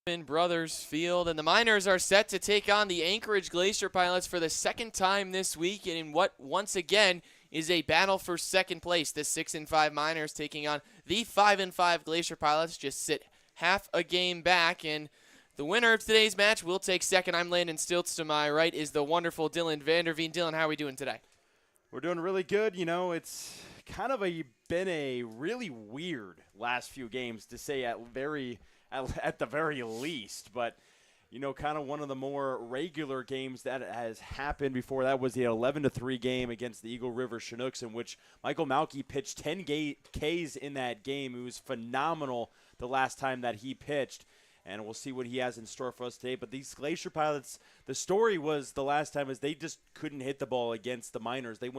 Brothers Field, and the Miners are set to take on the Anchorage Glacier Pilots for the second time this week in what once again is a battle for second place. The 6-5 Miners taking on the 5-5 Glacier Pilots, just sit half a game back, and the winner of today's match will take second. I'm Landon Stilz. To my right is the wonderful Dylan VanderVeen. Dylan, how are we doing today? We're doing really good. You know, it's kind of been a really weird last few games, to say at the very least. But, you know, kind of one of the more regular games that has happened before that was the 11-3 game against the Eagle River Chinooks, in which Michael Malky pitched 10 Ks in that game. It was phenomenal the last time that he pitched. And we'll see what he has in store for us today. But these Glacier Pilots, the story was the last time is they just couldn't hit the ball against the Miners. It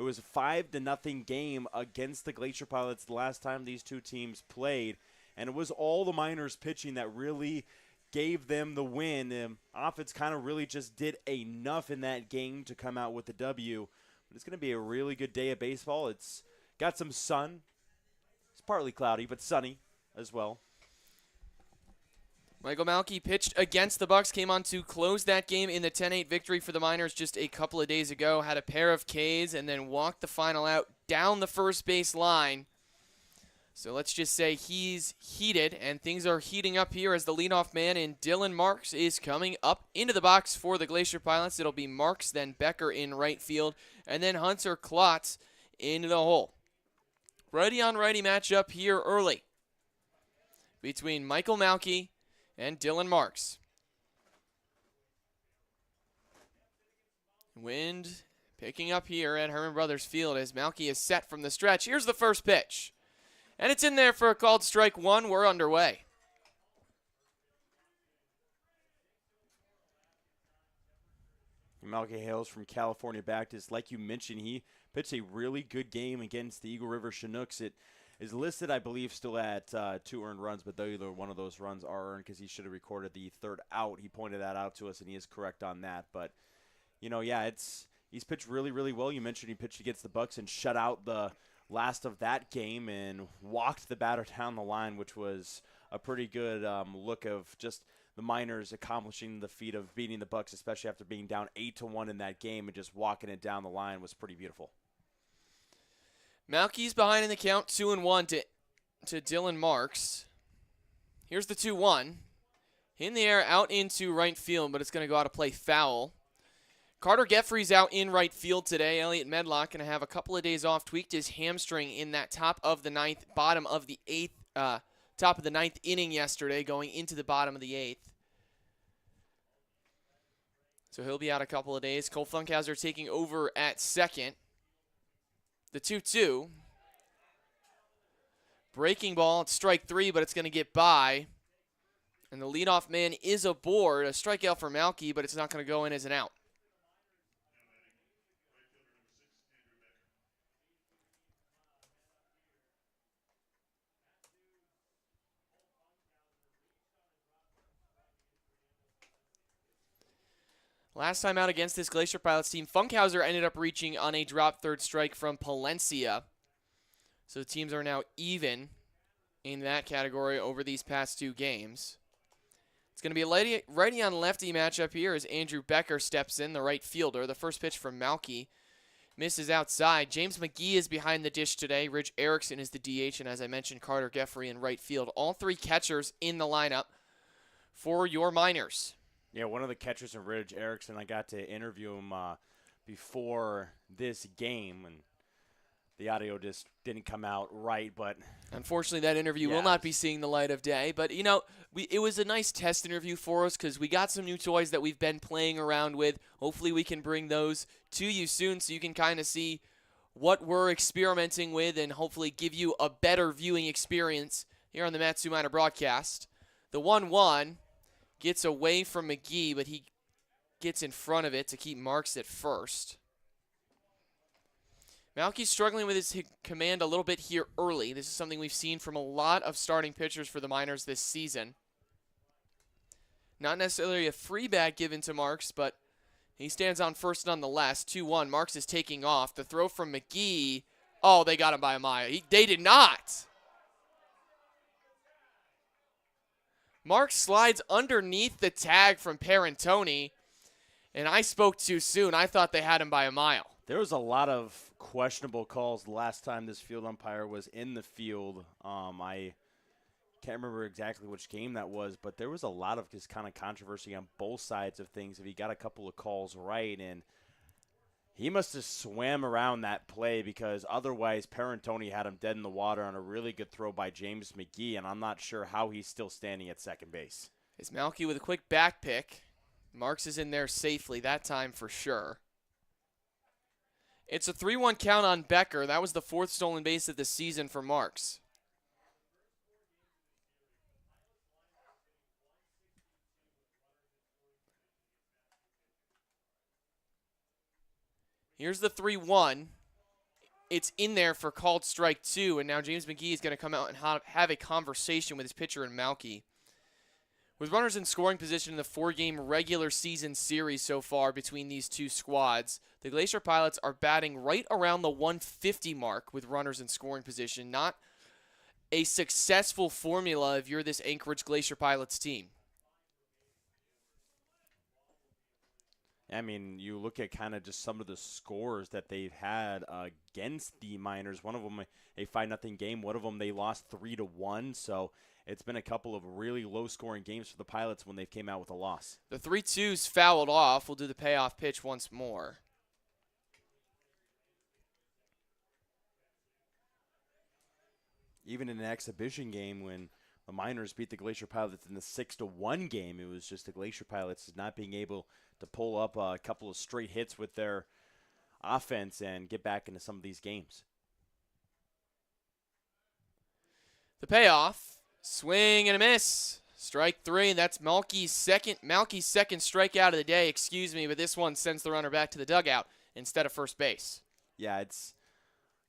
was a 5-0 game against the Glacier Pilots the last time these two teams played. And it was all the Miners pitching that really gave them the win. Offense kind of really just did enough in that game to come out with the W. But it's going to be a really good day of baseball. It's got some sun. It's partly cloudy, but sunny as well. Michael Malky pitched against the Bucks, came on to close that game in the 10-8 victory for the Miners just a couple of days ago. Had a pair of Ks and then walked the final out down the first base line. So let's just say he's heated, and things are heating up here as the leadoff man in Dylan Marks is coming up into the box for the Glacier Pilots. It'll be Marks, then Becker in right field, and then Hunter Klotz into the hole. Righty-on-righty matchup here early between Michael Malky and Dylan Marks. Wind picking up here at Herman Brothers Field as Malky is set from the stretch. Here's the first pitch. And it's in there for a called strike one. We're underway. Malky hails from California Baptist. Like you mentioned, he pitched a really good game against the Eagle River Chinooks. It is listed, I believe, still at 2 earned runs, but either one of those runs are earned because he should have recorded the third out. He pointed that out to us, and he is correct on that. But, you know, yeah, he's pitched really, really well. You mentioned he pitched against the Bucks and shut out the last of that game and walked the batter down the line, which was a pretty good look of just the Miners accomplishing the feat of beating the Bucks, especially after being down 8-1 in that game, and just walking it down the line was pretty beautiful. Malky's behind in the count, 2-1 to Dylan Marks. Here's the 2-1. In the air, out into right field, but it's going to go out of play foul. Carter Geffrey's out in right field today. Elliot Medlock going to have a couple of days off. Tweaked his hamstring in that top of the ninth inning yesterday, going into the bottom of the eighth. So he'll be out a couple of days. Cole Funkhauser taking over at second. The 2-2. Breaking ball. It's strike three, but it's going to get by. And the leadoff man is aboard. A strikeout for Malky, but it's not going to go in as an out. Last time out against this Glacier Pilots team, Funkhauser ended up reaching on a drop third strike from Palencia. So the teams are now even in that category over these past two games. It's going to be a righty-on-lefty matchup here as Andrew Becker steps in, the right fielder. The first pitch from Malky misses outside. James McGee is behind the dish today. Ridge Erickson is the DH, and as I mentioned, Carter Geffrey in right field. All three catchers in the lineup for your Miners. Yeah, one of the catchers in Ridge Erickson, I got to interview him before this game, and the audio just didn't come out right. But unfortunately, that interview will not be seeing the light of day. But, you know, it was a nice test interview for us because we got some new toys that we've been playing around with. Hopefully we can bring those to you soon so you can kind of see what we're experimenting with and hopefully give you a better viewing experience here on the Matsu Minor broadcast. The 1-1. Gets away from McGee, but he gets in front of it to keep Marks at first. Malky's struggling with his command a little bit here early. This is something we've seen from a lot of starting pitchers for the Miners this season. Not necessarily a free bat given to Marks, but he stands on first nonetheless. 2-1. Marks is taking off. The throw from McGee. Oh, they got him by a mile. They did not. Marks slides underneath the tag from Parentoni, and I spoke too soon. I thought they had him by a mile. There was a lot of questionable calls the last time this field umpire was in the field. I can't remember exactly which game that was, but there was a lot of just kind of controversy on both sides of things. If he got a couple of calls right, and he must have swam around that play because otherwise Parentoni had him dead in the water on a really good throw by James McGee, and I'm not sure how he's still standing at second base. It's Malky with a quick back pick. Marks is in there safely that time for sure. It's a 3-1 count on Becker. That was the 4th stolen base of the season for Marks. Here's the 3-1. It's in there for called strike 2, and now James McGee is going to come out and have a conversation with his pitcher and Malky. With runners in scoring position in the 4-game regular season series so far between these two squads, the Glacier Pilots are batting right around the 150 mark with runners in scoring position. Not a successful formula if you're this Anchorage Glacier Pilots team. I mean, you look at kind of just some of the scores that they've had against the Miners. One of them a 5-0 game. One of them they lost 3-1. So it's been a couple of really low-scoring games for the Pilots when they've came out with a loss. The 3-2's fouled off. We'll do the payoff pitch once more. Even in an exhibition game when the Miners beat the Glacier Pilots in the 6-1 game, it was just the Glacier Pilots not being able to pull up a couple of straight hits with their offense and get back into some of these games. The payoff, swing and a miss. Strike 3, and that's Malky's second strikeout of the day, but this one sends the runner back to the dugout instead of first base. Yeah, it's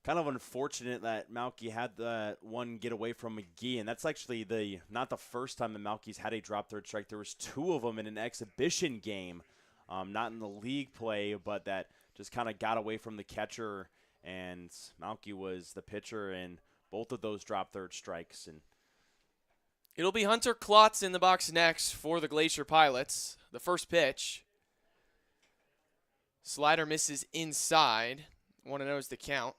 kind of unfortunate that Malky had that one get away from McGee, and that's actually not the first time that Malky's had a drop third strike. There was 2 of them in an exhibition game, not in the league play, but that just kind of got away from the catcher, and Malky was the pitcher, and both of those drop third strikes. And it'll be Hunter Klotz in the box next for the Glacier Pilots. The first pitch. Slider misses inside. 1-0 is the count.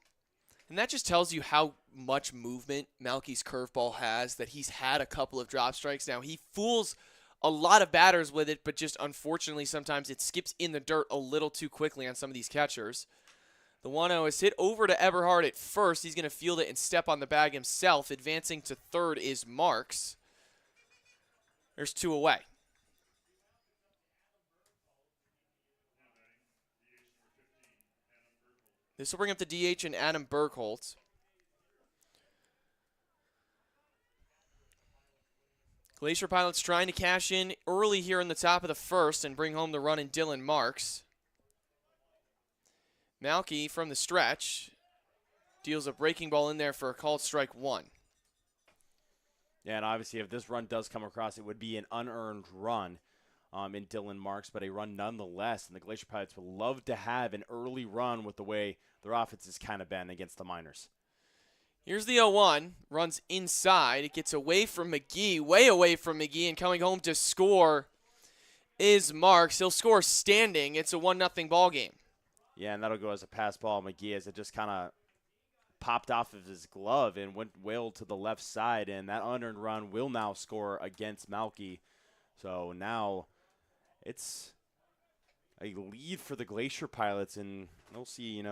And that just tells you how much movement Malky's curveball has, that he's had a couple of drop strikes. Now, he fools a lot of batters with it, but just unfortunately sometimes it skips in the dirt a little too quickly on some of these catchers. The 1-0 is hit over to Eberhard at first. He's going to field it and step on the bag himself. Advancing to third is Marks. There's 2 away. This will bring up the DH and Adam Bergholtz. Glacier Pilots trying to cash in early here in the top of the first and bring home the run in Dylan Marks. Malky from the stretch deals a breaking ball in there for a called strike 1. Yeah, and obviously if this run does come across, it would be an unearned run in Dylan Marks, but a run nonetheless. And the Glacier Pilots would love to have an early run with the way their offense has kind of been against the Miners. Here's the 0-1. Runs inside. It gets away from McGee, way away from McGee, and coming home to score is Marks. He'll score standing. It's a 1-0 ball game. Yeah, and that'll go as a pass ball. McGee, as it just kind of popped off of his glove and went wailed to the left side, and that unearned run will now score against Malky. So now it's a lead for the Glacier Pilots, and we'll see,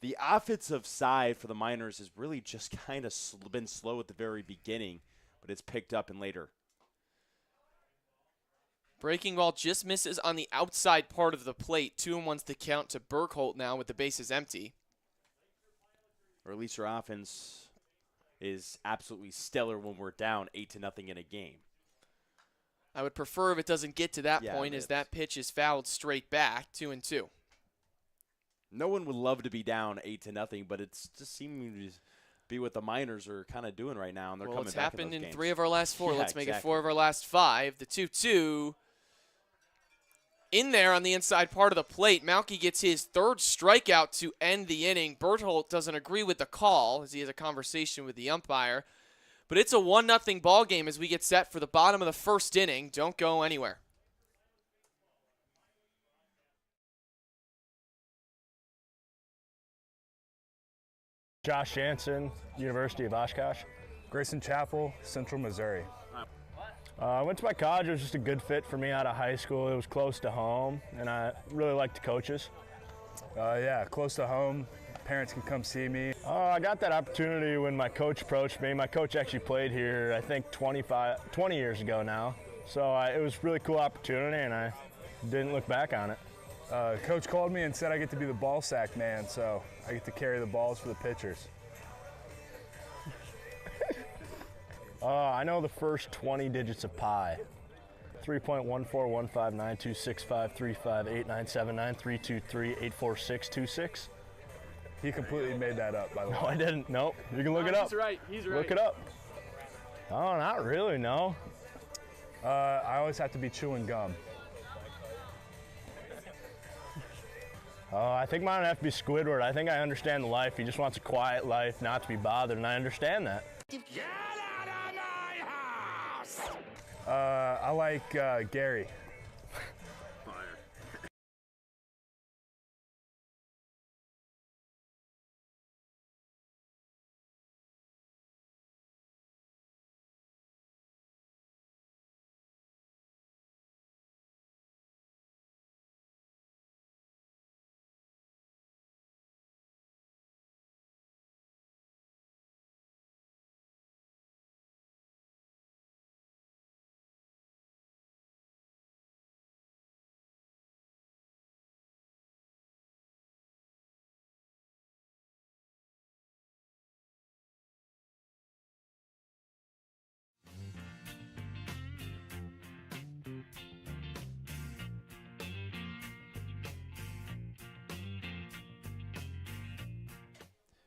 the offensive side for the Miners has really just kind of been slow at the very beginning, but it's picked up in later. Breaking ball just misses on the outside part of the plate. 2-1's the count to Bergholtz now with the bases empty. Or at least our offense is absolutely stellar when we're down 8-0 in a game. I would prefer if it doesn't get to that point, as that pitch is fouled straight back, 2-2. No one would love to be down 8-0, but it's just seeming to be what the Miners are kind of doing right now, and they're coming back. It's happened in those in games. 3 of our last 4. Yeah, Let's make it exactly. 4 of our last 5. The 2-2 in there on the inside part of the plate. Malky gets his 3rd strikeout to end the inning. Berthold doesn't agree with the call as he has a conversation with the umpire. But it's a 1-0 ball game as we get set for the bottom of the first inning. Don't go anywhere. Josh Jansen, University of Oshkosh. Grayson Chapel, Central Missouri. I went to my college. It was just a good fit for me out of high school. It was close to home, and I really liked the coaches. Yeah, close to home. Parents can come see me. I got that opportunity when my coach approached me. My coach actually played here, I think, 20 years ago now. So it was a really cool opportunity, and I didn't look back on it. Coach called me and said I get to be the ball sack man, so I get to carry the balls for the pitchers. I know the first 20 digits of pi. 3.1415926535897932384626. He completely made that up, by the way. No, I didn't. Nope. You can look it up. He's right. He's right. Look it up. Oh, not really, no. I always have to be chewing gum. I think mine would have to be Squidward. I think I understand life. He just wants a quiet life, not to be bothered, and I understand that. Get out of my house! I like Gary.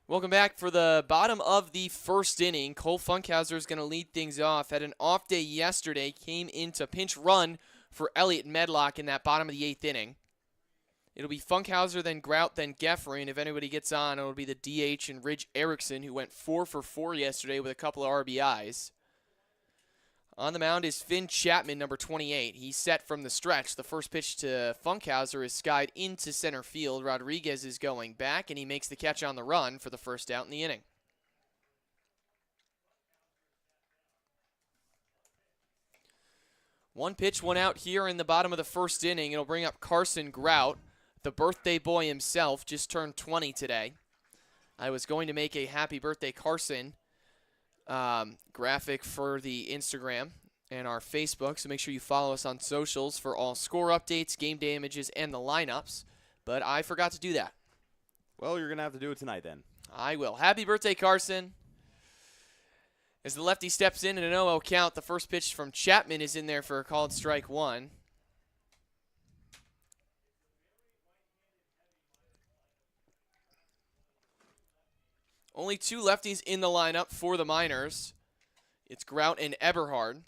Welcome back for the bottom of the first inning. Cole Funkhauser is going to lead things off. Had an off day yesterday, came into pinch run for Elliott Medlock in that bottom of the 8th inning. It'll be Funkhauser, then Grout, then Geffrey, and if anybody gets on, it'll be the DH and Ridge Erickson, who went 4 for 4 yesterday with a couple of RBIs. On the mound is Finn Chapman, number 28. He's set from the stretch. The first pitch to Funkhauser is skied into center field. Rodriguez is going back, and he makes the catch on the run for the first out in the inning. One pitch, one out here in the bottom of the first inning. It'll bring up Carson Grout, the birthday boy himself, just turned 20 today. I was going to make a happy birthday Carson graphic for the Instagram and our Facebook, so make sure you follow us on socials for all score updates, game day images, and the lineups, but I forgot to do that. Well, you're going to have to do it tonight then. I will. Happy birthday, Carson. As the lefty steps in an 0-0 count, the first pitch from Chapman is in there for a called strike one. Only two lefties in the lineup for the Miners. It's Grout and Eberhard.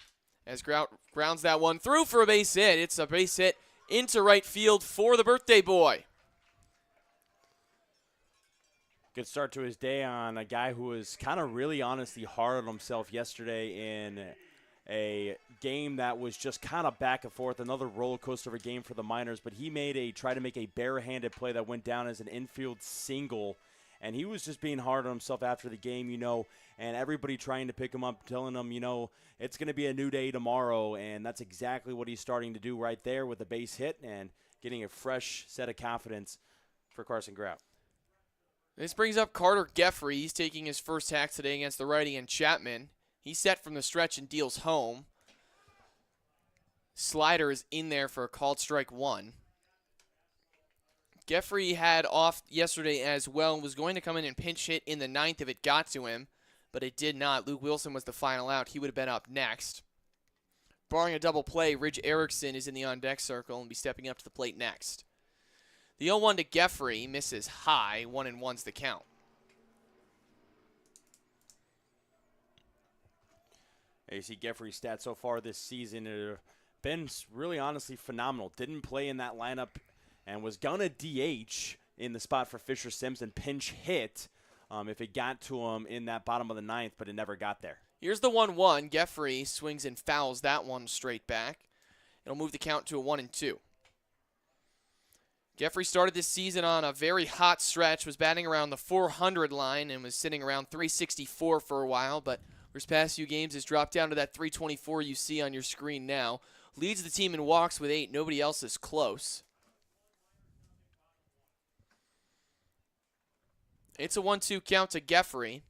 As Grout grounds that one through for a base hit. It's a base hit into right field for the birthday boy. Good start to his day on a guy who was kind of really honestly hard on himself yesterday in a game that was just kind of back and forth, another roller coaster of a game for the Miners, but he tried to make a barehanded play that went down as an infield single. And he was just being hard on himself after the game, and everybody trying to pick him up, telling him, it's going to be a new day tomorrow. And that's exactly what he's starting to do right there with a base hit and getting a fresh set of confidence for Carson Grout. This brings up Carter Geffrey. He's taking his first hack today against the righty and Chapman. He's set from the stretch and deals home. Slider is in there for a called strike one. Geffrey had off yesterday as well and was going to come in and pinch hit in the 9th if it got to him, but it did not. Luke Wilson was the final out. He would have been up next. Barring a double play, Ridge Erickson is in the on-deck circle and be stepping up to the plate next. The 0-1 to Geffrey misses high. 1-1's the count. You see Geffrey's stats so far this season have been really honestly phenomenal. Didn't play in that lineup and was going to DH in the spot for Fisher Sims and pinch hit if it got to him in that bottom of the 9th, but it never got there. Here's the 1-1. Geoffrey swings and fouls that one straight back. It'll move the count to a 1-2. Geoffrey started this season on a very hot stretch, was batting around the 400 line and was sitting around 364 for a while, but for his past few games has dropped down to that 324 you see on your screen now. Leads the team in walks with 8. Nobody else is close. It's a 1-2 count to Geoffrey.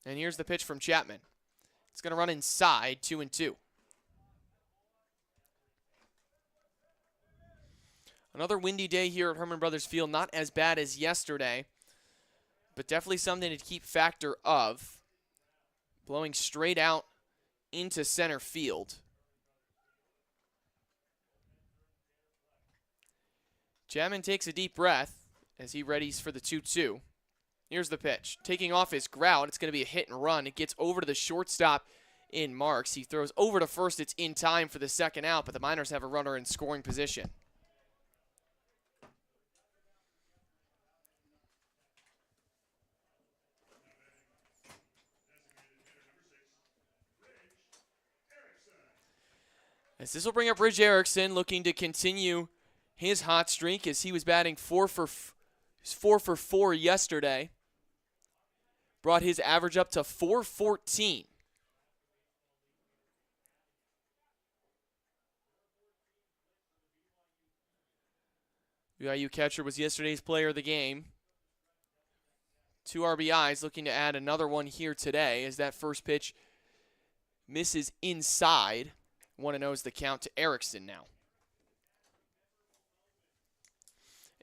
And here's the pitch from Chapman. It's going to run inside, 2-2. Another windy day here at Herman Brothers Field. Not as bad as yesterday, but definitely something to keep factor of. Blowing straight out into center field. Chapman takes a deep breath as he readies for the 2-2. Here's the pitch. Taking off his grout, it's going to be a hit and run. It gets over to the shortstop in Marks. He throws over to first. It's in time for the second out, but the Miners have a runner in scoring position. As this will bring up Ridge Erickson, looking to continue his hot streak as he was batting 4 for 4 yesterday. Brought his average up to 414. BYU catcher was yesterday's player of the game. 2 RBIs, looking to add another one here today as that first pitch misses inside. 1-0 is the count to Erickson now.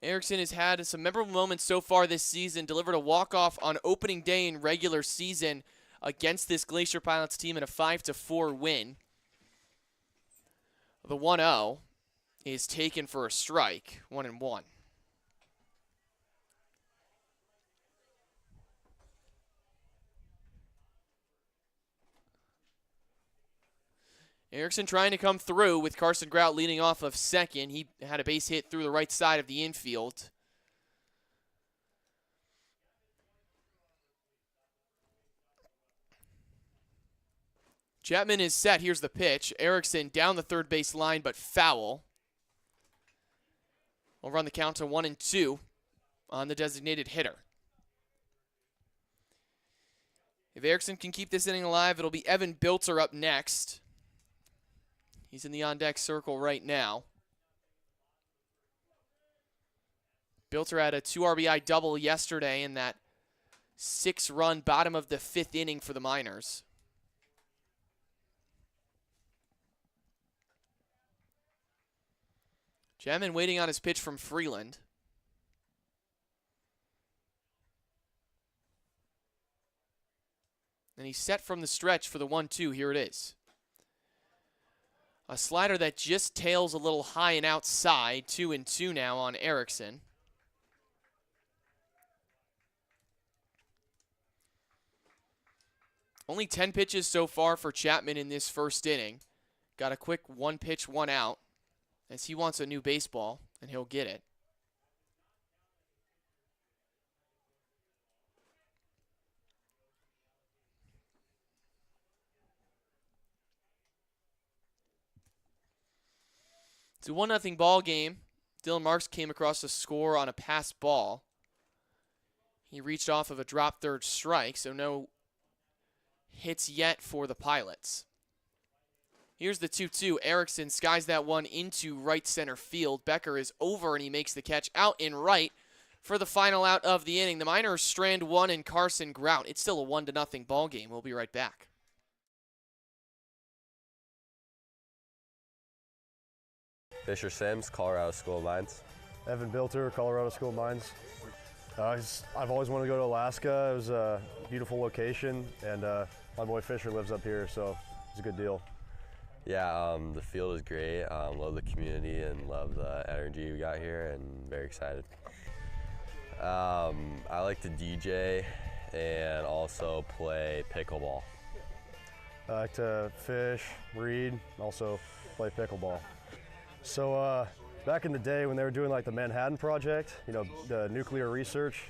Erickson has had some memorable moments so far this season. Delivered a walk-off on opening day in regular season against this Glacier Pilots team in a 5-4 win. The 1-0 is taken for a strike, 1-1. Erickson trying to come through with Carson Grout leading off of second. He had a base hit through the right side of the infield. Chapman is set. Here's the pitch. Erickson down the third base line, but foul. We'll run the count to 1-2 on the designated hitter. If Erickson can keep this inning alive, it'll be Evan Bilter up next. He's in the on-deck circle right now. Bilter had a 2 RBI double yesterday in that 6-run bottom of the 5th inning for the Miners. Chapman waiting on his pitch from Freeland. And he's set from the stretch for the 1-2. Here it is. A slider that just tails a little high and outside. 2-2 now on Erickson. Only 10 pitches so far for Chapman in this first inning. Got a quick 1 pitch, 1 out. As he wants a new baseball, and he'll get it. It's a 1-0 ball game. Dylan Marks came across the score on a pass ball. He reached off of a drop third strike, so no hits yet for the Pilots. Here's the 2-2. Erickson skies that one into right center field. Becker is over, and he makes the catch out in right for the final out of the inning. The Miners strand 1 and Carson Grout. It's still a 1-0 ball game. We'll be right back. Fisher Sims, Colorado School of Mines. Evan Bilter, Colorado School of Mines. I've always wanted to go to Alaska. It was a beautiful location, and my boy Fisher lives up here, so it's a good deal. Yeah, the field is great. Love the community and love the energy we got here, and very excited. I like to DJ and also play pickleball. I like to fish, read, also play pickleball. So back in the day when they were doing like the Manhattan Project, you know, the nuclear research,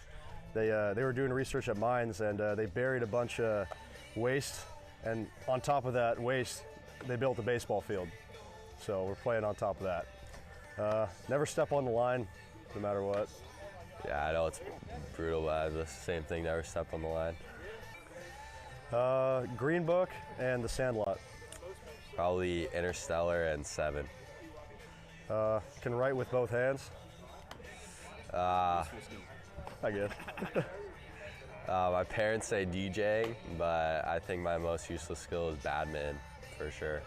They were doing research at mines, and they buried a bunch of waste, and on top of that waste, they built a baseball field. So we're playing on top of that. Never step on the line, no matter what. Yeah, I know it's brutal, but the same thing, never step on the line. Green Book and The Sandlot. Probably Interstellar and 7. Can write with both hands. I guess. My parents say DJ, but I think my most useless skill is badminton, for sure.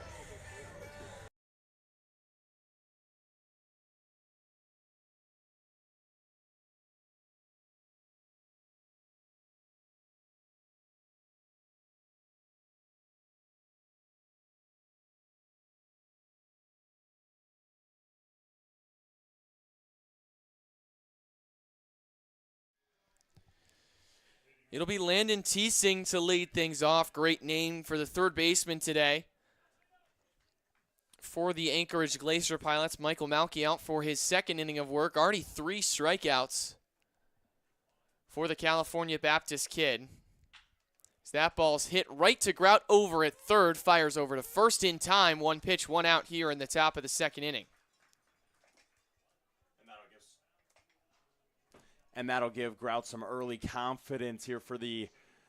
It'll be Landon Teesing to lead things off. Great name for the third baseman today. For the Anchorage Glacier Pilots, Michael Malky out for his second inning of work. Already 3 strikeouts for the California Baptist kid. As that ball's hit right to grout over at third. Fires over to first in time. 1 pitch, 1 out here in the top of the second inning. And that'll give Grout some early confidence here for the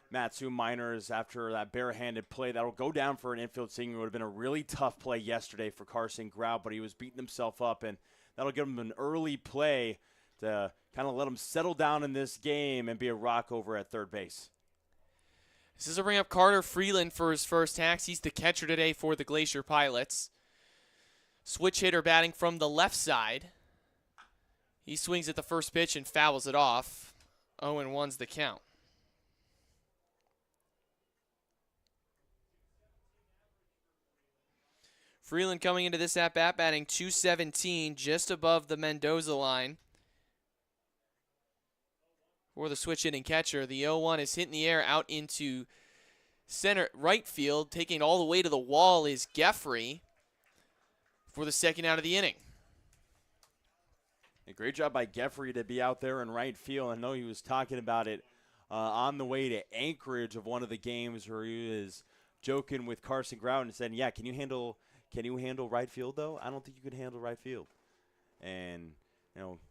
Matsu Miners after that barehanded play. That'll go down for an infield single. It would have been a really tough play yesterday for Carson Grout, but he was beating himself up, and that'll give him an early play to kind of let him settle down in this game and be a rock over at third base. This will bring up Carter Freeland for his first tax. He's the catcher today for the Glacier Pilots. Switch hitter batting from the left side. He swings at the first pitch and fouls it off. 0-1's the count. Freeland coming into this at-bat batting .217, just above the Mendoza line. For the switch hitting catcher, the 0-1 is hit in the air out into center right field. Taking it all the way to the wall is Geffrey for the second out of the inning. A great job by Geffrey to be out there in right field. I know he was talking about it on the way to Anchorage of one of the games where he was joking with Carson Grout and saying, "Yeah, can you handle right field though? I don't think you could handle right field." And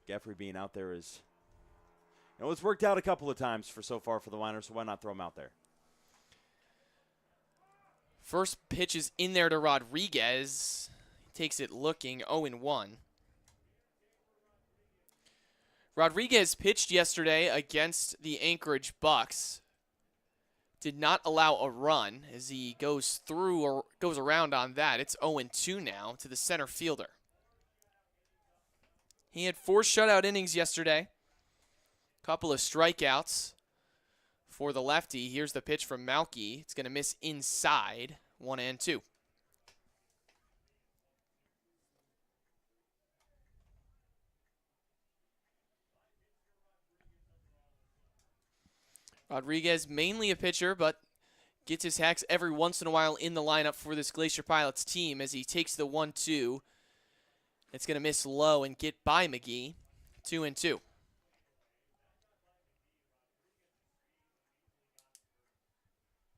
Geffrey being out there is, it's worked out a couple of times so far for the Miners. So why not throw him out there? First pitch is in there to Rodriguez. He takes it looking. 0-1. Rodriguez pitched yesterday against the Anchorage Bucks. Did not allow a run as he goes through or goes around on that. It's 0-2 now to the center fielder. He had 4 shutout innings yesterday. Couple of strikeouts for the lefty. Here's the pitch from Malky. It's going to miss inside. 1-2. Rodriguez, mainly a pitcher, but gets his hacks every once in a while in the lineup for this Glacier Pilots team as he takes the 1-2. It's going to miss low and get by McGee. 2-2.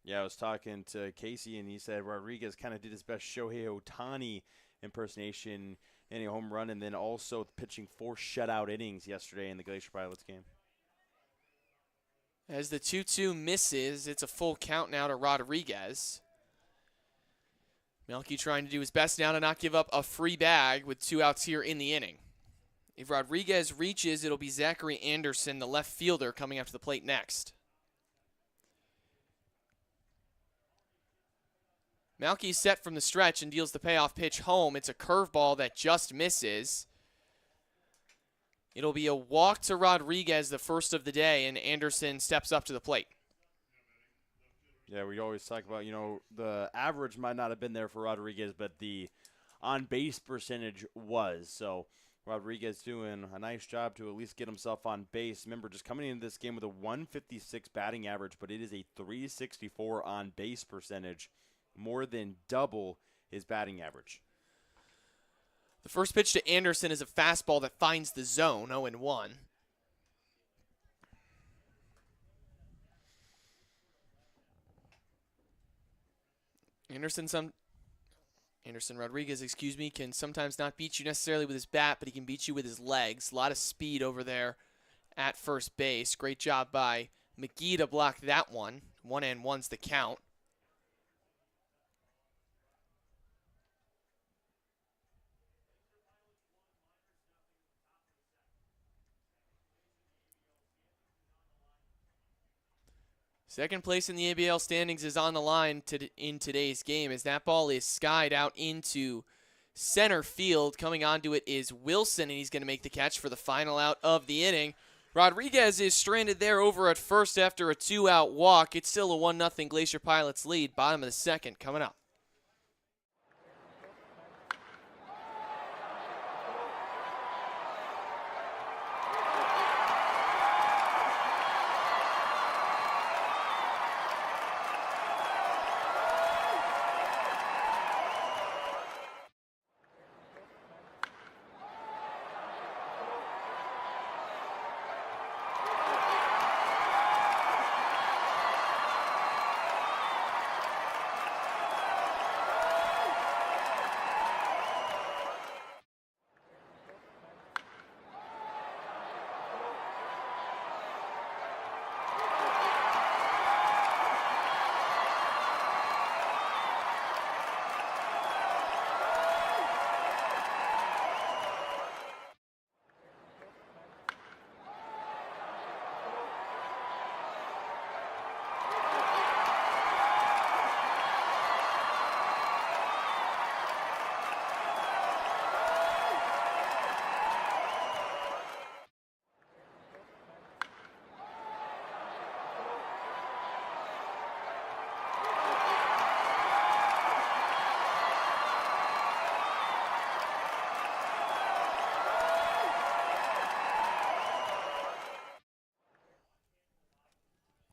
Yeah, I was talking to Casey, and he said Rodriguez kind of did his best Shohei Ohtani impersonation in a home run, and then also pitching 4 shutout innings yesterday in the Glacier Pilots game. As the 2-2 misses, it's a full count now to Rodriguez. Melky trying to do his best now to not give up a free bag with 2 outs here in the inning. If Rodriguez reaches, it'll be Zachary Anderson, the left fielder, coming up to the plate next. Malky's set from the stretch and deals the payoff pitch home. It's a curveball that just misses. It'll be a walk to Rodriguez, the first of the day, and Anderson steps up to the plate. Yeah, we always talk about, the average might not have been there for Rodriguez, but the on-base percentage was. So Rodriguez doing a nice job to at least get himself on base. Remember, just coming into this game with a 156 batting average, but it is a 364 on-base percentage, more than double his batting average. The first pitch to Anderson is a fastball that finds the zone, 0-1. Anderson Rodriguez, can sometimes not beat you necessarily with his bat, but he can beat you with his legs. A lot of speed over there at first base. Great job by McGee to block that one. 1-1's the count. Second place in the ABL standings is on the line in today's game as that ball is skied out into center field. Coming onto it is Wilson, and he's going to make the catch for the final out of the inning. Rodriguez is stranded there over at first after a 2-out walk. It's still a 1-0 Glacier Pilots lead. Bottom of the second coming up.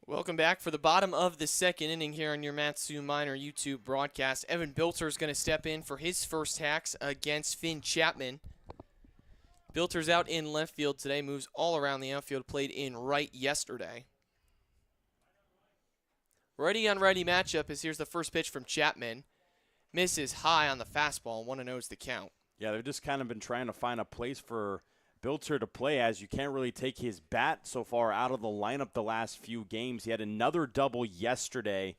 Welcome back for the bottom of the second inning here on your Matsu Minor YouTube broadcast. Evan Bilter is going to step in for his first hacks against Finn Chapman. Bilter's out in left field today, moves all around the outfield, played in right yesterday. Righty on righty matchup as here's the first pitch from Chapman. Misses high on the fastball, 1-0 is the count. Yeah, they've just kind of been trying to find a place for Bilter to play, as you can't really take his bat so far out of the lineup the last few games. He had another double yesterday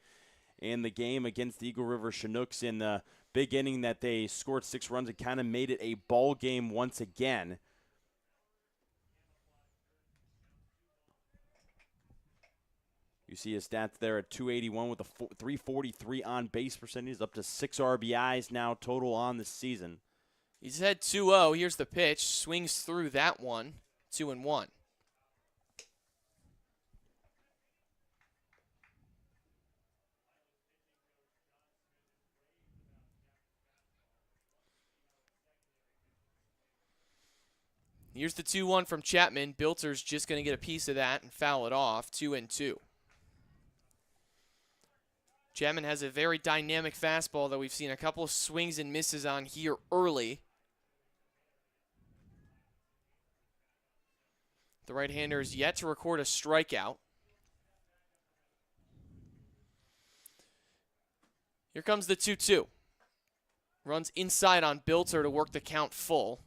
in the game against the Eagle River Chinooks in the big inning that they scored 6 runs and kind of made it a ball game once again. You see his stats there at 281 with a 343 on base percentage, up to 6 RBIs now total on the season. He's had 2-0. Here's the pitch. Swings through that one. 2-1. Here's the 2-1 from Chapman. Bilter's just going to get a piece of that and foul it off. 2-2. Chapman has a very dynamic fastball that we've seen a couple of swings and misses on here early. The right-hander is yet to record a strikeout. Here comes the 2-2. Runs inside on Bilter to work the count full.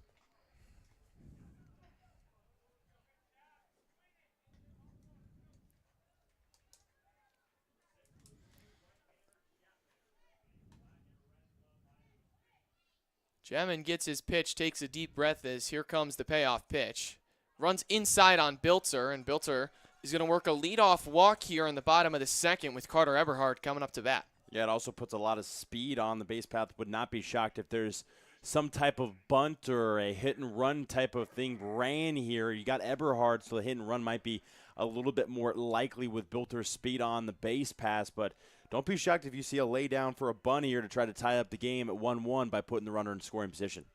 Chapman gets his pitch, takes a deep breath as here comes the payoff pitch. Runs inside on Bilter, and Bilter is going to work a leadoff walk here in the bottom of the second with Carter Eberhard coming up to bat. Yeah, it also puts a lot of speed on the base path. Would not be shocked if there's some type of bunt or a hit and run type of thing ran here. You got Eberhard, so the hit and run might be a little bit more likely with Bilter's speed on the base pass, but don't be shocked if you see a lay down for a bunt here to try to tie up the game at 1-1 by putting the runner in scoring position.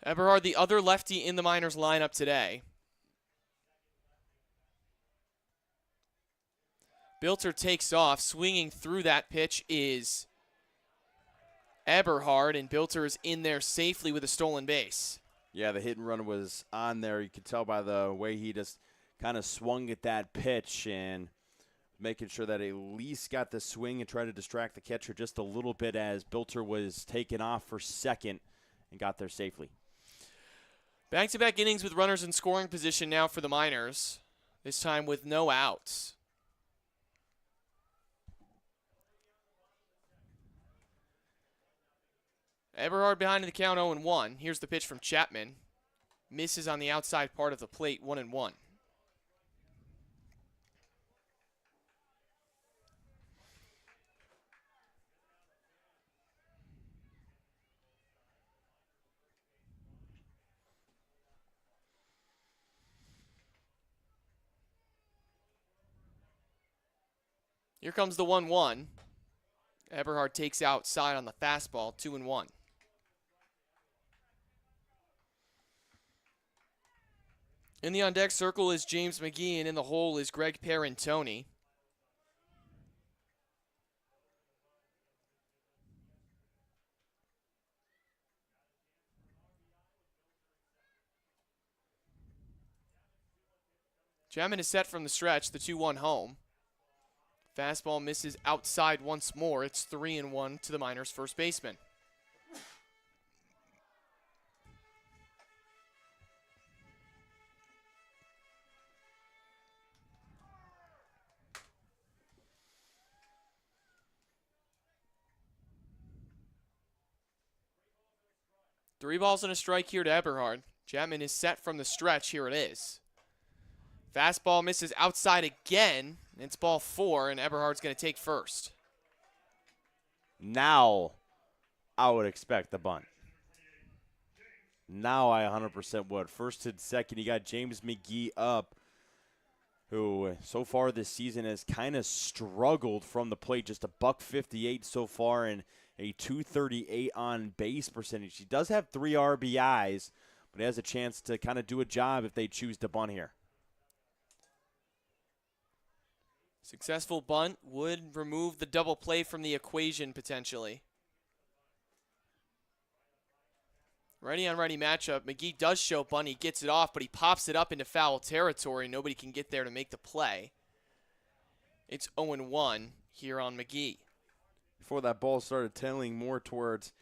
Eberhard, the other lefty in the Miners lineup today. Bilter takes off. Swinging through that pitch is Eberhard, and Bilter is in there safely with a stolen base. Yeah, the hit and run was on there. You could tell by the way he just kind of swung at that pitch and making sure that at least got the swing and tried to distract the catcher just a little bit as Bilter was taken off for second and got there safely. Back-to-back innings with runners in scoring position now for the Miners, this time with no outs. Eberhard behind in the count 0-1. Here's the pitch from Chapman. Misses on the outside part of the plate, 1-1. Here comes the 1-1. Eberhard takes outside on the fastball, 2-1. In the on-deck circle is James McGee, and in the hole is Greg Parentoni. Chapman is set from the stretch, the 2-1 home. Fastball misses outside once more. It's 3-1 to the Miners' first baseman. Three balls and a strike here to Eberhard. Chapman is set from the stretch. Here it is. Fastball misses outside again. It's ball 4, and Eberhard's going to take first. Now I would expect the bunt. Now I 100% would. First and second, you got James McGee up, who so far this season has kind of struggled from the plate. Just a $158 so far and a .238 on base percentage. He does have 3 RBIs, but he has a chance to kind of do a job if they choose to bunt here. Successful bunt would remove the double play from the equation potentially. Righty on righty matchup. McGee does show bunt. He gets it off, but he pops it up into foul territory. Nobody can get there to make the play. It's 0-1 here on McGee. Before that ball started tailing more towards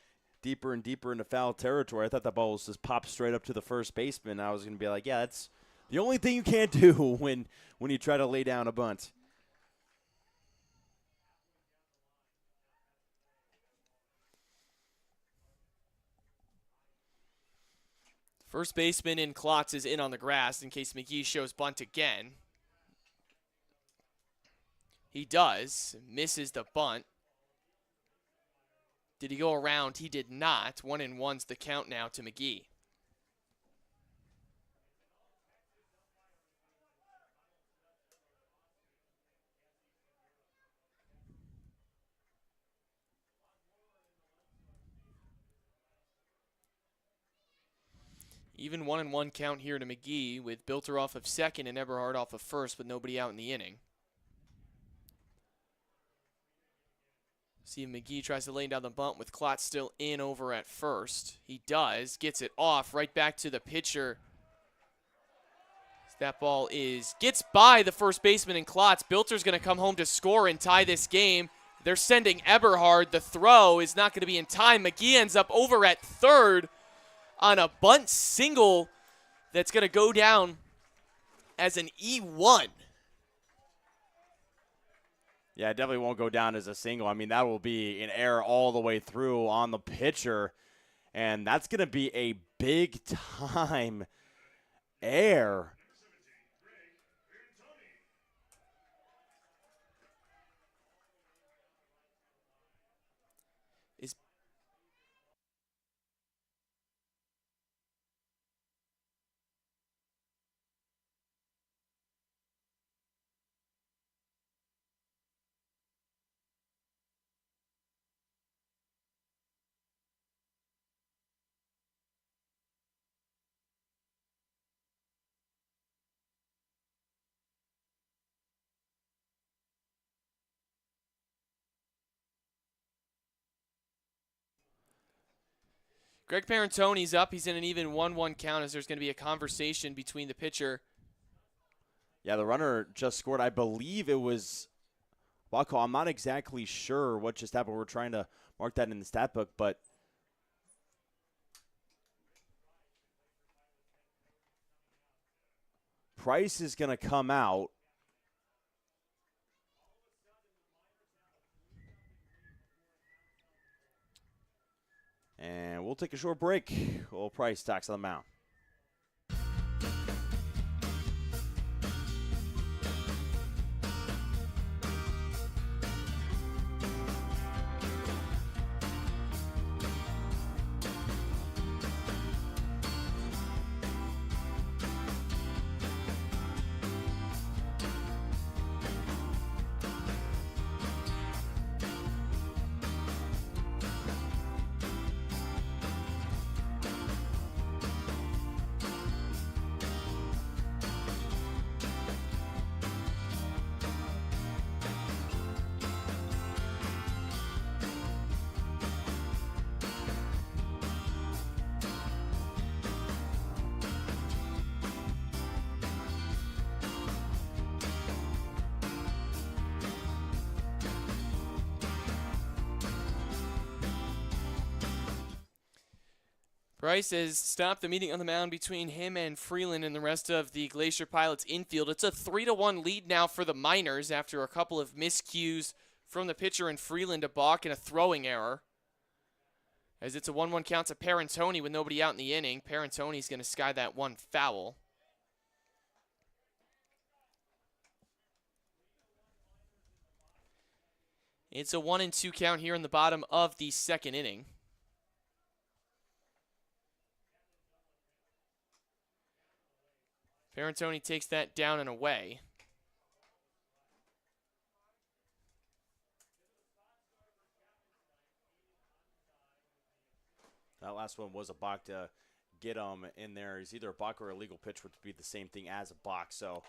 deeper and deeper into foul territory, I thought that ball was just popped straight up to the first baseman. I was going to be like, yeah, that's the only thing you can't do when you try to lay down a bunt. First baseman in Klotz is in on the grass in case McGee shows bunt again. He does. Misses the bunt. Did he go around? He did not. 1-1's the count now to McGee. Even 1-1 count here to McGee with Bilter off of second and Eberhard off of first with nobody out in the inning. See if McGee tries to lay down the bunt with Klotz still in over at first. He does. Gets it off right back to the pitcher. That ball gets by the first baseman in Klotz. Bilter's going to come home to score and tie this game. They're sending Eberhard. The throw is not going to be in time. McGee ends up over at third on a bunt single that's going to go down as an E1. Yeah, it definitely won't go down as a single. I mean, that will be an error all the way through on the pitcher, and that's going to be a big-time error. Greg Parentoni's up. He's in an even 1-1 count as there's going to be a conversation between the pitcher. Yeah, the runner just scored. I believe it was Ball call. I'm not exactly sure what just happened. We're trying to mark that in the stat book, but Price is going to come out. And we'll take a short break. Will Price talks on the mound. Price has stopped the meeting on the mound between him and Freeland and the rest of the Glacier Pilots infield. It's a 3-1 lead now for the Miners after a couple of miscues from the pitcher and Freeland, a balk and a throwing error. As it's a 1-1 count to Parentoni with nobody out in the inning. Parentoni's going to sky that one foul. It's a 1-2 count here in the bottom of the second inning. Parentoni takes that down and away. That last one was a balk to get him in there. He's either a balk or a legal pitch, which would be the same thing as a balk. So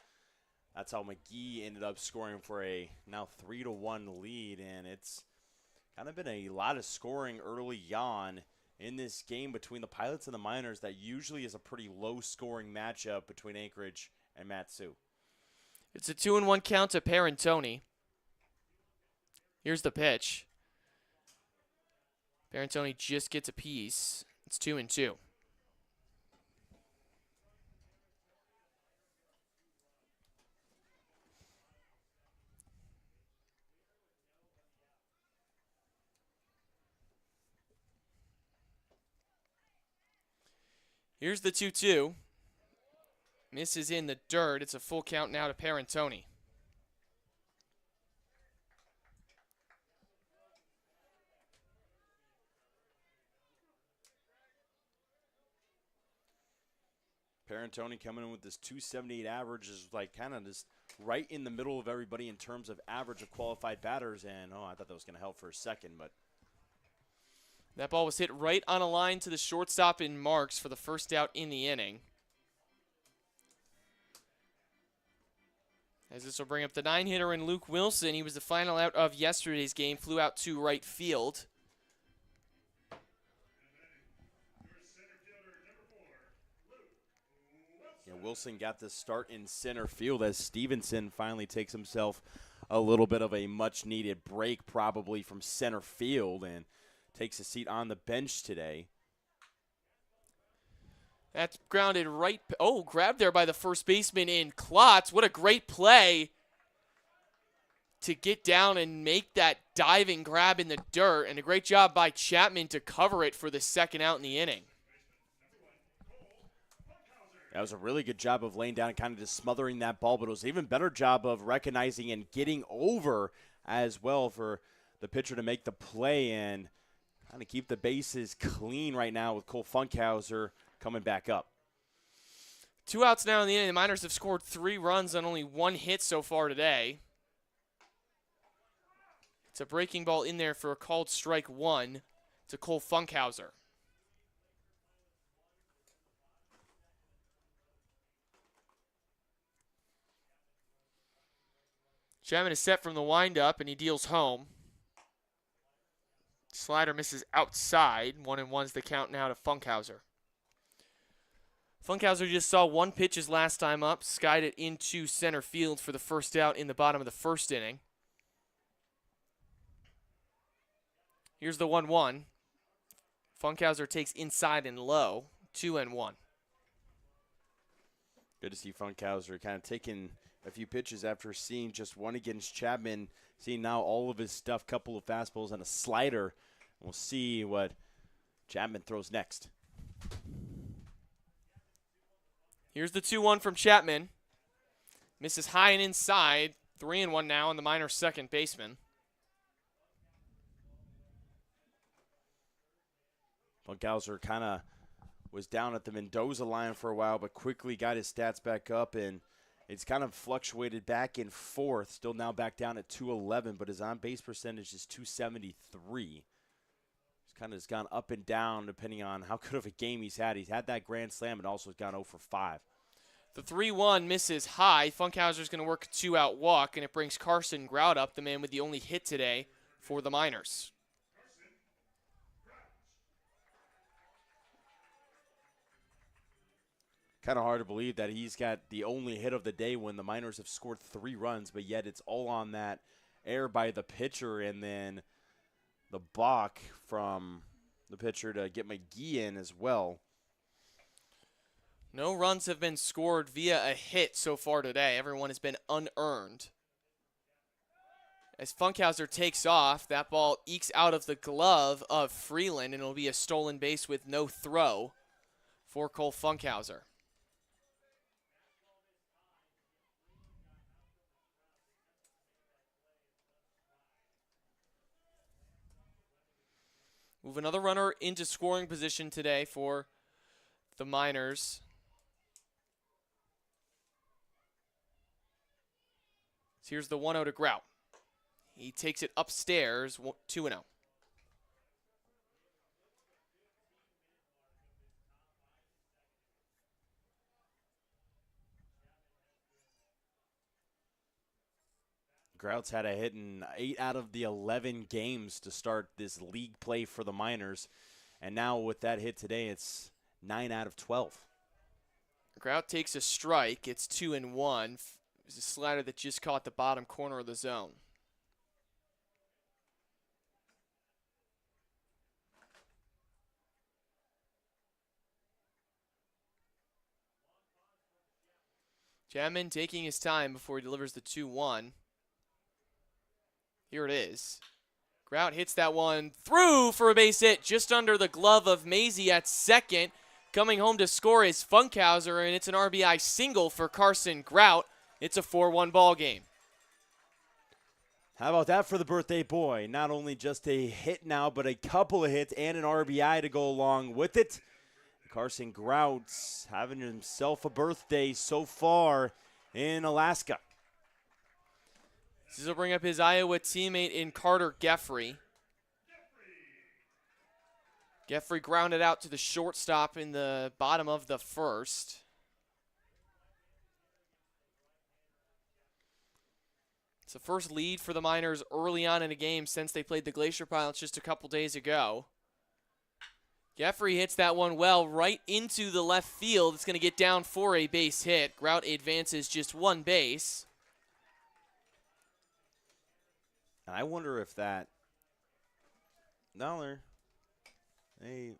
that's how McGee ended up scoring for a now 3-1 lead. And it's kind of been a lot of scoring early on in this game between the Pilots and the Miners that usually is a pretty low-scoring matchup between Anchorage and Matsu. It's a 2-1 count to Parentoni. Here's the pitch. Parentoni just gets a piece. It's 2-2. Here's the 2-2. Misses in the dirt. It's a full count now to Parentoni. Parentoni coming in with this 278 average is like kind of just right in the middle of everybody in terms of average of qualified batters. And, I thought that was going to help for a second, but That ball was hit right on a line to the shortstop in Marks for the first out in the inning. As this will bring up the 9-hitter in Luke Wilson. He was the final out of yesterday's game, flew out to right field. Yeah, Wilson got the start in center field as Stevenson finally takes himself a little bit of a much-needed break probably from center field and takes a seat on the bench today. That's grounded right. Oh, grabbed there by the first baseman in Klotz. What a great play to get down and make that diving grab in the dirt. And a great job by Chapman to cover it for the second out in the inning. That was a really good job of laying down and kind of just smothering that ball, but it was an even better job of recognizing and getting over as well for the pitcher to make the play and kind of keep the bases clean right now with Cole Funkhauser coming back up. 2 outs now in the inning. The Miners have scored 3 runs on only 1 hit so far today. It's a breaking ball in there for a called strike 1 to Cole Funkhauser. Chapman is set from the windup, and he deals home. Slider misses outside. 1-1's the count now to Funkhauser. Funkhauser just saw 1 pitch his last time up, skied it into center field for the first out in the bottom of the first inning. Here's the 1-1. Funkhauser takes inside and low, 2-1. Good to see Funkhauser kind of taking a few pitches after seeing just one against Chapman, seeing now all of his stuff, couple of fastballs and a slider. We'll see what Chapman throws next. Here's the 2-1 from Chapman. Misses high and inside. 3-1 now on the Miners' second baseman. Funkhauser kind of was down at the Mendoza line for a while, but quickly got his stats back up, and it's kind of fluctuated back and forth. Still now back down at 211, but his on-base percentage is 273. He's kind of has gone up and down depending on how good of a game he's had. He's had that grand slam, and also has gone 0 for 5. The 3-1 misses high. Funkhauser's going to work a 2-out walk, and it brings Carson Grout up, the man with the only hit today for the Miners. Kind of hard to believe that he's got the only hit of the day when the Miners have scored 3 runs, but yet it's all on that error by the pitcher and then the balk from the pitcher to get McGee in as well. No runs have been scored via a hit so far today. Everyone has been unearned. As Funkhauser takes off, that ball ekes out of the glove of Freeland, and it'll be a stolen base with no throw for Cole Funkhauser. Move another runner into scoring position today for the Miners. So here's the 1-0 to Grout. He takes it upstairs, 2-0. Grout's had a hit in 8 out of the 11 games to start this league play for the Miners. And now with that hit today, it's 9 out of 12. Grout takes a strike. It's 2-1. It's a slider that just caught the bottom corner of the zone. Chapman taking his time before he delivers the 2-1. Here it is. Grout hits that one through for a base hit just under the glove of Maisie at second. Coming home to score is Funkhauser, and it's an RBI single for Carson Grout. It's a 4-1 ball game. How about that for the birthday boy? Not only just a hit now, but a couple of hits and an RBI to go along with it. Carson Grout's having himself a birthday so far in Alaska. This will bring up his Iowa teammate in Carter Geffrey. Geffrey grounded out to the shortstop in the bottom of the first. It's the first lead for the Miners early on in a game since they played the Glacier Pilots just a couple days ago. Geffrey hits that one well right into the left field. It's going to get down for a base hit. Grout advances just one base. And I wonder if that Dollar. Hey,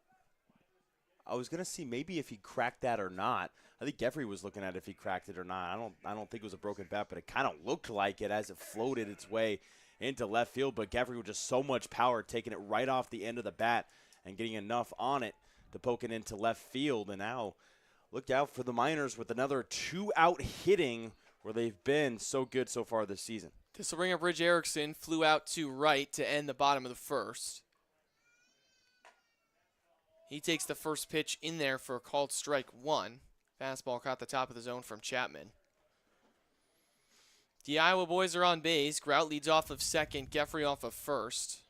I was gonna see maybe if he cracked that or not. I think Geffrey was looking at if he cracked it or not. I don't think it was a broken bat, but it kind of looked like it as it floated its way into left field. But Geffrey with just so much power, taking it right off the end of the bat and getting enough on it to poke it into left field. And now look out for the Miners with another 2-out hitting where they've been so good so far this season. This will bring up Rich Erickson, flew out to right to end the bottom of the first. He takes the first pitch in there for a called strike 1. Fastball caught the top of the zone from Chapman. The Iowa boys are on base. Grout leads off of second, Geffrey off of first.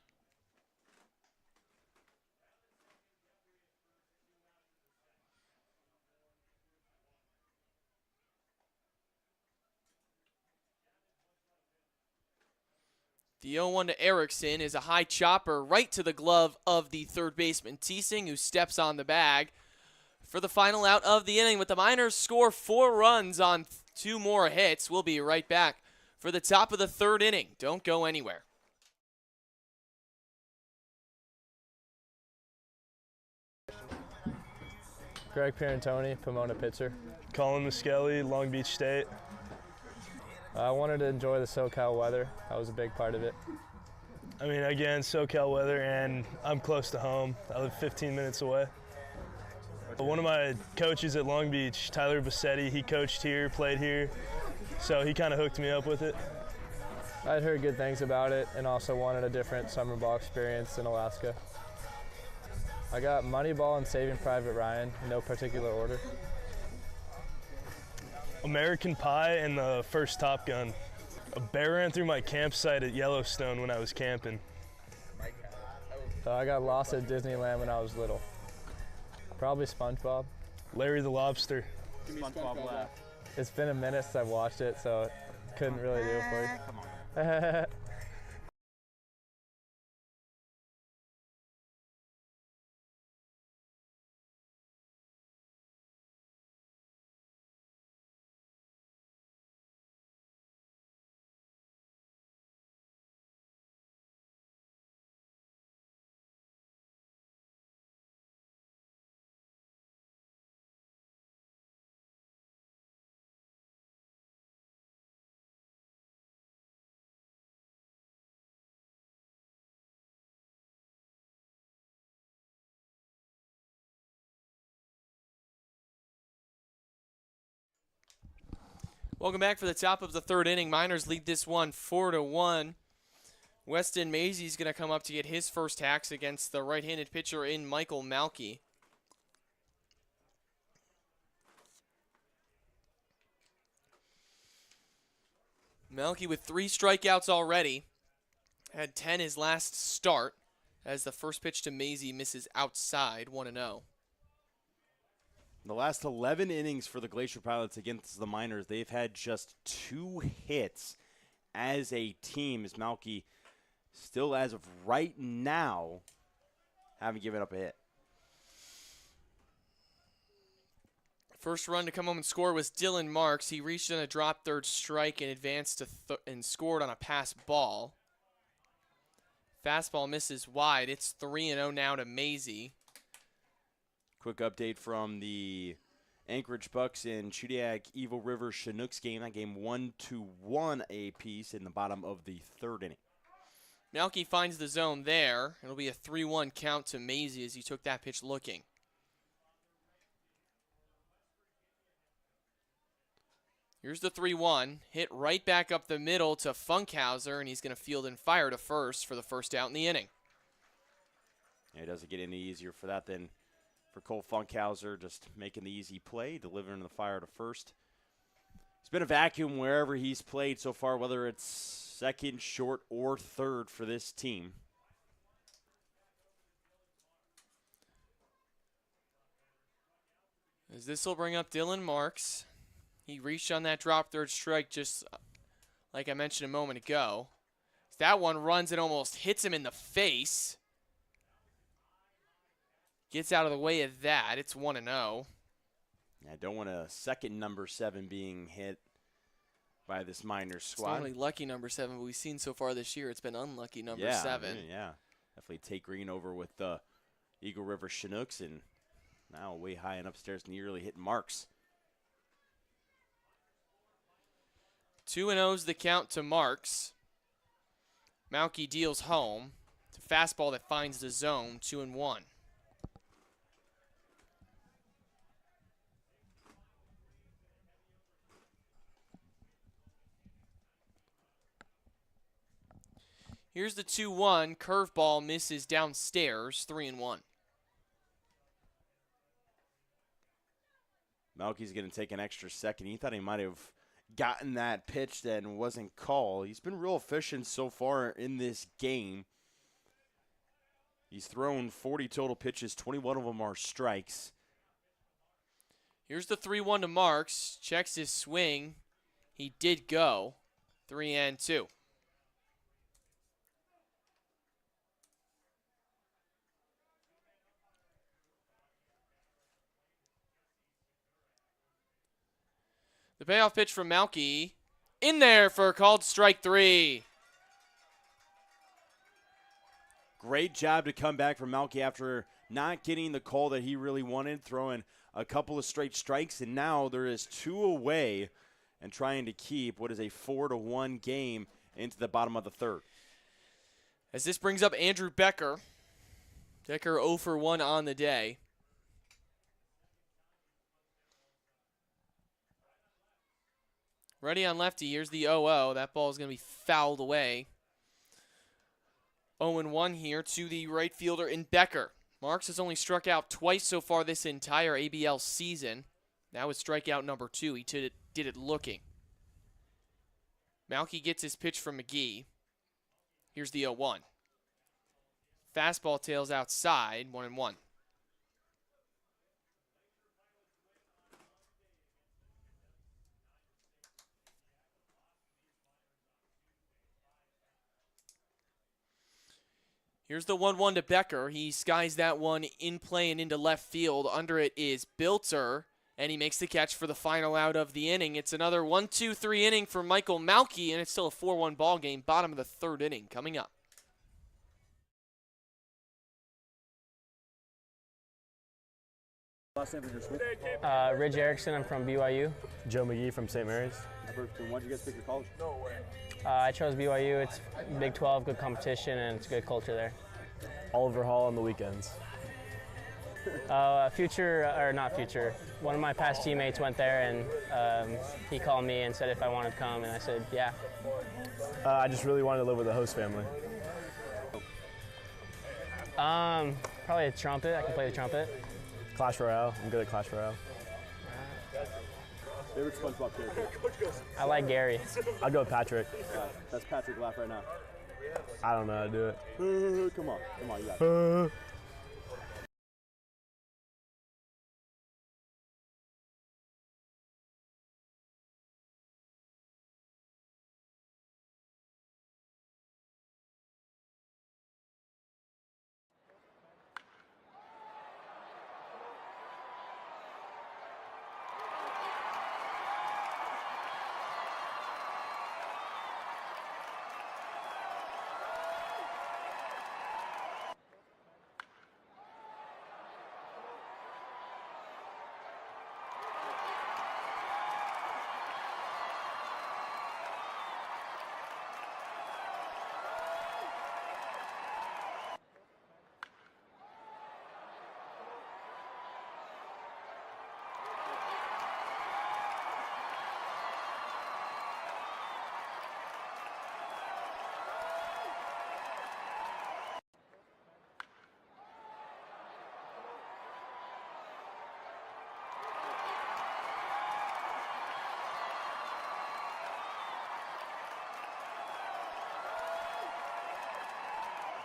The 0-1 to Erickson is a high chopper right to the glove of the third baseman, Teesing, who steps on the bag for the final out of the inning. With the Miners score 4 runs on 2 more hits. We'll be right back for the top of the third inning. Don't go anywhere. Greg Pierantoni, Pomona pitcher. Colin Muskelly, Long Beach State. I wanted to enjoy the SoCal weather. That was a big part of it. I mean, again, SoCal weather, and I'm close to home. I live 15 minutes away. One of my coaches at Long Beach, Tyler Bassetti, he coached here, played here, so he kind of hooked me up with it. I'd heard good things about it and also wanted a different summer ball experience in Alaska. I got Moneyball and Saving Private Ryan, in no particular order. American Pie and the first Top Gun. A bear ran through my campsite at Yellowstone when I was camping. I got lost at Disneyland when I was little. Probably SpongeBob. Larry the Lobster. SpongeBob laugh. It's been a minute since I've watched it, so couldn't really do it for you. Come on. Welcome back for the top of the third inning. Miners lead this one 4-1. Weston Mazey's going to come up to get his first hacks against the right-handed pitcher in Michael Malky. Malky with 3 strikeouts already. Had 10 his last start as the first pitch to Mazey misses outside, 1-0. The last 11 innings for the Glacier Pilots against the Miners, they've had just 2 hits as a team, as Malky still, as of right now, haven't given up a hit. First run to come home and score was Dylan Marks. He reached on a drop third strike and advanced to and scored on a pass ball. Fastball misses wide. It's 3-0 now to Mazey. Quick update from the Anchorage Bucks and Chudiak Evil River Chinooks game. That game 1-1 apiece in the bottom of the third inning. Malky finds the zone there. It'll be a 3-1 count to Mazey as he took that pitch looking. Here's the 3-1. Hit right back up the middle to Funkhauser, and he's going to field and fire to first for the first out in the inning. Yeah, it doesn't get any easier for that than for Cole Funkhauser, just making the easy play, delivering the fire to first. It's been a vacuum wherever he's played so far, whether it's second, short, or third for this team. As this will bring up Dylan Marks. He reached on that drop third strike just like I mentioned a moment ago. That one runs and almost hits him in the face. Gets out of the way of that. It's 1-0. I don't want a second number 7 being hit by this Miners It's squad. normally lucky number 7, but we've seen so far this year it's been unlucky number 7. Yeah, definitely take Green over with the Eagle River Chinooks, and now way high and upstairs, nearly hitting Marks. 2-0's the count to Marks. Malky deals home. It's a fastball that finds the zone, 2-1. Here's the 2-1. Curveball misses downstairs, 3-1. Malky's going to take an extra second. He thought he might have gotten that pitch that wasn't called. He's been real efficient so far in this game. He's thrown 40 total pitches. 21 of them are strikes. Here's the 3-1 to Marks. Checks his swing. He did go. 3-2. The payoff pitch from Malky. In there for a called strike 3. Great job to come back from Malky after not getting the call that he really wanted, throwing a couple of straight strikes, and now there is 2 away and trying to keep what is a 4-1 game into the bottom of the third. As this brings up Andrew Becker. Becker 0 for 1 on the day. Ready on lefty. Here's the 0-0. That ball is going to be fouled away. 0-1 here to the right fielder in Becker. Marks has only struck out twice so far this entire ABL season. That was strikeout number 2. He did it looking. Malky gets his pitch from McGee. Here's the 0-1. Fastball tails outside, 1-1. Here's the 1-1 to Becker. He skies that one in play and into left field. Under it is Bilter, and he makes the catch for the final out of the inning. It's another 1-2-3 inning for Michael Malky, and it's still a 4-1 ball game. Bottom of the third inning coming up. Ridge Erickson, I'm from BYU. Joe McGee from St. Mary's. Why did you guys pick your college? I chose BYU. It's Big 12, good competition, and it's good culture there. Oliver Hall on the weekends. One of my past teammates went there, and he called me and said if I wanted to come, and I said, yeah. I just really wanted to live with a host family. Probably a trumpet. I can play the trumpet. Clash Royale. I'm good at Clash Royale. Favorite SpongeBob character? I like Gary. I'll go with Patrick. That's Patrick laugh right now. I don't know how to do it. Come on, you got it.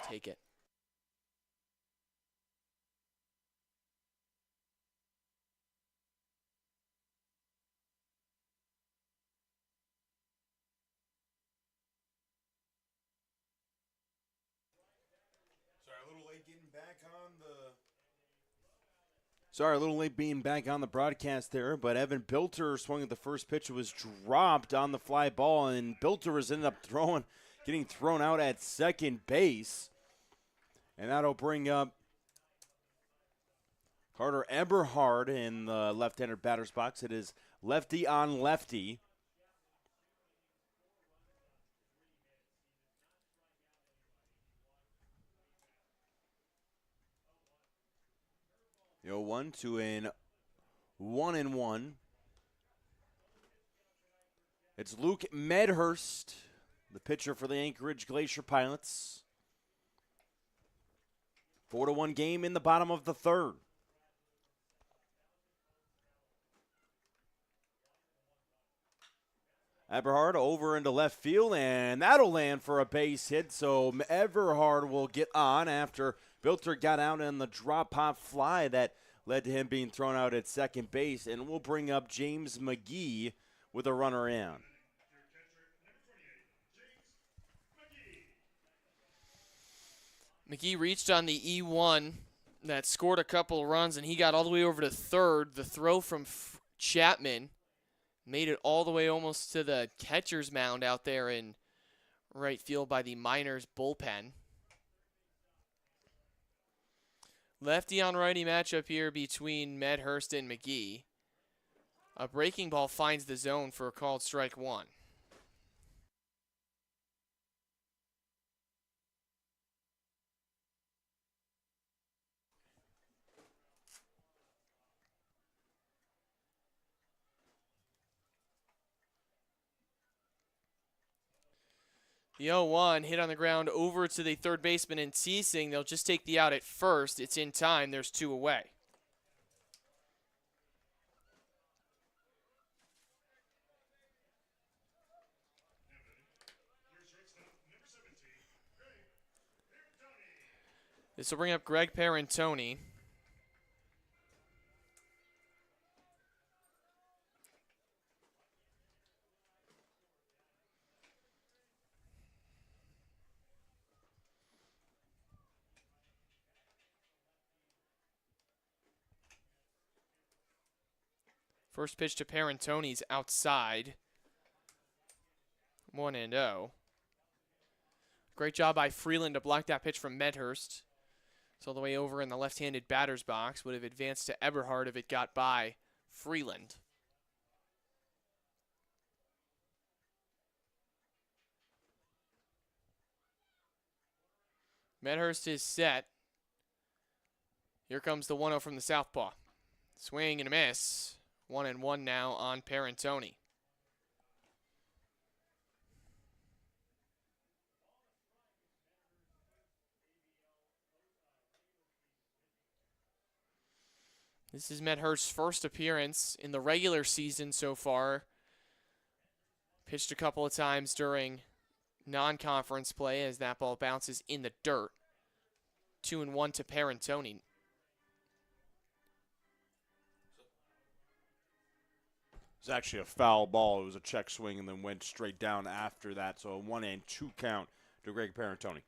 Take it. Sorry, a little late being back on the broadcast there, but Evan Bilter swung at the first pitch. It was dropped on the fly ball, and Bilter was ended up getting thrown out at second base. And that'll bring up Carter Eberhard in the left-handed batter's box. It is lefty on lefty. The 0-1 to an 1-1. It's Luke Medhurst, the pitcher for the Anchorage Glacier Pilots. 4-1 game in the bottom of the third. Eberhard over into left field, and that'll land for a base hit. So Eberhard will get on after Bilter got out in the drop pop fly that led to him being thrown out at second base, and we'll bring up James McGee with a runner in. McGee reached on the E1 that scored a couple of runs, and he got all the way over to third. The throw from Chapman made it all the way almost to the catcher's mound out there in right field by the Miners bullpen. Lefty on righty matchup here between Medhurst and McGee. A breaking ball finds the zone for a called strike one. The 0-1 hit on the ground over to the third baseman and Teesing. They'll just take the out at first. It's in time. There's 2 away. This will bring up Greg Parentoni. First pitch to Parentoni's outside. 1-0. Great job by Freeland to block that pitch from Medhurst. It's all the way over in the left-handed batter's box. Would have advanced to Eberhard if it got by Freeland. Medhurst is set. Here comes the 1-0 from the southpaw. Swing and a miss. 1-1 now on Parentoni. This is Medhurst's first appearance in the regular season so far. Pitched a couple of times during non-conference play as that ball bounces in the dirt. 2-1 to Parentoni. It was actually a foul ball. It was a check swing and then went straight down after that. So a 1-2 count to Greg Parentoni.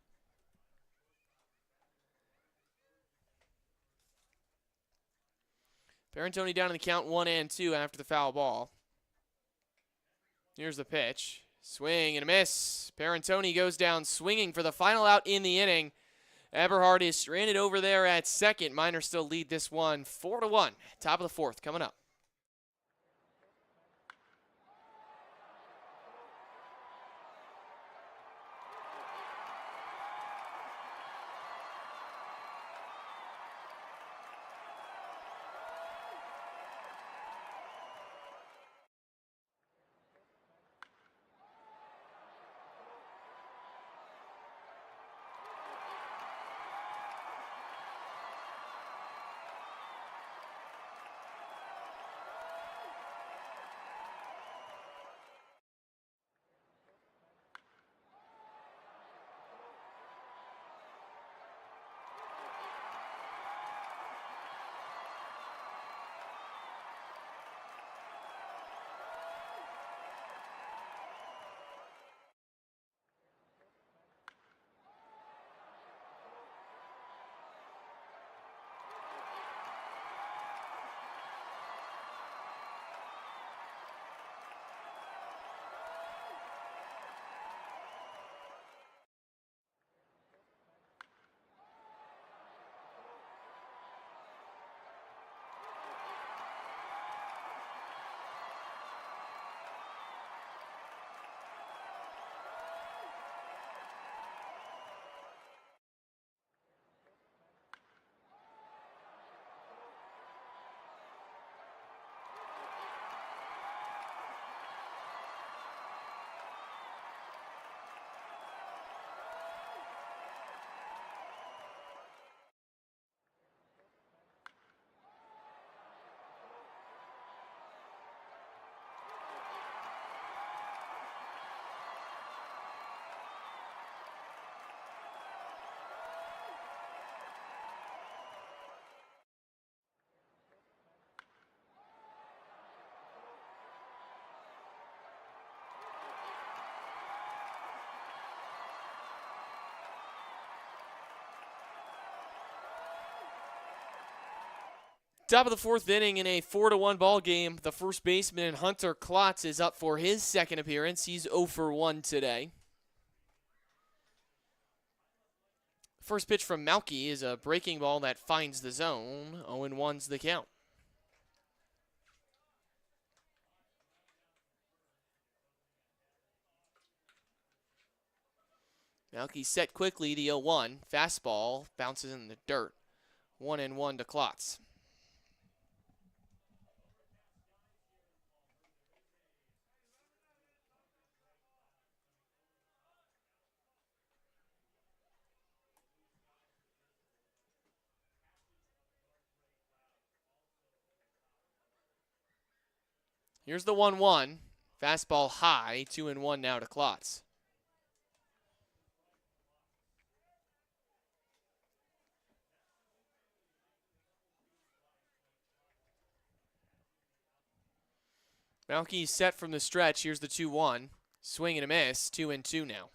Parentoni down in the count 1-2 after the foul ball. Here's the pitch. Swing and a miss. Parentoni goes down swinging for the final out in the inning. Eberhard is stranded over there at second. Miners still lead this one 4-1. Top of the fourth coming up. Top of the fourth inning in a 4-1 ball game. The first baseman, Hunter Klotz, is up for his second appearance. He's 0 for 1 today. First pitch from Malky is a breaking ball that finds the zone. 0-1's the count. Malky set quickly, the 0-1. Fastball bounces in the dirt. 1-1 to Klotz. Here's the 1-1. Fastball high. 2-1 now to Klotz. Malky set from the stretch. Here's the 2-1. Swing and a miss. 2-2 now.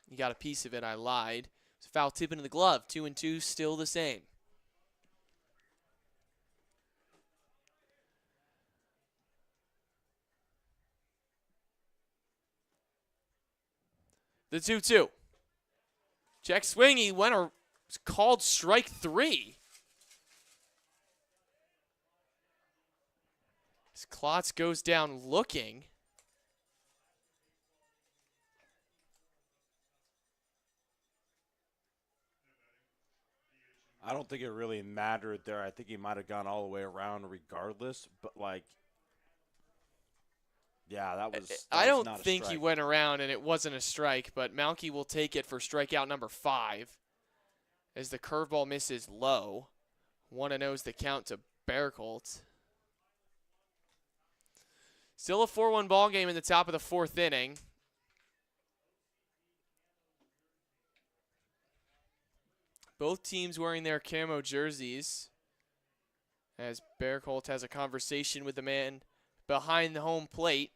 You got a piece of it. I lied. It's a foul tip into the glove. 2-2 still the same. The 2-2. Check swing. He went or was called strike 3. As Klotz goes down looking. I don't think it really mattered there. I think he might have gone all the way around regardless, but like, yeah, that was. I don't not a think he strike. went around and it wasn't a strike, but Malky will take it for strikeout number 5 as the curveball misses low. 1-0's the count to Berkholt. Still a 4-1 ball game in the top of the 4th inning. Both teams wearing their camo jerseys as Berkholt has a conversation with the man behind the home plate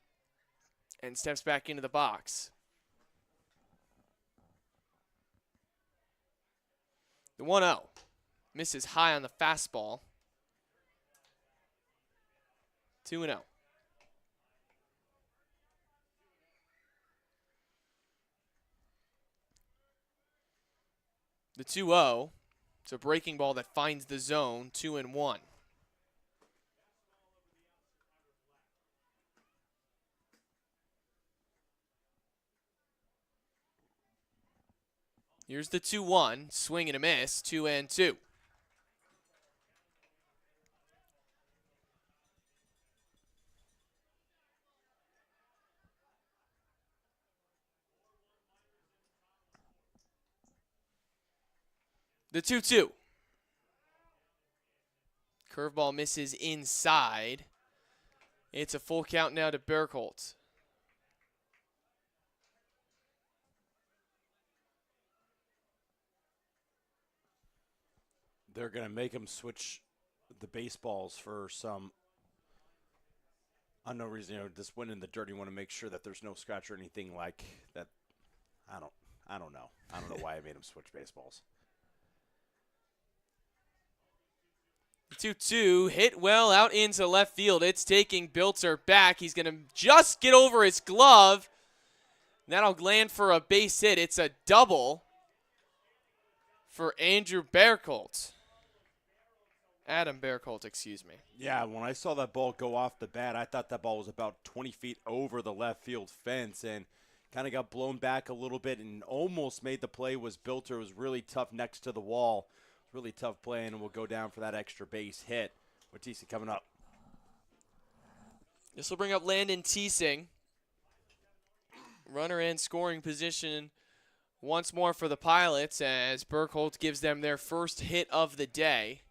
and steps back into the box. The 1-0 misses high on the fastball. 2-0. The 2-0, it's a breaking ball that finds the zone, 2-1. Here's the 2-1, swing and a miss, 2-2. The 2-2. Curveball misses inside. It's a full count now to Berkholt. They're going to make him switch the baseballs for some unknown reason. You know, this win in the dirt, you want to make sure that there's no scratch or anything like that. I don't know. I don't know why I made him switch baseballs. The 2-2 hit well out into left field. It's taking Bilter back. He's going to just get over his glove. That'll land for a base hit. It's a double for Andrew Berkholt. Adam Berkholt, excuse me. Yeah, when I saw that ball go off the bat, I thought that ball was about 20 feet over the left field fence and kind of got blown back a little bit and almost made the play. Was Bilter. It was really tough next to the wall. Really tough play, and we'll go down for that extra base hit. Watisi coming up. This will bring up Landon Teesing. Runner in scoring position once more for the Pilots as Berkholt gives them their first hit of the day.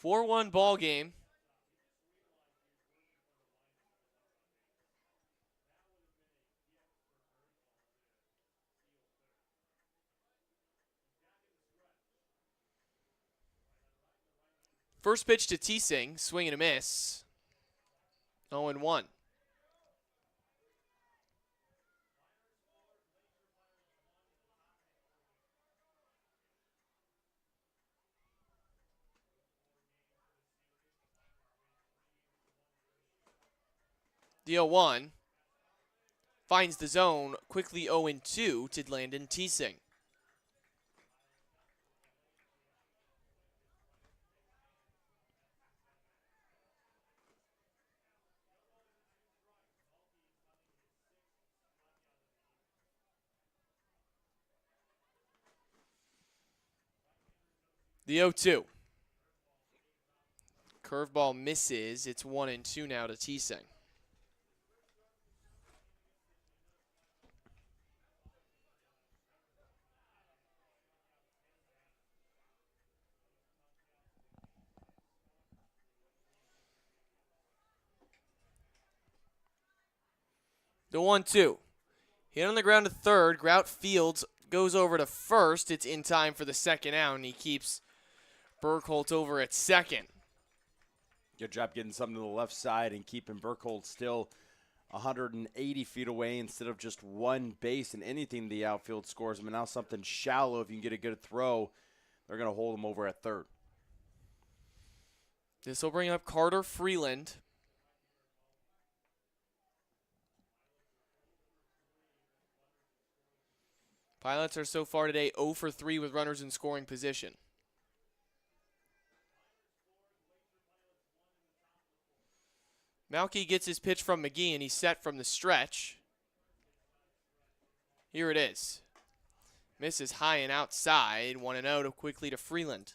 A 4-1 ball game. First pitch to Teesing, swing and a miss. 0-1. The 0-1 finds the zone, quickly 0-2 to Landon Teesing. The 0-2. Curveball misses. It's 1-2 now to Teesing. The 1-2. Hit on the ground to third. Grout Fields goes over to first. It's in time for the second out, and he keeps Burkholz over at second. Good job getting something to the left side and keeping Burkholz still 180 feet away instead of just one base and anything the outfield scores. I mean, now something shallow, if you can get a good throw, they're going to hold him over at third. This will bring up Carter Freeland. Pilots are so far today 0 for 3 with runners in scoring position. Malky gets his pitch from McGee, and he's set from the stretch. Here it is. Misses high and outside. 1-0 to quickly to Freeland.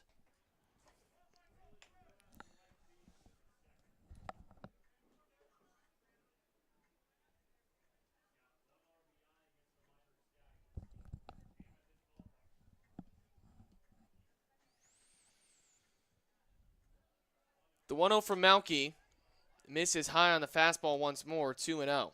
The 1-0 from Malky. Misses high on the fastball once more, 2-0.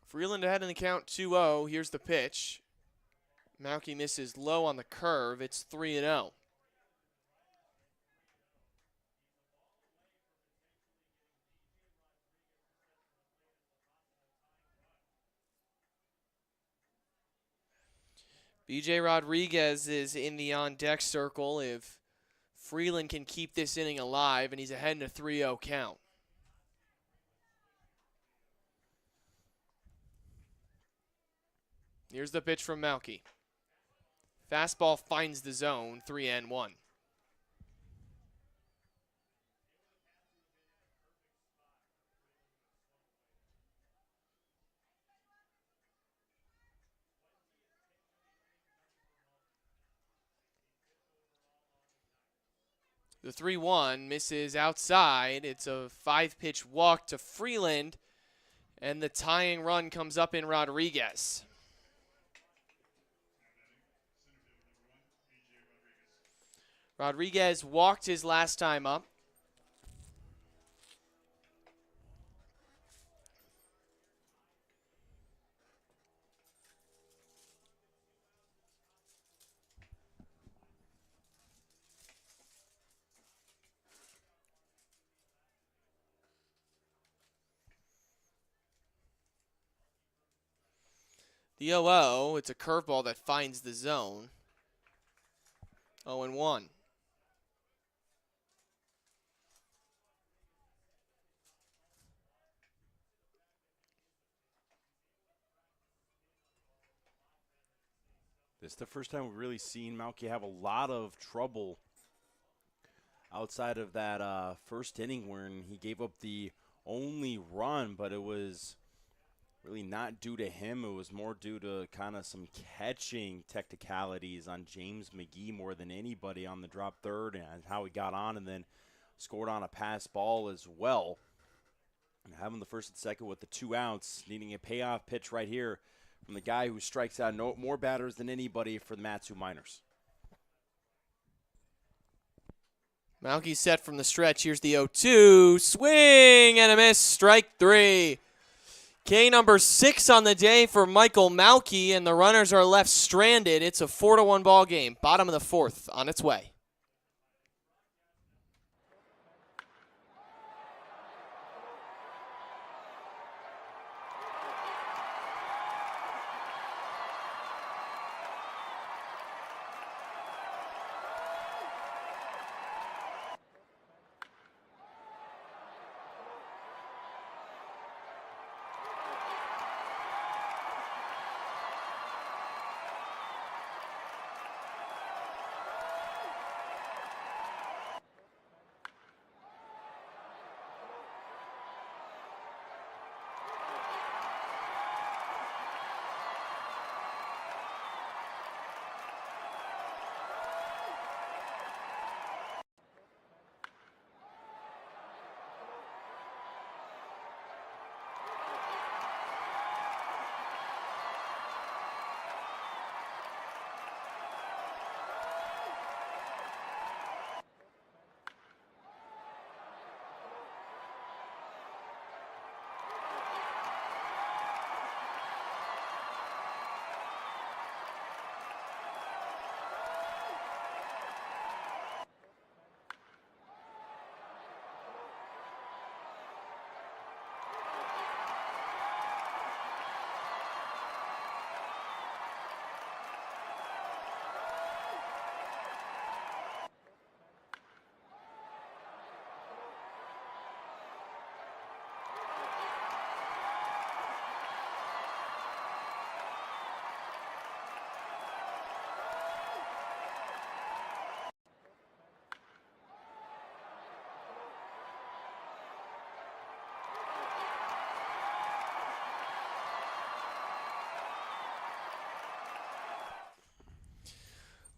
Freeland ahead in the count, 2-0. Here's the pitch. Malky misses low on the curve. It's 3-0. B.J. Rodriguez is in the on-deck circle if Freeland can keep this inning alive, and he's ahead in a 3-0 count. Here's the pitch from Malky. Fastball finds the zone, 3-1. The 3-1 misses outside. It's a 5-pitch walk to Freeland, and the tying run comes up in Rodriguez. Rodriguez walked his last time up. The 0-0, it's a curveball that finds the zone. 0-1. This is the first time we've really seen Malky have a lot of trouble outside of that first inning when he gave up the only run, but it was really not due to him. It was more due to kind of some catching technicalities on James McGee more than anybody on the drop third and how he got on and then scored on a pass ball as well. And having the first and second with the 2 outs, needing a payoff pitch right here from the guy who strikes out more batters than anybody for the Matsu Miners. Malky set from the stretch. Here's the 0-2. Swing and a miss. Strike 3. K number 6 on the day for Michael Malky, and the runners are left stranded. It's a 4-1 ball game. Bottom of the 4th on its way.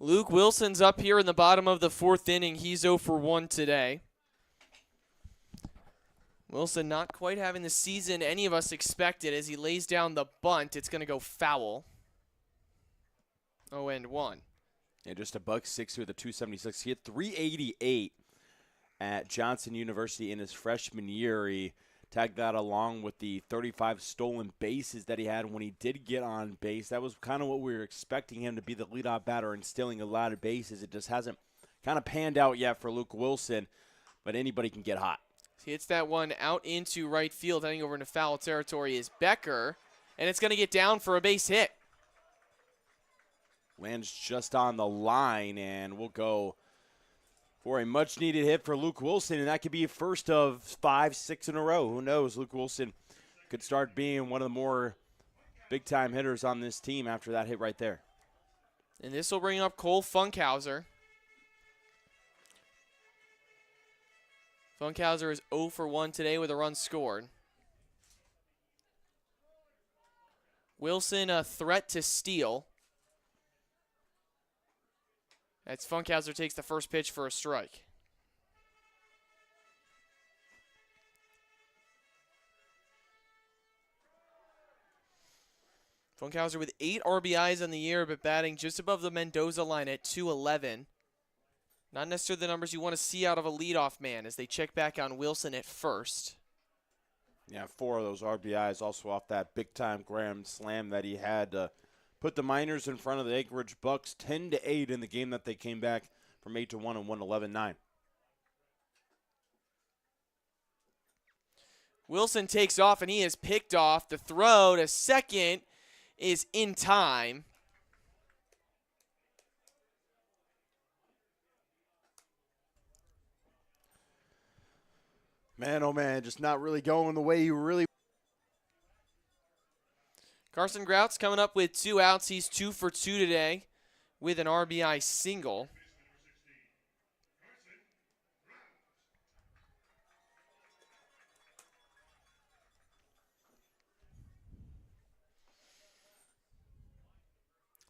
Luke Wilson's up here in the bottom of the 4th inning. He's 0 for 1 today. Wilson not quite having the season any of us expected as he lays down the bunt. It's going to go foul. 0-1. Yeah, just a $1.60 with a 276. He hit 388 at Johnson University in his freshman year. He tagged that along with the 35 stolen bases that he had when he did get on base. That was kind of what we were expecting him to be, the leadoff batter and stealing a lot of bases. It just hasn't kind of panned out yet for Luke Wilson, but anybody can get hot. He hits that one out into right field. Heading over into foul territory is Becker, and it's going to get down for a base hit. Lands just on the line, and we'll go for a much-needed hit for Luke Wilson, and that could be a first of 5, 6 in a row. Who knows? Luke Wilson could start being one of the more big-time hitters on this team after that hit right there. And this will bring up Cole Funkhauser. Funkhauser is 0 for 1 today with a run scored. Wilson a threat to steal. As Funkhauser takes the first pitch for a strike. Funkhauser with 8 RBIs on the year, but batting just above the Mendoza line at 211. Not necessarily the numbers you want to see out of a leadoff man as they check back on Wilson at first. Yeah, 4 of those RBIs also off that big-time grand slam that he had to put the Miners in front of the Anchorage Bucks 10-8 in the game that they came back from 8-1 and won 11-9. Wilson takes off, and he is picked off. The throw to second is in time. Man, oh man, just not really going the way you really. Carson Grout's coming up with 2 outs. He's 2 for 2 today with an RBI single.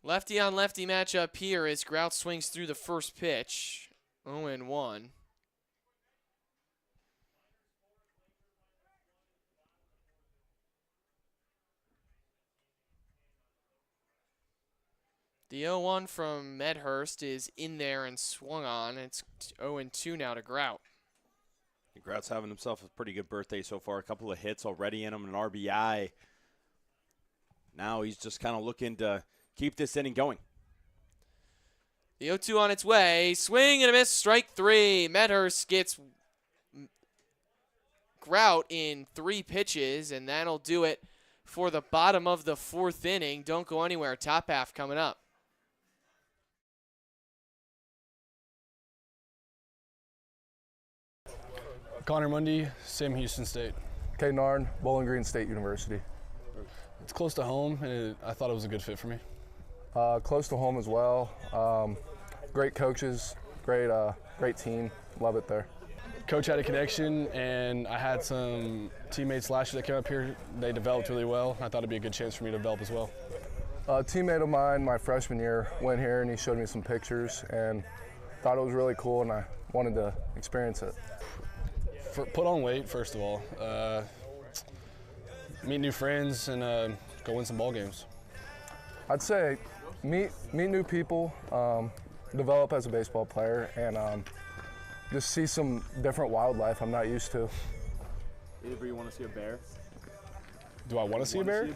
Lefty on lefty matchup here as Grout swings through the first pitch. 0-1. The 0-1 from Medhurst is in there and swung on. It's 0-2 now to Grout. Grout's having himself a pretty good birthday so far. A couple of hits already in him, an RBI. Now he's just kind of looking to keep this inning going. The 0-2 on its way. Swing and a miss. Strike 3. Medhurst gets Grout in 3 pitches, and that'll do it for the bottom of the 4th inning. Don't go anywhere. Top half coming up. Connor Mundy, Sam Houston State. Kay Narn, Bowling Green State University. It's close to home, and I thought it was a good fit for me. Close to home as well. Great coaches, great team. Love it there. Coach had a connection, and I had some teammates last year that came up here. They developed really well. I thought it'd be a good chance for me to develop as well. A teammate of mine my freshman year went here, and he showed me some pictures, and thought it was really cool, and I wanted to experience it. Put on weight, first of all. Meet new friends and go win some ball games. I'd say meet new people, develop as a baseball player, and just see some different wildlife I'm not used to. Either you want to see a bear? Do I want to see a bear?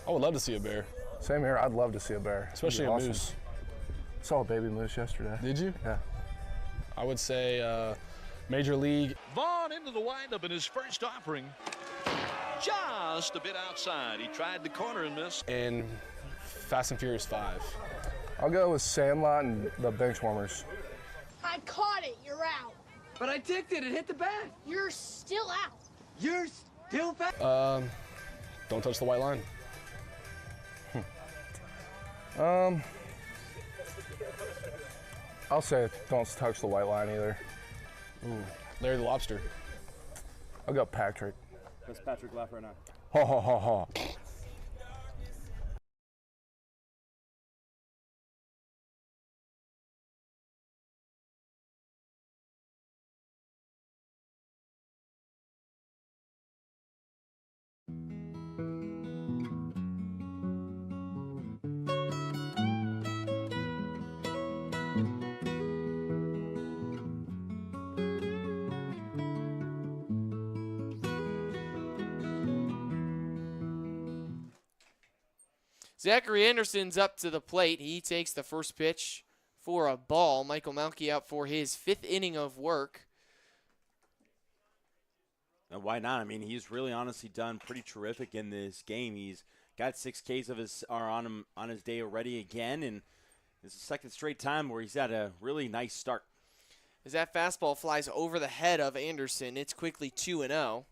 I would love to see a bear. Same here. I'd love to see a bear. Especially a moose. Saw a baby moose yesterday. Did you? Yeah. I would say Major League. Vaughn into the windup in his first offering. Just a bit outside. He tried the corner and missed. And Fast and Furious 5. I'll go with Sandlot and the Benchwarmers. I caught it. You're out. But I ticked it. It hit the bat. You're still out. You're still back. Don't touch the white line. I'll say don't touch the white line either. Ooh, Larry the Lobster. I'll go Patrick. That's Patrick laugh right now. Ha ha ha ha. Zachary Anderson's up to the plate. He takes the first pitch for a ball. Michael Malky out for his 5th inning of work. And why not? I mean, he's really honestly done pretty terrific in this game. He's got 6 Ks of his are on him on his day already again, and it's the 2nd straight time where he's had a really nice start. As that fastball flies over the head of Anderson, it's quickly 2-0.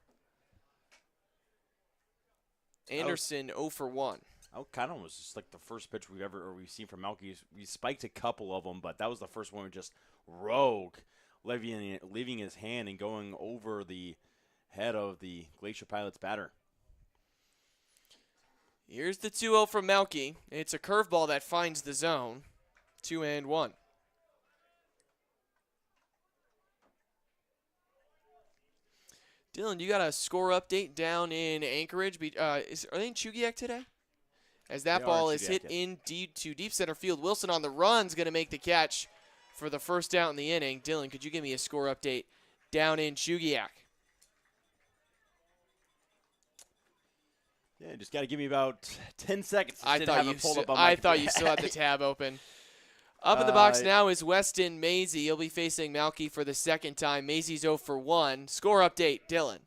Anderson 0 for 1. Oh, kind of was just like the first pitch we've seen from Malky. We spiked a couple of them, but that was the first one just rogue, leaving his hand and going over the head of the Glacier Pilots batter. Here's the 2-0 from Malky. It's a curveball that finds the zone. 2-1. Dylan, you got a score update down in Anchorage. Are they in Chugiak today? As that ball is hit to deep center field. Wilson on the run's going to make the catch for the first out in the inning. Dylan, could you give me a score update down in Chugiak? Yeah, just got to give me about 10 seconds. I thought you still had the tab open. Up in the box now is Weston Maisie. He'll be facing Malky for the 2nd time. Maisie's 0 for 1. Score update, Dylan.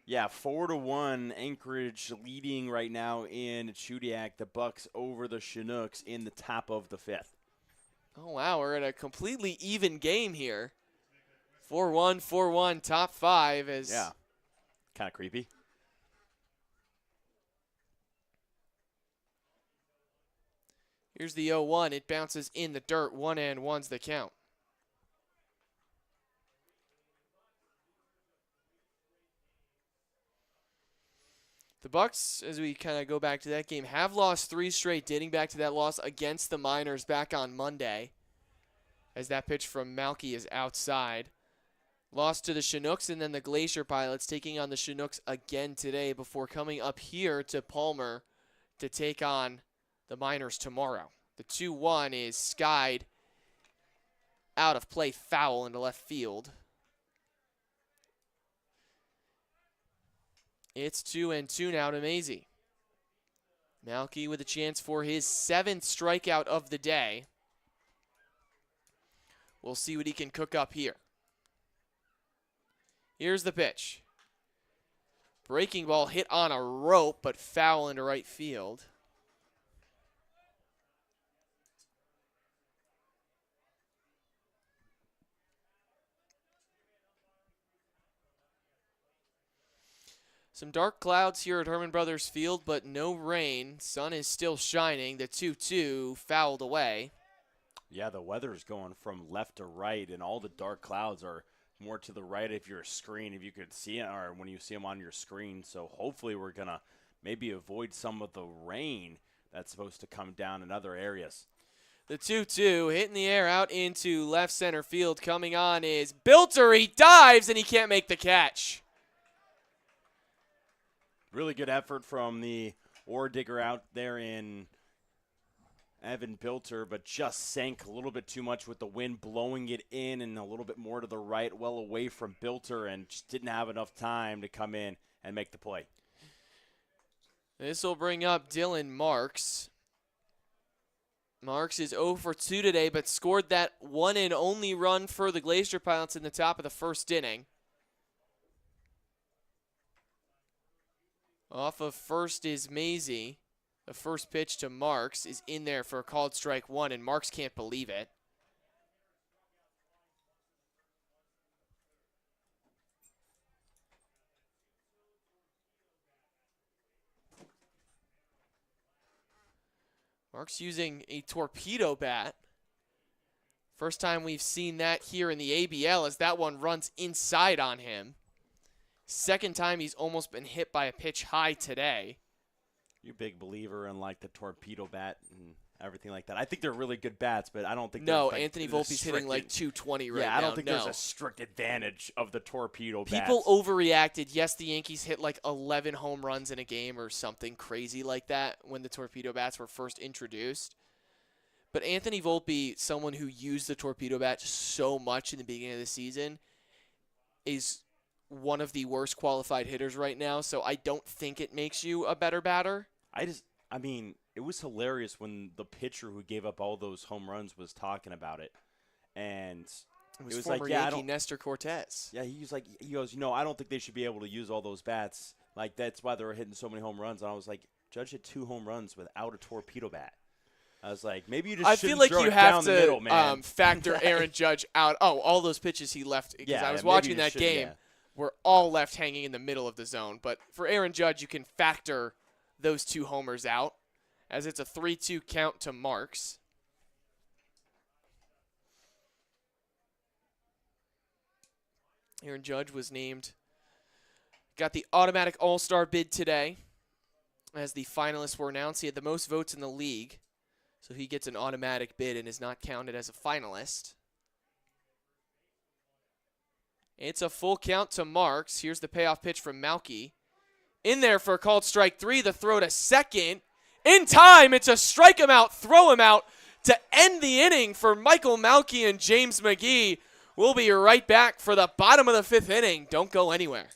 Yeah, 4-1. Anchorage leading right now in Chudiak. The Bucks over the Chinooks in the top of the 5th. Oh, wow. We're in a completely even game here. 4-1, 4-1, top 5. Yeah, kind of creepy. Here's the 0-1. It bounces in the dirt. 1-1's the count. The Bucks, as we kind of go back to that game, have lost 3 straight, dating back to that loss against the Miners back on Monday, as that pitch from Malky is outside. Lost to the Chinooks and then the Glacier Pilots, taking on the Chinooks again today before coming up here to Palmer to take on the Miners tomorrow. The 2-1 is skied out of play, foul into left field. It's 2-2 now to Maisie. Malky with a chance for his 7th strikeout of the day. We'll see what he can cook up here. Here's the pitch. Breaking ball hit on a rope, but foul into right field. Some dark clouds here at Herman Brothers Field, but no rain. Sun is still shining. The 2-2 fouled away. Yeah, the weather's going from left to right, and all the dark clouds are more to the right of your screen, if you could see it, or when you see them on your screen. So hopefully we're going to maybe avoid some of the rain that's supposed to come down in other areas. The 2-2 hitting the air out into left center field. Coming on is Bilter. He dives, and he can't make the catch. Really good effort from the ore digger out there in Evan Bilter, but just sank a little bit too much with the wind blowing it in and a little bit more to the right, well away from Bilter, and just didn't have enough time to come in and make the play. This will bring up Dylan Marks. Marks is 0 for 2 today, but scored that one and only run for the Glacier Pilots in the top of the 1st inning. Off of first is Maisie. The first pitch to Marks is in there for a called strike 1, and Marks can't believe it. Marks using a torpedo bat. First time we've seen that here in the ABL, as that one runs inside on him. 2nd time he's almost been hit by a pitch high today. You're a big believer in like the torpedo bat and everything like that. I think they're really good bats, but I don't think Anthony Volpe's hitting like 220 right now. Yeah, I don't think there's a strict advantage of the torpedo bats. People overreacted. Yes, the Yankees hit like 11 home runs in a game or something crazy like that when the torpedo bats were first introduced. But Anthony Volpe, someone who used the torpedo bat so much in the beginning of the season, is one of the worst qualified hitters right now, so I don't think it makes you a better batter. I mean, it was hilarious when the pitcher who gave up all those home runs was talking about it. And it was like, former yeah, Yankee Nestor Cortez. Yeah, he goes, I don't think they should be able to use all those bats. Like, that's why they were hitting so many home runs. And I was like, Judge hit 2 home runs without a torpedo bat. I was like, maybe you just I shouldn't feel like throw you it have down to the middle, man. factor Aaron Judge out. Oh, all those pitches he left. Because I was watching that game. Were all left hanging in the middle of the zone. But for Aaron Judge, you can factor those 2 homers out, as it's a 3-2 count to Marks. Aaron Judge was got the automatic All-Star bid today, as the finalists were announced. He had the most votes in the league, so he gets an automatic bid and is not counted as a finalist. It's a full count to Marks. Here's the payoff pitch from Malky. In there for a called strike 3. The throw to second. In time, it's a strike him out, throw him out to end the inning for Michael Malky and James McGee. We'll be right back for the bottom of the 5th inning. Don't go anywhere.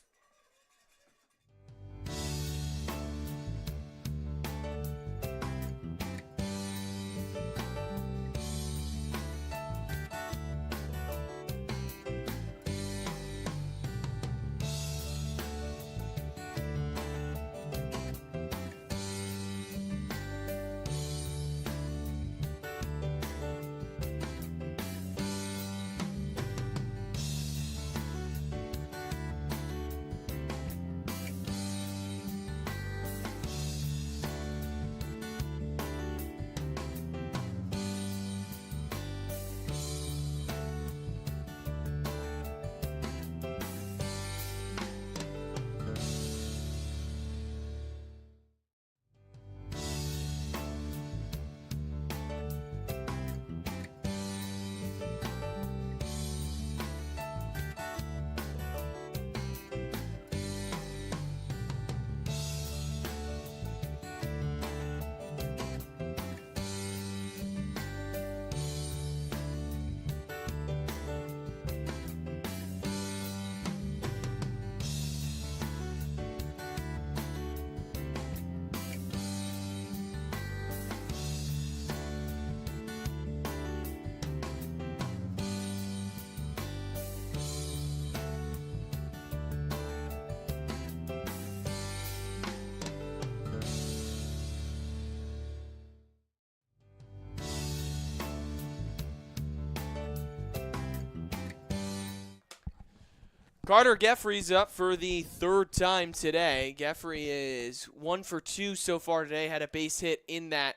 Carter Geffrey's up for the 3rd time today. Geffrey is 1 for 2 so far today. Had a base hit in that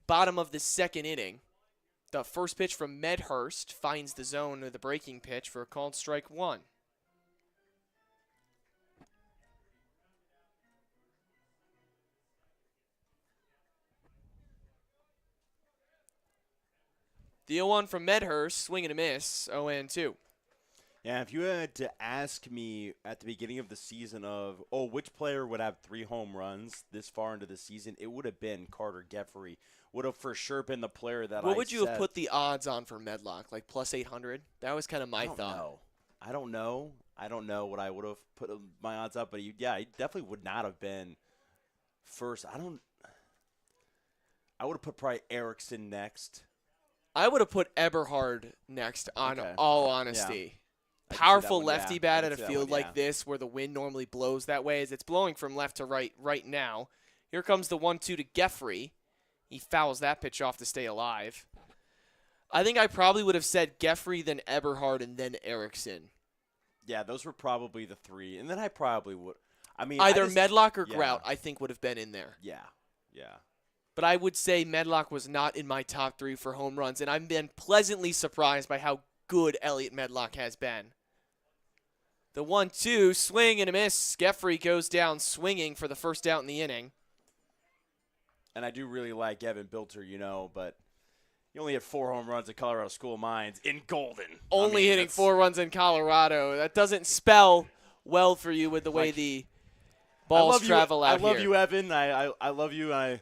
bottom of the 2nd inning. The first pitch from Medhurst finds the zone with the breaking pitch for a called strike 1. The 0-1 from Medhurst, swing and a miss, 0-2. Yeah, if you had to ask me at the beginning of the season which player would have 3 home runs this far into the season, it would have been Carter Geffrey. Would have for sure been the player that What would you have put the odds on for Medlock? Like plus 800? That was kind of my thought. I don't know what I would have put my odds up, but he definitely would not have been first. I would have put probably Erickson next. I would have put Eberhard next, on all honesty. Yeah. Powerful lefty bat at a field like this where the wind normally blows that way, as it's blowing from left to right now. Here comes the 1-2 to Geffrey. He fouls that pitch off to stay alive. I think I probably would have said Geffrey, then Eberhard, and then Erickson. Yeah, those were probably the 3. And then I probably would. I mean, either Medlock or Grout, I think, would have been in there. Yeah. But I would say Medlock was not in my top 3 for home runs, and I've been pleasantly surprised by how good Elliot Medlock has been. The 1-2, swing and a miss. Geffrey goes down swinging for the first out in the inning. And I do really like Evan Bilter, but he only had 4 home runs at Colorado School of Mines in Golden. Only hitting 4 runs in Colorado. That doesn't spell well for you with the way the balls travel out here. I love you, Evan. I love you. I'm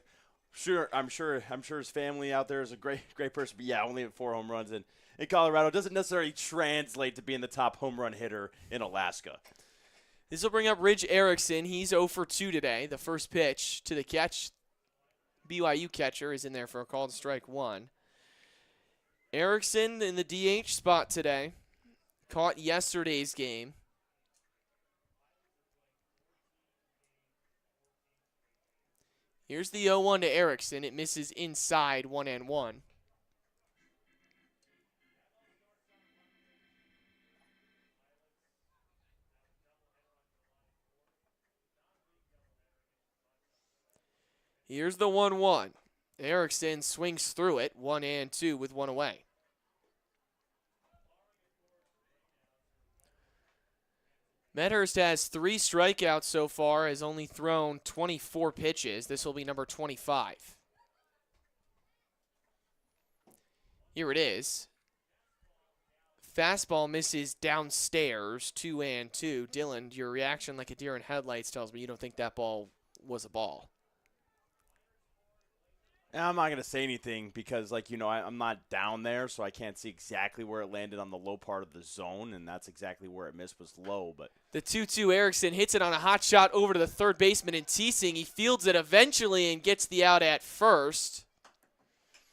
sure his family out there is a great person. But yeah, only 4 home runs in Colorado doesn't necessarily translate to being the top home run hitter in Alaska. This will bring up Ridge Erickson. He's 0 for 2 today. The first pitch to the catch. BYU catcher, is in there for a called strike one. Erickson in the DH spot today. Caught yesterday's game. Here's the 0-1 to Erickson. It misses inside 1-1. Here's the 1-1. Erickson swings through it, 1-2 with one away. Medhurst has 3 strikeouts so far, has only thrown 24 pitches. This will be number 25. Here it is. Fastball misses downstairs, 2-2. Dylan, your reaction like a deer in headlights tells me you don't think that ball was a ball. I'm not going to say anything because, like, you know, I'm not down there, so I can't see exactly where it landed on the low part of the zone, and that's exactly where it missed was low. But the 2-2 Erickson hits it on a hot shot over to the third baseman in Teesing. He fields it eventually and gets the out at first.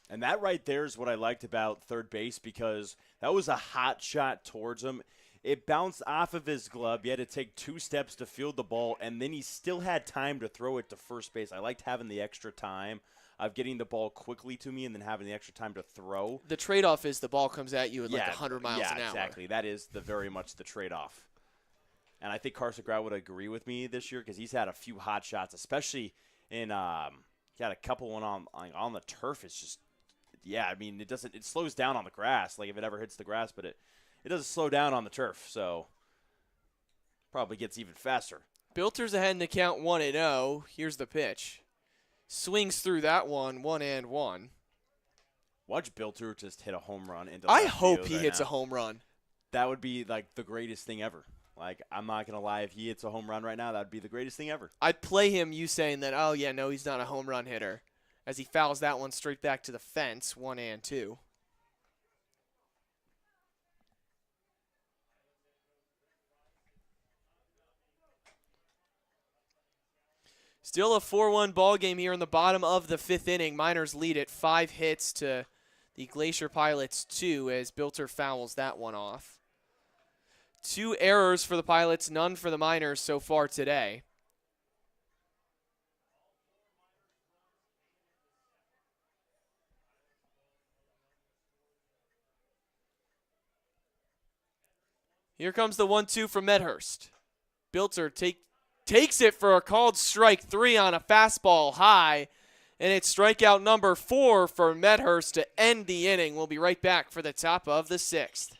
And that right there is what I liked about third base because that was a hot shot towards him. It bounced off of his glove. He had to take 2 steps to field the ball, and then he still had time to throw it to first base. I liked having the extra time of getting the ball quickly to me and then having the extra time to throw. The trade-off is the ball comes at you at like 100 miles an hour. Yeah, exactly. That is very much the trade-off. And I think Carson Grau would agree with me this year because he's had a few hot shots, especially in he had a couple one on the turf. It's just, yeah, I mean, it slows down on the grass, like if it ever hits the grass, but it doesn't slow down on the turf, so probably gets even faster. Bilter's ahead in the count 1-0. Here's the pitch. Swings through that one, 1-1. Watch Bilter just hit a home run into I left hope field he right hits now. a home run. That would be like the greatest thing ever. Like, I'm not going to lie, if he hits a home run right now, that would be the greatest thing ever. I'd play him you saying that, oh, yeah, no, he's not a home run hitter, as he fouls that one straight back to the fence, 1-2. Still a 4-1 ball game here in the bottom of the 5th inning. Miners lead it 5 hits to the Glacier Pilots 2 as Bilter fouls that one off. 2 errors for the Pilots, none for the Miners so far today. Here comes the 1-2 from Medhurst. Bilter takes it for a called strike 3 on a fastball high, and it's strikeout number 4 for Medhurst to end the inning. We'll be right back for the top of the 6th.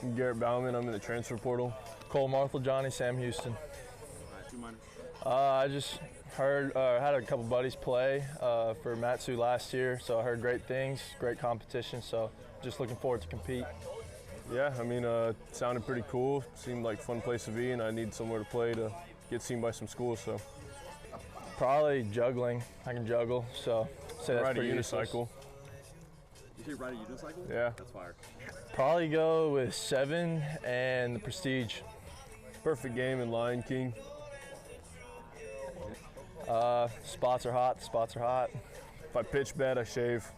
I'm Garrett Bauman. I'm in the transfer portal. Cole Marthel, Johnny, Sam Houston. 2 minors. I just heard, had a couple buddies play for Matsu last year, so I heard great things, great competition, so just looking forward to compete. Yeah, I mean, it sounded pretty cool. Seemed like a fun place to be, and I need somewhere to play to get seen by some schools, so. Probably juggling. I can juggle, so say that's pretty unicycle. You say ride a unicycle? Yeah. That's fire. Probably go with 7 and the Prestige. Perfect game in Lion King. Spots are hot, the spots are hot. If I pitch bad, I shave.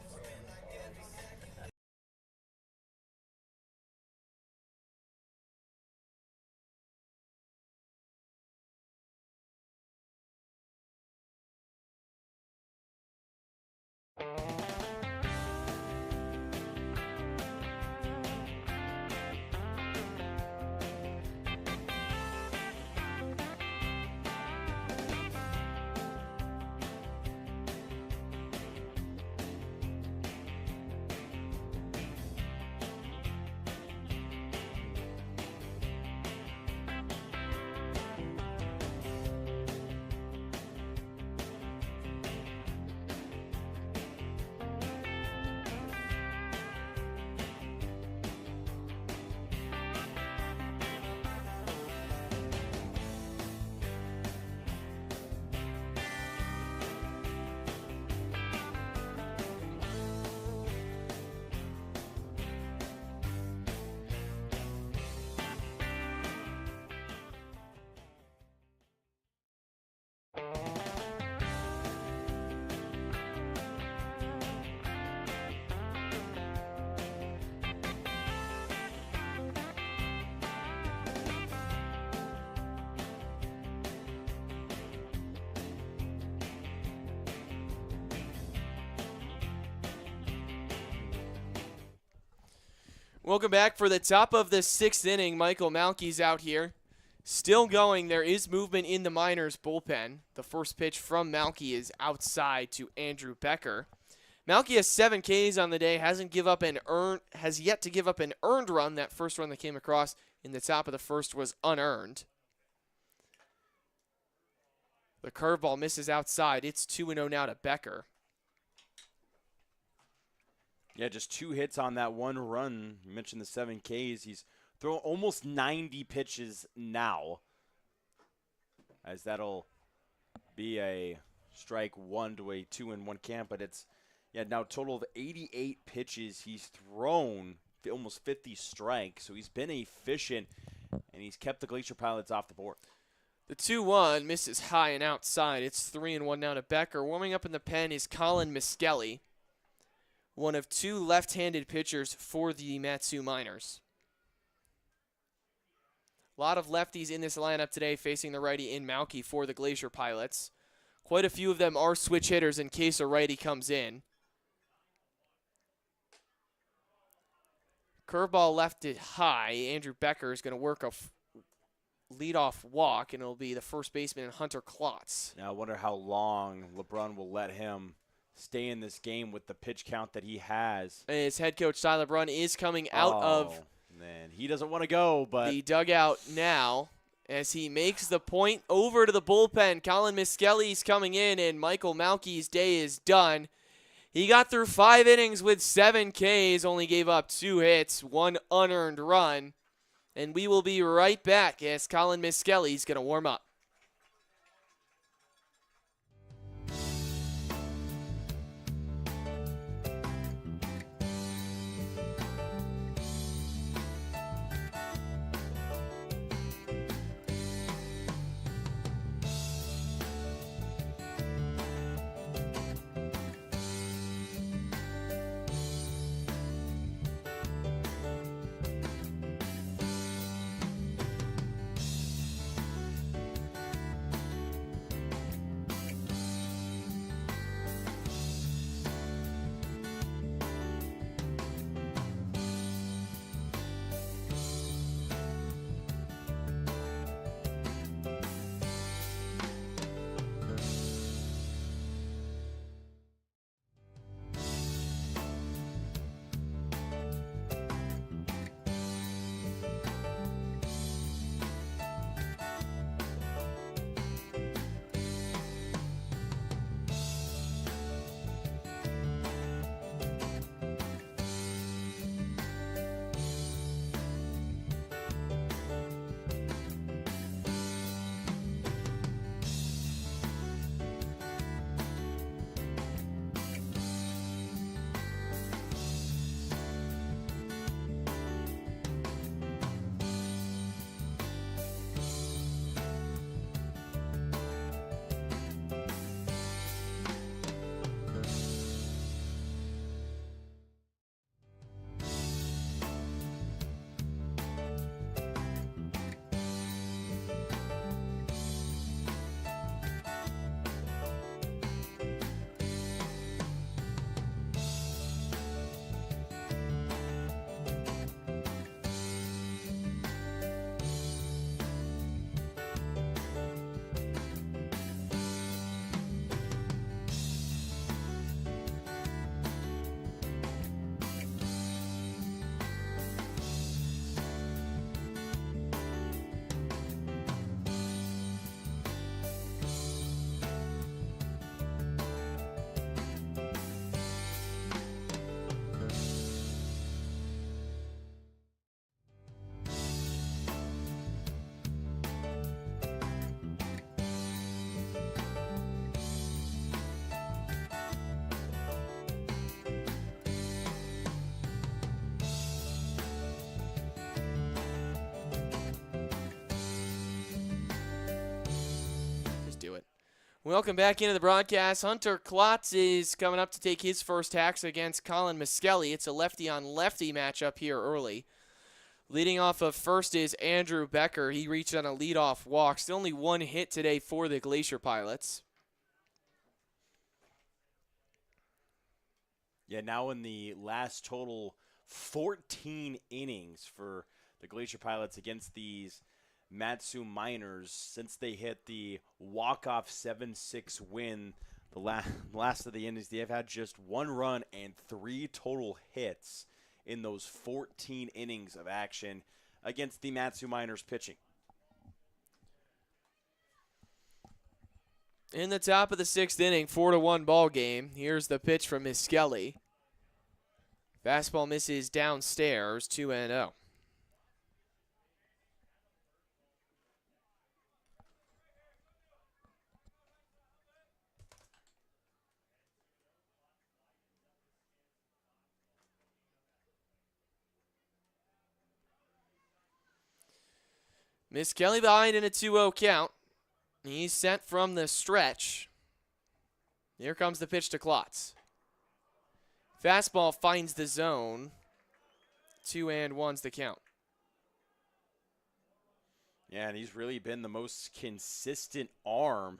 Welcome back for the top of the 6th inning. Michael Malky's out here. Still going. There is movement in the Miners bullpen. The first pitch from Malky is outside to Andrew Becker. Malky has 7 Ks on the day. Has yet to give up an earned run. That first run that came across in the top of the first was unearned. The curveball misses outside. It's 2-0 now to Becker. Yeah, just 2 hits on that 1 run. You mentioned the 7 Ks. He's thrown almost 90 pitches now, as that'll be a strike 1 to a 2-1 count. But it's now a total of 88 pitches he's thrown, almost 50 strikes. So he's been efficient, and he's kept the Glacier Pilots off the board. The 2-1 misses high and outside. It's 3-1 now to Becker. Warming up in the pen is Colin Miskelly, one of 2 left-handed pitchers for the Matsu Miners. A lot of lefties in this lineup today facing the righty in Malky for the Glacier Pilots. Quite a few of them are switch hitters in case a righty comes in. Curveball left it high. Andrew Becker is going to work a leadoff walk, and it'll be the first baseman, Hunter Klotz. Now I wonder how long LeBron will let him stay in this game with the pitch count that he has. And his head coach, Tyler Brunn, is coming out of man, he doesn't want to go, but the dugout now as he makes the point over to the bullpen. Colin Miskelly's coming in, and Michael Malky's day is done. He got through 5 innings with 7 Ks, only gave up 2 hits, 1 unearned run. And we will be right back as Colin Miskelly's going to warm up. Welcome back into the broadcast. Hunter Klotz is coming up to take his first hacks against Colin Miskelly. It's a lefty-on-lefty matchup here early. Leading off of first is Andrew Becker. He reached on a leadoff walk. Still only 1 hit today for the Glacier Pilots. Yeah, now in the last total 14 innings for the Glacier Pilots against these Matsu Miners since they hit the walk-off 7-6 win. The last of the innings, they have had just 1 run and 3 total hits in those 14 innings of action against the Matsu Miners pitching. In the top of the 6th inning, 4-1 ball game. Here's the pitch from Miskelly. Fastball misses downstairs, 2-0. Miskelly behind in a 2-0 count. He's sent from the stretch. Here comes the pitch to Klotz. Fastball finds the zone. 2-1's the count. Yeah, and he's really been the most consistent arm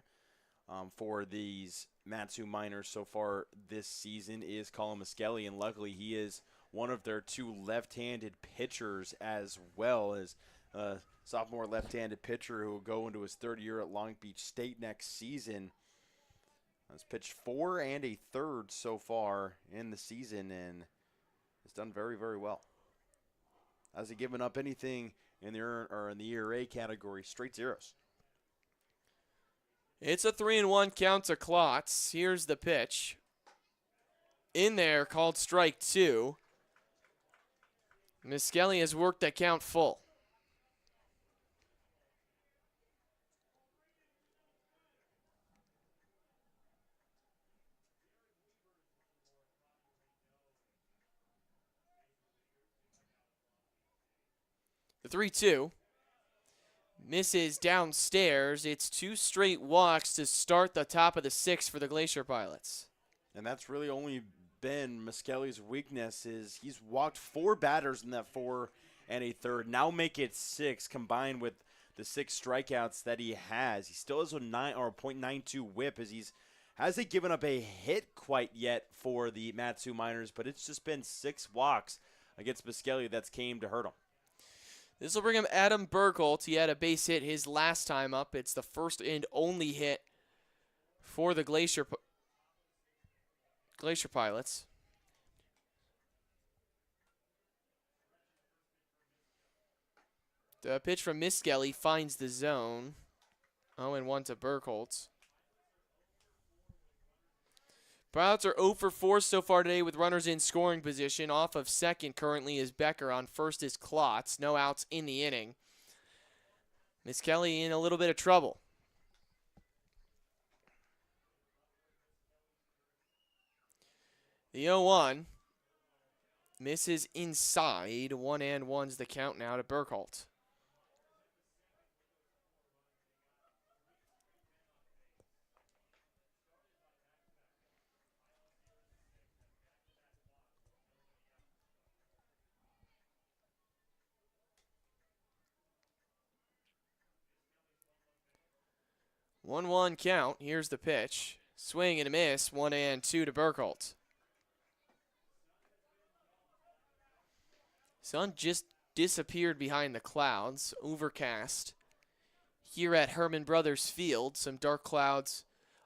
for these Matsu Miners so far this season is Colin Miskelly, and luckily he is one of their 2 left-handed pitchers as well as sophomore left-handed pitcher who will go into his 3rd year at Long Beach State next season. Has pitched 4 1/3 so far in the season and has done very, very well. Hasn't given up anything in the ERA category, straight zeros. It's a 3-1 count to Klotz. Here's the pitch. In there, called strike 2. Miskelly has worked that count full. The 3-2 misses downstairs. It's 2 straight walks to start the top of the 6th for the Glacier Pilots. And that's really only been Miskelly's weakness is he's walked 4 batters in that 4 1/3. Now make it 6 combined with the 6 strikeouts that he has. He still has a 0.92 whip as he's hasn't given up a hit quite yet for the Matsu Miners, but it's just been 6 walks against Miskelly that's came to hurt him. This will bring him Adam Burkholt. He had a base hit his last time up. It's the first and only hit for the Glacier Pilots. The pitch from Miskelly finds the zone. 0-1 to Burkholt. Pilots are 0 for 4 so far today with runners in scoring position. Off of second currently is Becker. On first is Klotz. No outs in the inning. Miskelly in a little bit of trouble. The 0-1 misses inside. 1-1's the count now to Burkholt. One count. Here's the pitch. Swing and a miss. 1-2 to Burkholt. Sun just disappeared behind the clouds. Overcast here at Herman Brothers Field. Some dark clouds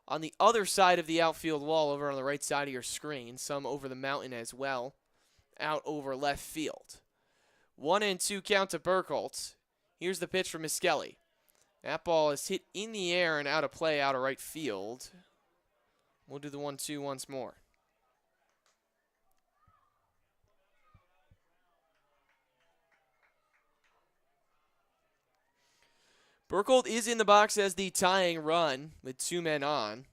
on the other side of the outfield wall over on the right side of your screen. Some over the mountain as well. Out over left field. 1-2 count to Burkholt. Here's the pitch from Miskelly. That ball is hit in the air and out of play, out of right field. We'll do the 1-2 once more. Burkholt is in the box as the tying run with 2 men on.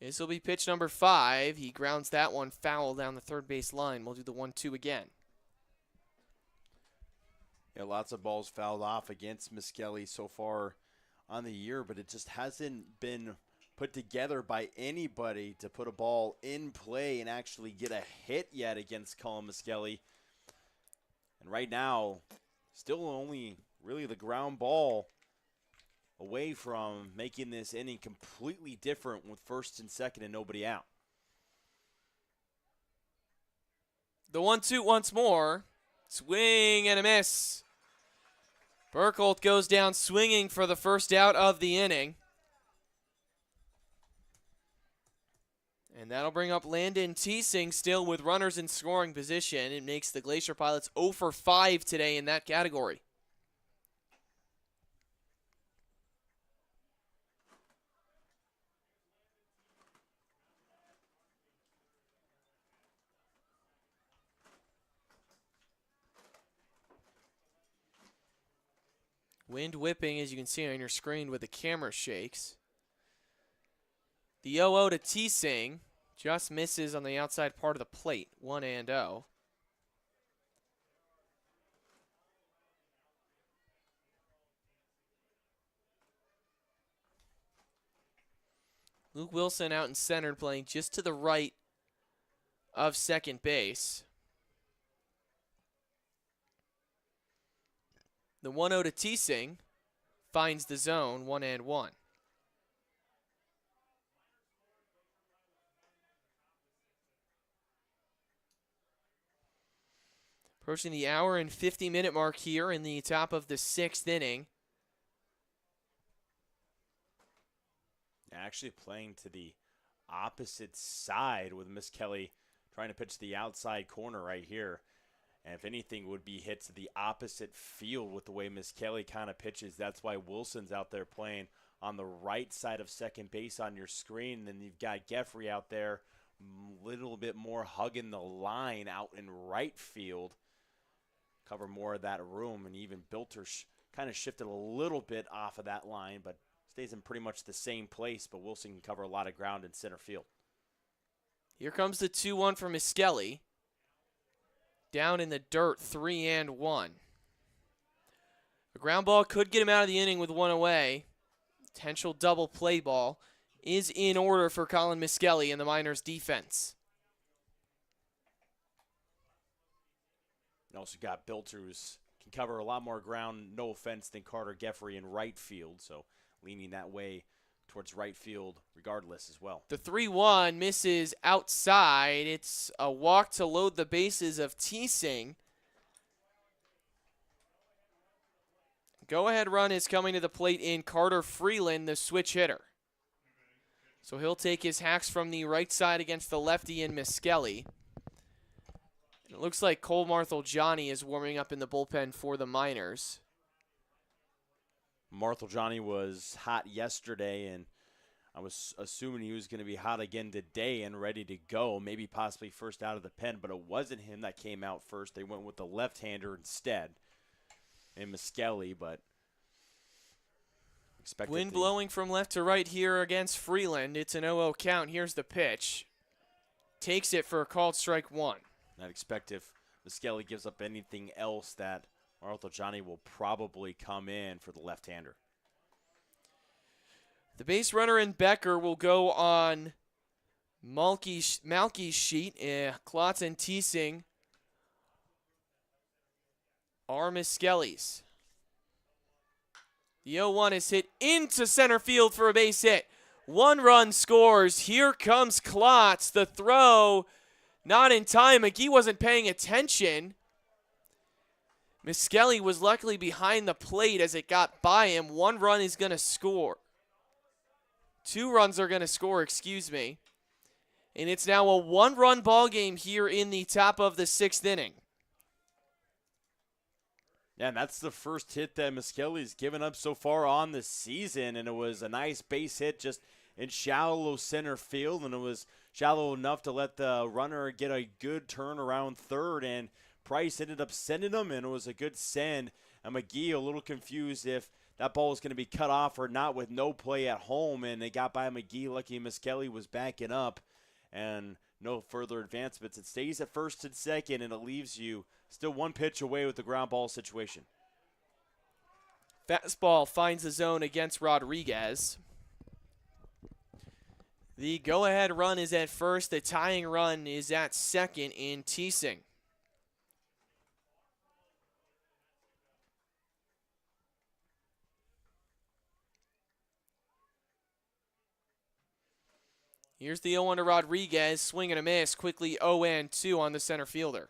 This will be pitch number 5. He grounds that one foul down the third base line. We'll do the 1-2 again. Yeah, lots of balls fouled off against Miskelly so far on the year, but it just hasn't been put together by anybody to put a ball in play and actually get a hit yet against Colin Miskelly. And right now, still only really the ground ball away from making this inning completely different with first and second and nobody out. The 1-2 once more. Swing and a miss. Burkholt goes down swinging for the first out of the inning. And that'll bring up Landon Teesing still with runners in scoring position. It makes the Glacier Pilots 0 for 5 today in that category. Wind whipping, as you can see on your screen with the camera shakes. The 0-0 to Teesing just misses on the outside part of the plate, 1-0. Luke Wilson out in center playing just to the right of second base. The 1-0 to Teesing finds the zone, 1-1. Approaching the hour and 50-minute mark here in the top of the 6th inning. Actually playing to the opposite side with Miskelly trying to pitch the outside corner right here. And if anything, would be hit to the opposite field with the way Miskelly kind of pitches. That's why Wilson's out there playing on the right side of second base on your screen. And then you've got Geffrey out there a little bit more hugging the line out in right field. Cover more of that room. And even Bilter kind of shifted a little bit off of that line, but stays in pretty much the same place. But Wilson can cover a lot of ground in center field. Here comes the 2-1 for Miskelly. Down in the dirt, 3-1. A ground ball could get him out of the inning with one away. Potential double play ball is in order for Colin Miskelly and the Miners defense. You also got Bilter, who can cover a lot more ground, no offense, than Carter Geffrey in right field. So leaning that way towards right field regardless as well. The 3-1 misses outside. It's a walk to load the bases of Teesing. Go-ahead run is coming to the plate in Carter Freeland, the switch hitter. So he'll take his hacks from the right side against the lefty in Miskelly. It looks like Cole Marthel-Johnny is warming up in the bullpen for the Miners. Marthel-Johnny was hot yesterday, and I was assuming he was going to be hot again today and ready to go, maybe possibly first out of the pen, but it wasn't him that came out first. They went with the left-hander instead in Miskelly, but expected Wind blowing from left to right here against Freeland. It's an 0-0 count. Here's the pitch. Takes it for a called strike one. I'd expect if Miskelly gives up anything else that Marthel-Johnny will probably come in for the left-hander. The base runner in Becker will go on Malky's sheet. Klotz and Teesing are Miskelly's. The 0-1 is hit into center field for a base hit. One run scores. Here comes Klotz. The throw not in time. McGee wasn't paying attention. Miskelly was luckily behind the plate as it got by him. One run is going to score. Two runs are going to score, excuse me. And it's now a one-run ball game here in the top of the 6th inning. Yeah, and that's the first hit that Miskelly's given up so far on the season, and it was a nice base hit just in shallow center field, and it was shallow enough to let the runner get a good turn around third, and Price ended up sending him, and it was a good send. And McGee a little confused if that ball was going to be cut off or not with no play at home, and they got by McGee. Lucky Miskelly was backing up, and no further advancements. It stays at first and second, and it leaves you still one pitch away with the ground ball situation. Fastball finds the zone against Rodriguez. The go-ahead run is at first. The tying run is at second in Teesing. Here's the 0-1 to Rodriguez. Swing and a miss. Quickly 0-2 on the center fielder.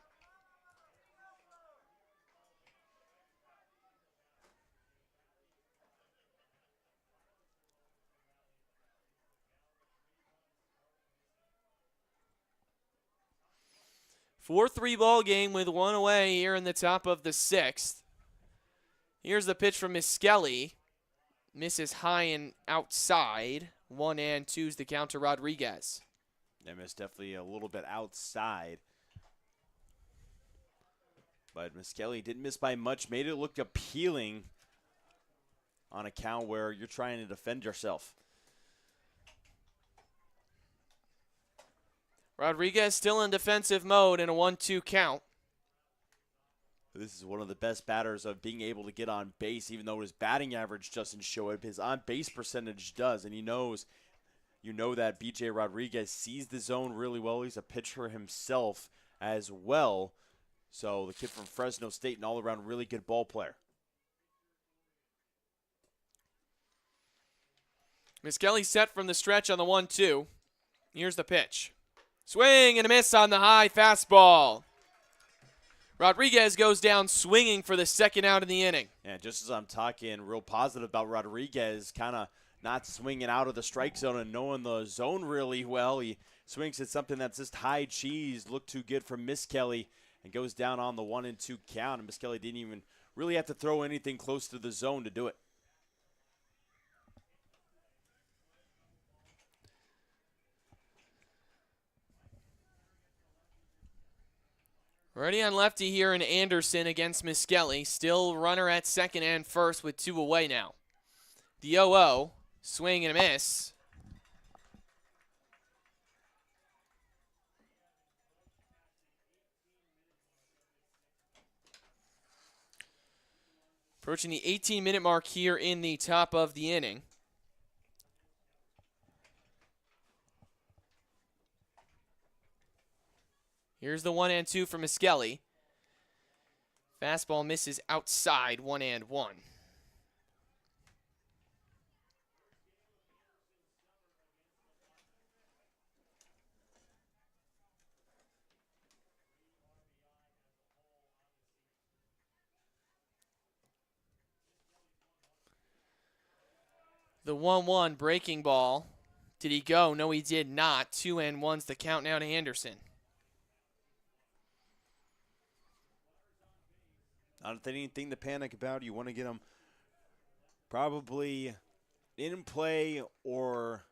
Four-3 ball game with one away here in the top of the sixth. Here's the pitch from Miskelly. Misses high and outside. 1-2 is the count to Rodriguez. That missed definitely a little bit outside. But Miskelly didn't miss by much. Made it look appealing on a count where you're trying to defend yourself. Rodriguez still in defensive mode in a 1-2 count. This is one of the best batters of being able to get on base, even though his batting average doesn't show it. His on-base percentage does, and he knows, you know that B.J. Rodriguez sees the zone really well. He's a pitcher himself as well. So the kid from Fresno State, an all-around really good ball player. Miskelly set from the stretch on the 1-2. Here's the pitch. Swing and a miss on the high fastball. Rodriguez goes down swinging for the second out of the inning. Yeah, just as I'm talking real positive about Rodriguez, kind of not swinging out of the strike zone and knowing the zone really well. He swings at something that's just high cheese, looked too good from Miskelly, and goes down on the 1-2 count. And Miskelly didn't even really have to throw anything close to the zone to do it. Ready on lefty here in Anderson against Miskelly. Still runner at second and first with two away now. The 0-0. Swing and a miss. Approaching the 18-minute mark here in the top of the inning. Here's the 1-2 from Miskelly. Fastball misses outside, 1-1. The 1-1 breaking ball. Did he go? No, he did not. 2-1's the count now to Anderson. Not anything to panic about. You want to get them probably in play or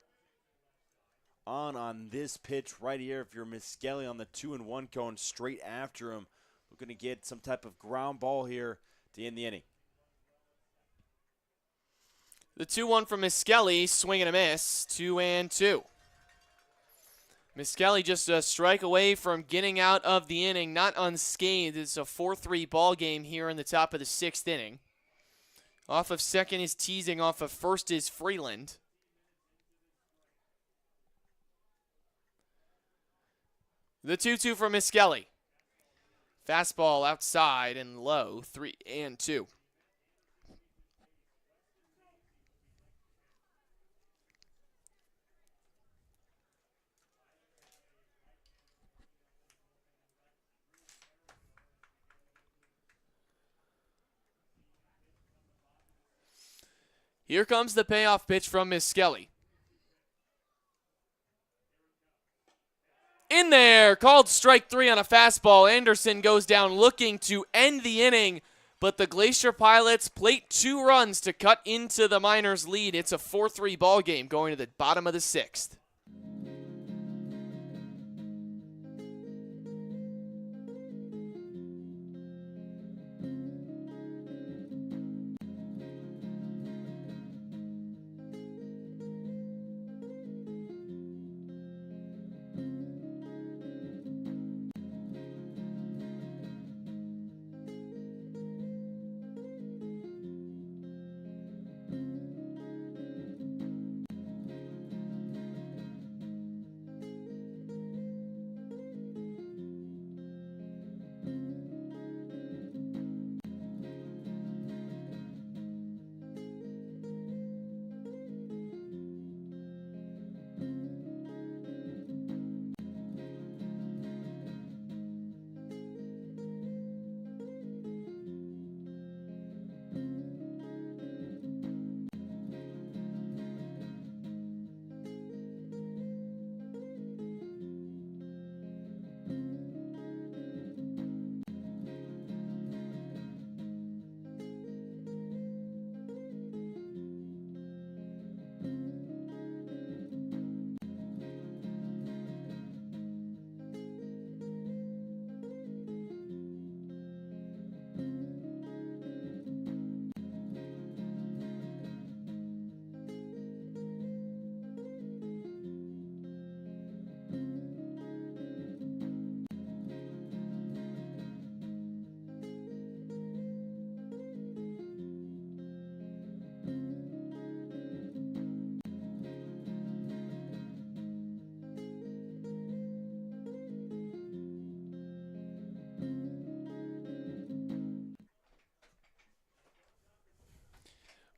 on this pitch right here. If you're Miskelly on the 2-1 going straight after him, looking to get some type of ground ball here to end the inning. The 2-1 from Miskelly, swing and a miss, 2-2. Miskelly just a strike away from getting out of the inning, not unscathed. It's a 4-3 ball game here in the top of the sixth inning. Off of second is Teasing, off of first is Freeland. The 2-2 from Miskelly. Fastball outside and low, 3-2. Here comes the payoff pitch from Miskelly. In there, called strike three on a fastball. Anderson goes down looking to end the inning, but the Glacier Pilots plate 2 runs to cut into the Miners' lead. It's a 4-3 ball game going to the bottom of the sixth.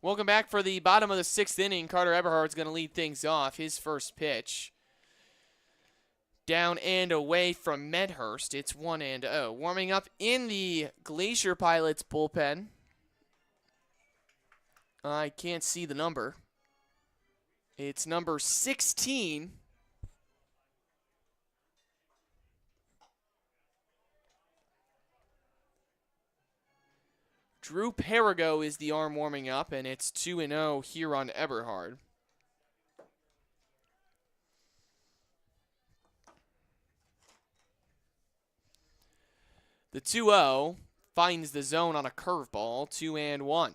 Welcome back for the bottom of the 6th inning. Carter Eberhard's going to lead things off. His first pitch. Down and away from Medhurst. It's 1-0. Warming up in the Glacier Pilots bullpen. I can't see the number. It's number 16. Drew Perigo is the arm warming up, and it's 2-0 here on Eberhard. The 2-0 finds the zone on a curveball, 2-1.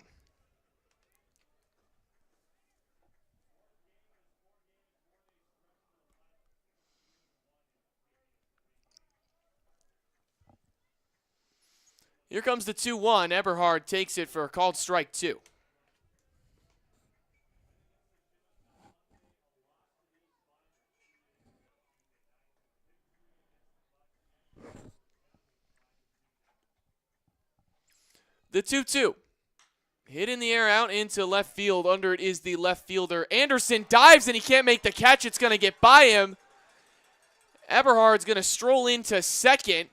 Here comes the 2-1. Eberhard takes it for a called strike 2. The 2-2. Hit in the air out into left field. Under it is the left fielder. Anderson dives and he can't make the catch. It's going to get by him. Eberhard's going to stroll into second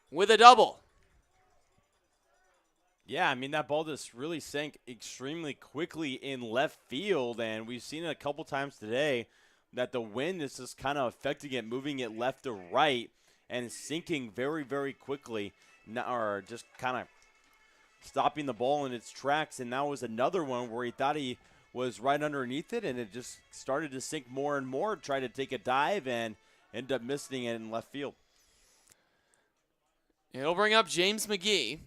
with a double. Yeah, I mean, that ball just really sank extremely quickly in left field, and we've seen it a couple times today that the wind is just kind of affecting it, moving it left to right, and sinking very, very quickly, or just kind of stopping the ball in its tracks. And that was another one where he thought he was right underneath it, and it just started to sink more and more, tried to take a dive, and ended up missing it in left field. It'll bring up James McGee.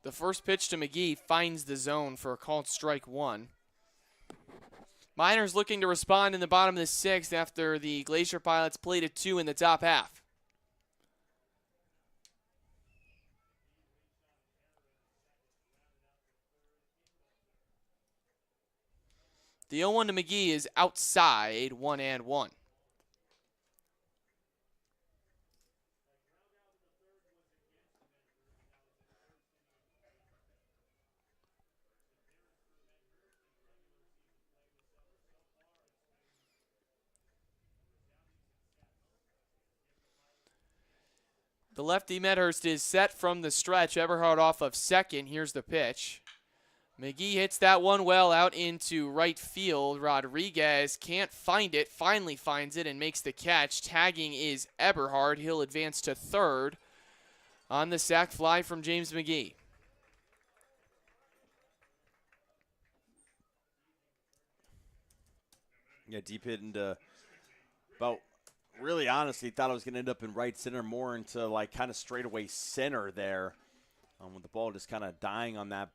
The first pitch to McGee finds the zone for a called strike 1. Miners looking to respond in the bottom of the 6th after the Glacier Pilots played a 2 in the top half. The 0-1 to McGee is outside, 1-1. The lefty Medhurst is set from the stretch. Eberhard off of second. Here's the pitch. McGee hits that one well out into right field. Rodriguez can't find it, finally finds it and makes the catch. Tagging is Eberhard. He'll advance to third on the sac fly from James McGee. Yeah, deep hit into about, really honestly, thought I was going to end up in right center, more into like kind of straightaway center there, with the ball just kind of dying on that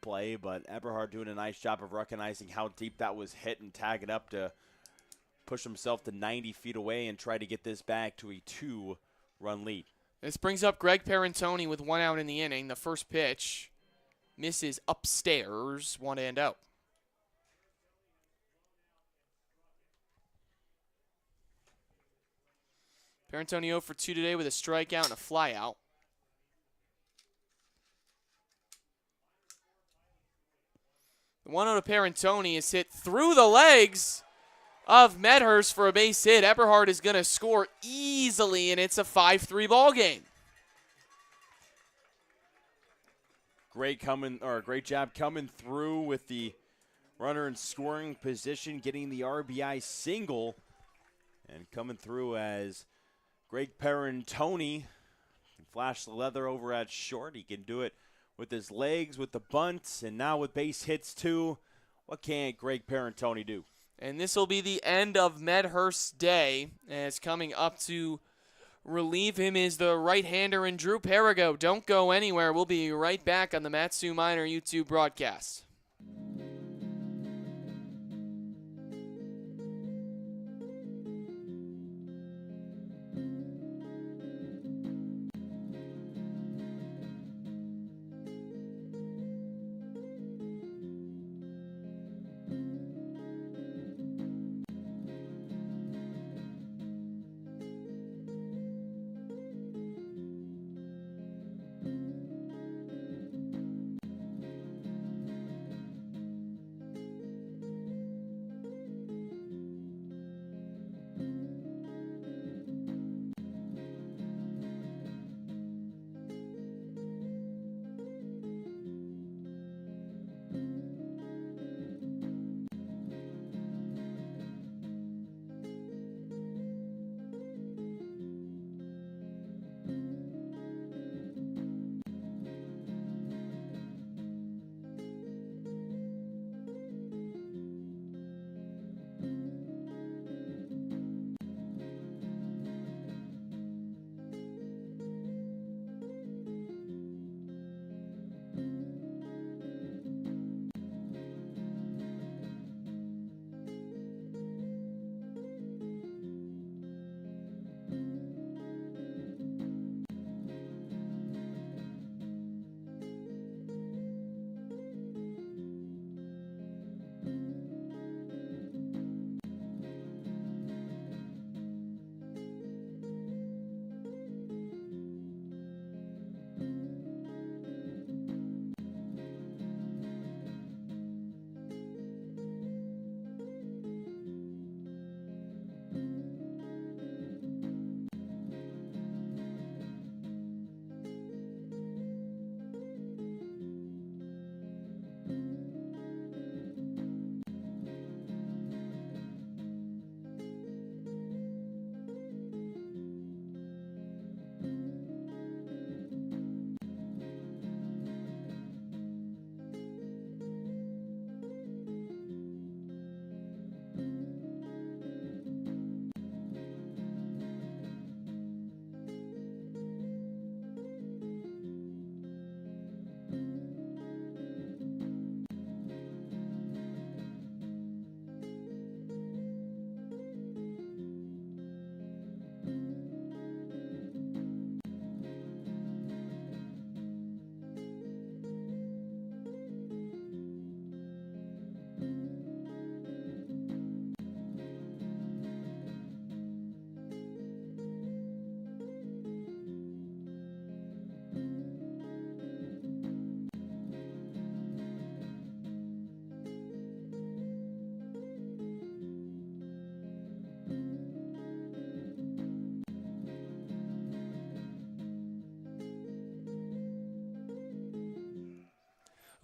play. But Eberhard doing a nice job of recognizing how deep that was hit and tag it up to push himself to 90 feet away and try to get this back to a 2-run lead. This brings up Greg Perantoni with 1 out in the inning. The first pitch misses upstairs, 1-0. Perantoni 0 for 2 today with a strikeout and a flyout. The 1-0 to Perantoni is hit through the legs of Medhurst for a base hit. Eberhard is going to score easily, and it's a 5-3 ball game. Great job coming through with the runner in scoring position, getting the RBI single, and coming through as Greg Perantoni can flash the leather over at short. He can do it with his legs, with the bunts, and now with base hits too. What can't Greg Perantoni do? And this will be the end of Medhurst's day, as coming up to relieve him is the right-hander in Drew Perigo. Don't go anywhere. We'll be right back on the Matsu Miner YouTube broadcast.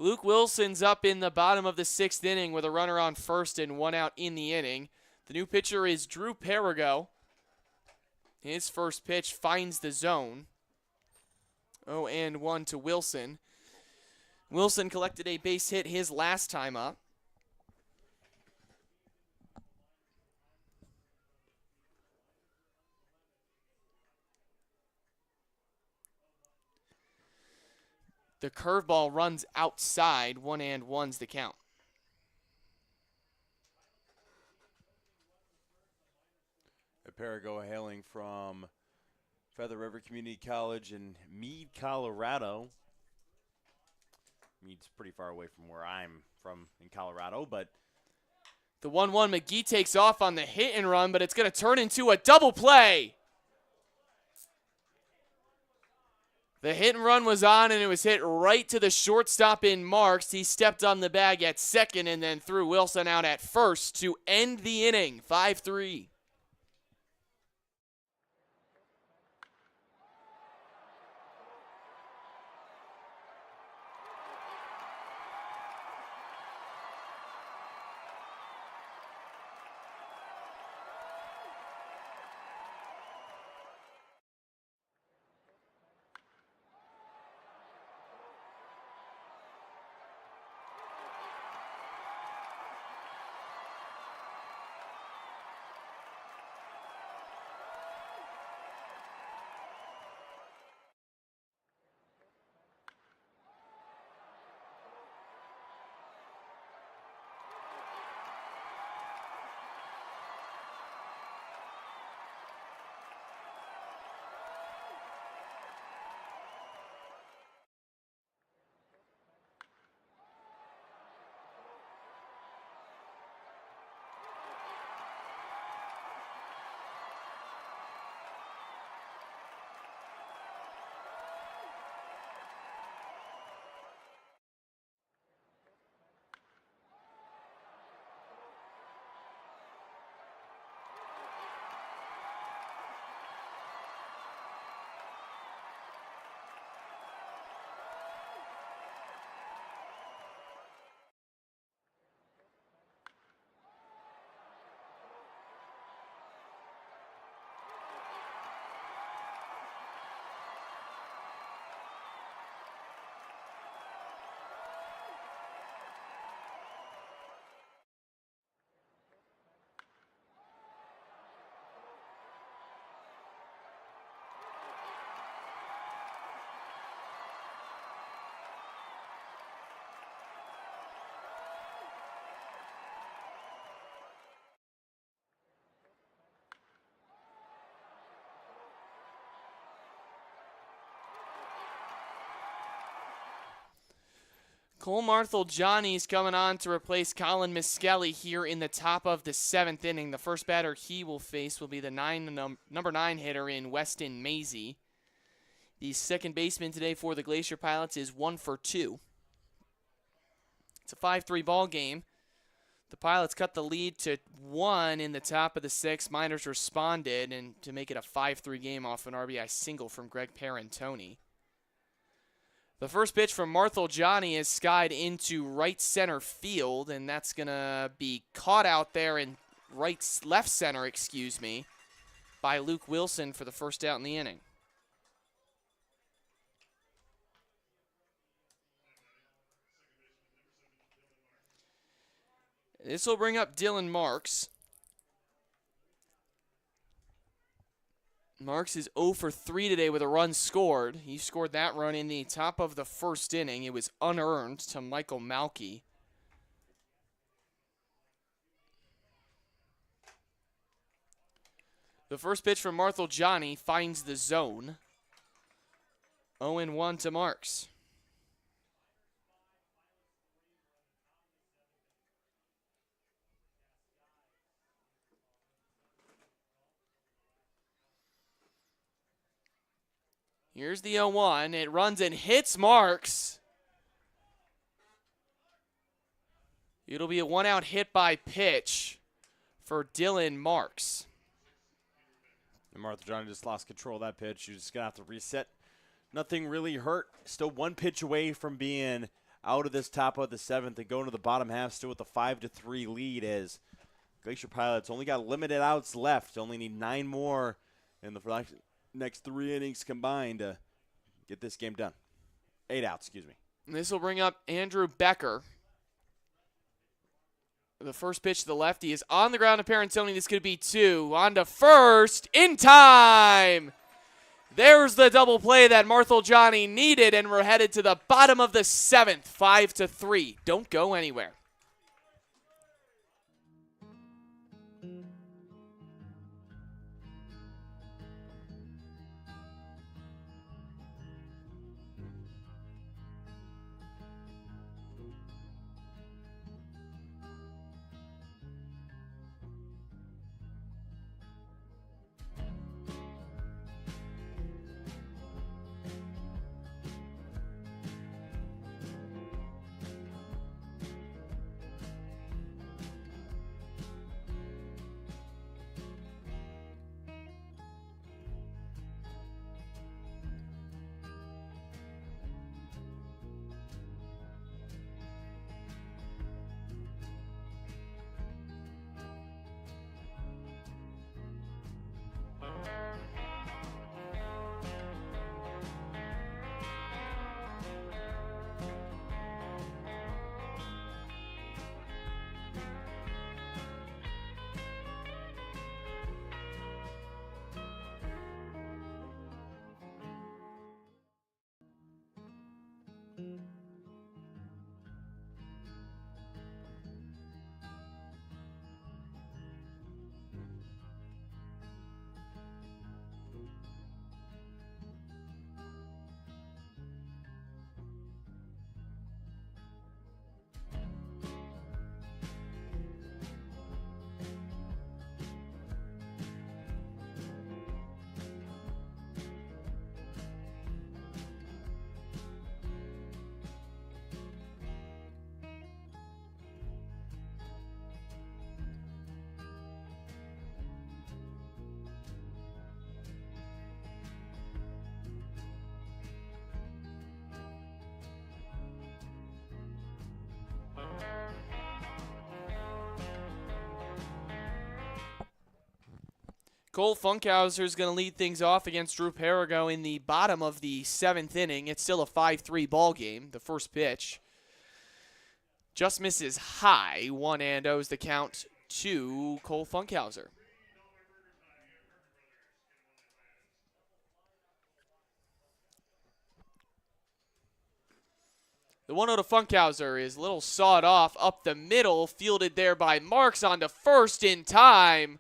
Luke Wilson's up in the bottom of the 6th inning with a runner on first and 1 out in the inning. The new pitcher is Drew Perigo. His first pitch finds the zone. 0-1 to Wilson. Wilson collected a base hit his last time up. The curveball runs outside. 1-1's the count. Perigo hailing from Feather River Community College in Meade, Colorado. Meade's pretty far away from where I'm from in Colorado, but the 1-1, McGee takes off on the hit and run, but it's going to turn into a double play. The hit and run was on, and it was hit right to the shortstop in Marks. He stepped on the bag at second and then threw Wilson out at first to end the inning, 5-3. Cole Marthel-Johnny's coming on to replace Colin Miskelly here in the top of the 7th inning. The first batter he will face will be the number 9 hitter in Weston Maisie. The second baseman today for the Glacier Pilots is 1 for 2. It's a 5-3 ball game. The Pilots cut the lead to 1 in the top of the 6th. Miners responded and to make it a 5-3 game off an RBI single from Greg Parentoni. The first pitch from Marthel-Johnny is skied into right center field, and that's going to be caught out there in left center, by Luke Wilson for the first out in the inning. This will bring up Dylan Marks. Marks is 0 for 3 today with a run scored. He scored that run in the top of the 1st inning. It was unearned to Michael Malky. The first pitch from Marthel-Johnny finds the zone. 0-1 to Marks. Here's the 0-1. It runs and hits Marks. It'll be a 1-out hit by pitch for Dylan Marks. And Marthel-Johnny just lost control of that pitch. You're just going to have to reset. Nothing really hurt. Still 1 pitch away from being out of this top of the 7th and go into the bottom half still with a 5-3 lead as Glacier Pilots only got limited outs left. Only need 9 more in the next 3 innings combined to get this game done. 8 outs, excuse me. And this will bring up Andrew Becker. The first pitch to the lefty is on the ground to Parentoni. This could be 2. On to first in time. There's the double play that Marthel-Johnny needed, and we're headed to the bottom of the 7th, 5-3. Don't go anywhere. Cole Funkhauser is going to lead things off against Drew Perigo in the bottom of the 7th inning. It's still a 5-3 ball game. The first pitch just misses high. 1-0 is the count to Cole Funkhauser. The 1-0 to Funkhauser is a little sawed off up the middle, fielded there by Marks onto first in time.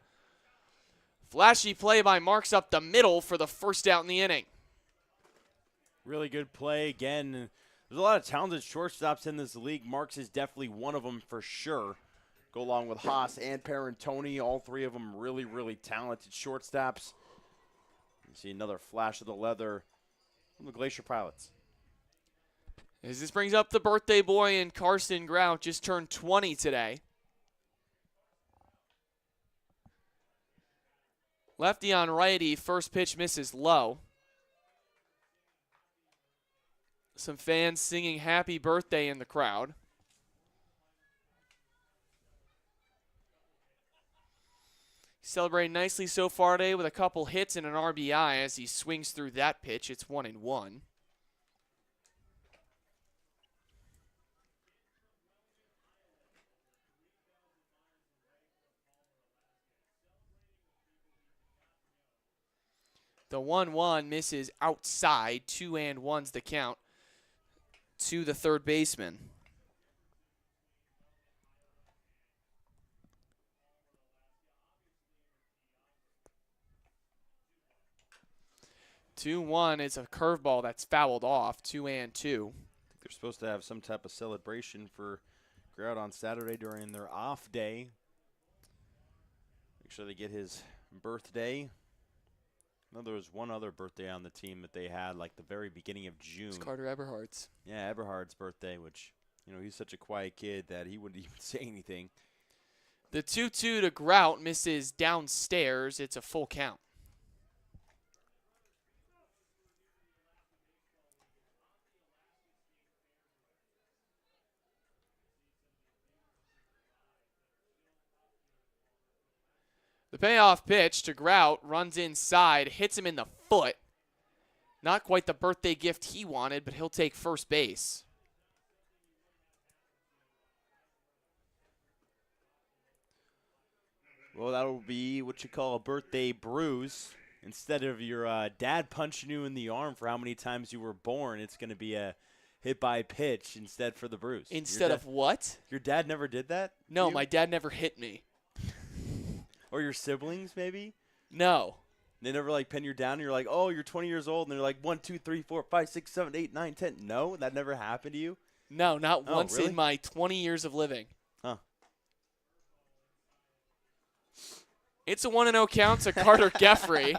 Flashy play by Marks up the middle for the first out in the inning. Really good play. Again, there's a lot of talented shortstops in this league. Marks is definitely one of them for sure. Go along with Haas and Parentoni. All 3 of them really, really talented shortstops. You see another flash of the leather from the Glacier Pilots. As this brings up the birthday boy in Carson Grout, just turned 20 today. Lefty on righty, first pitch misses low. Some fans singing happy birthday in the crowd. Celebrating nicely so far today with a couple hits and an RBI as he swings through that pitch. It's 1-1. The 1-1 misses outside. 2-1's the count to the third baseman. It's a curveball that's fouled off. 2-2. They're supposed to have some type of celebration for Grout on Saturday during their off day. Make sure they get his birthday. No, there was one other birthday on the team that they had, like the very beginning of June. It's Carter Eberhard's. Yeah, Eberhard's birthday, which, you know, he's such a quiet kid that he wouldn't even say anything. The 2-2 to Grout misses downstairs. It's a full count. payoff pitch to Grout, runs inside, hits him in the foot. Not quite the birthday gift he wanted, but he'll take first base. Well, that'll be what you call a birthday bruise. Instead of your dad punching you in the arm for how many times you were born, it's going to be a hit by pitch instead for the bruise. Instead of what? Your dad never did that? No, my dad never hit me. Or your siblings, maybe? No. They never, like, pin you down, and you're like, oh, you're 20 years old, and they're like, 1, 2, 3, 4, 5, 6, 7, 8, 9, 10. No? That never happened to you? No, not once really? in my 20 years of living. Huh. It's a 1-0 count to Carter Geffrey.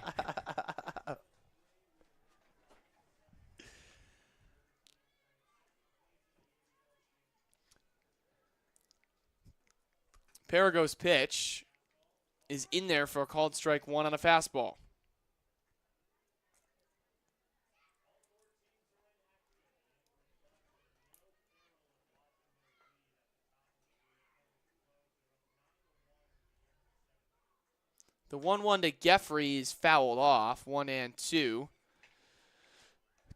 Parago's pitch is in there for a called strike one on a fastball. The 1-1 to Geffrey is fouled off, 1-2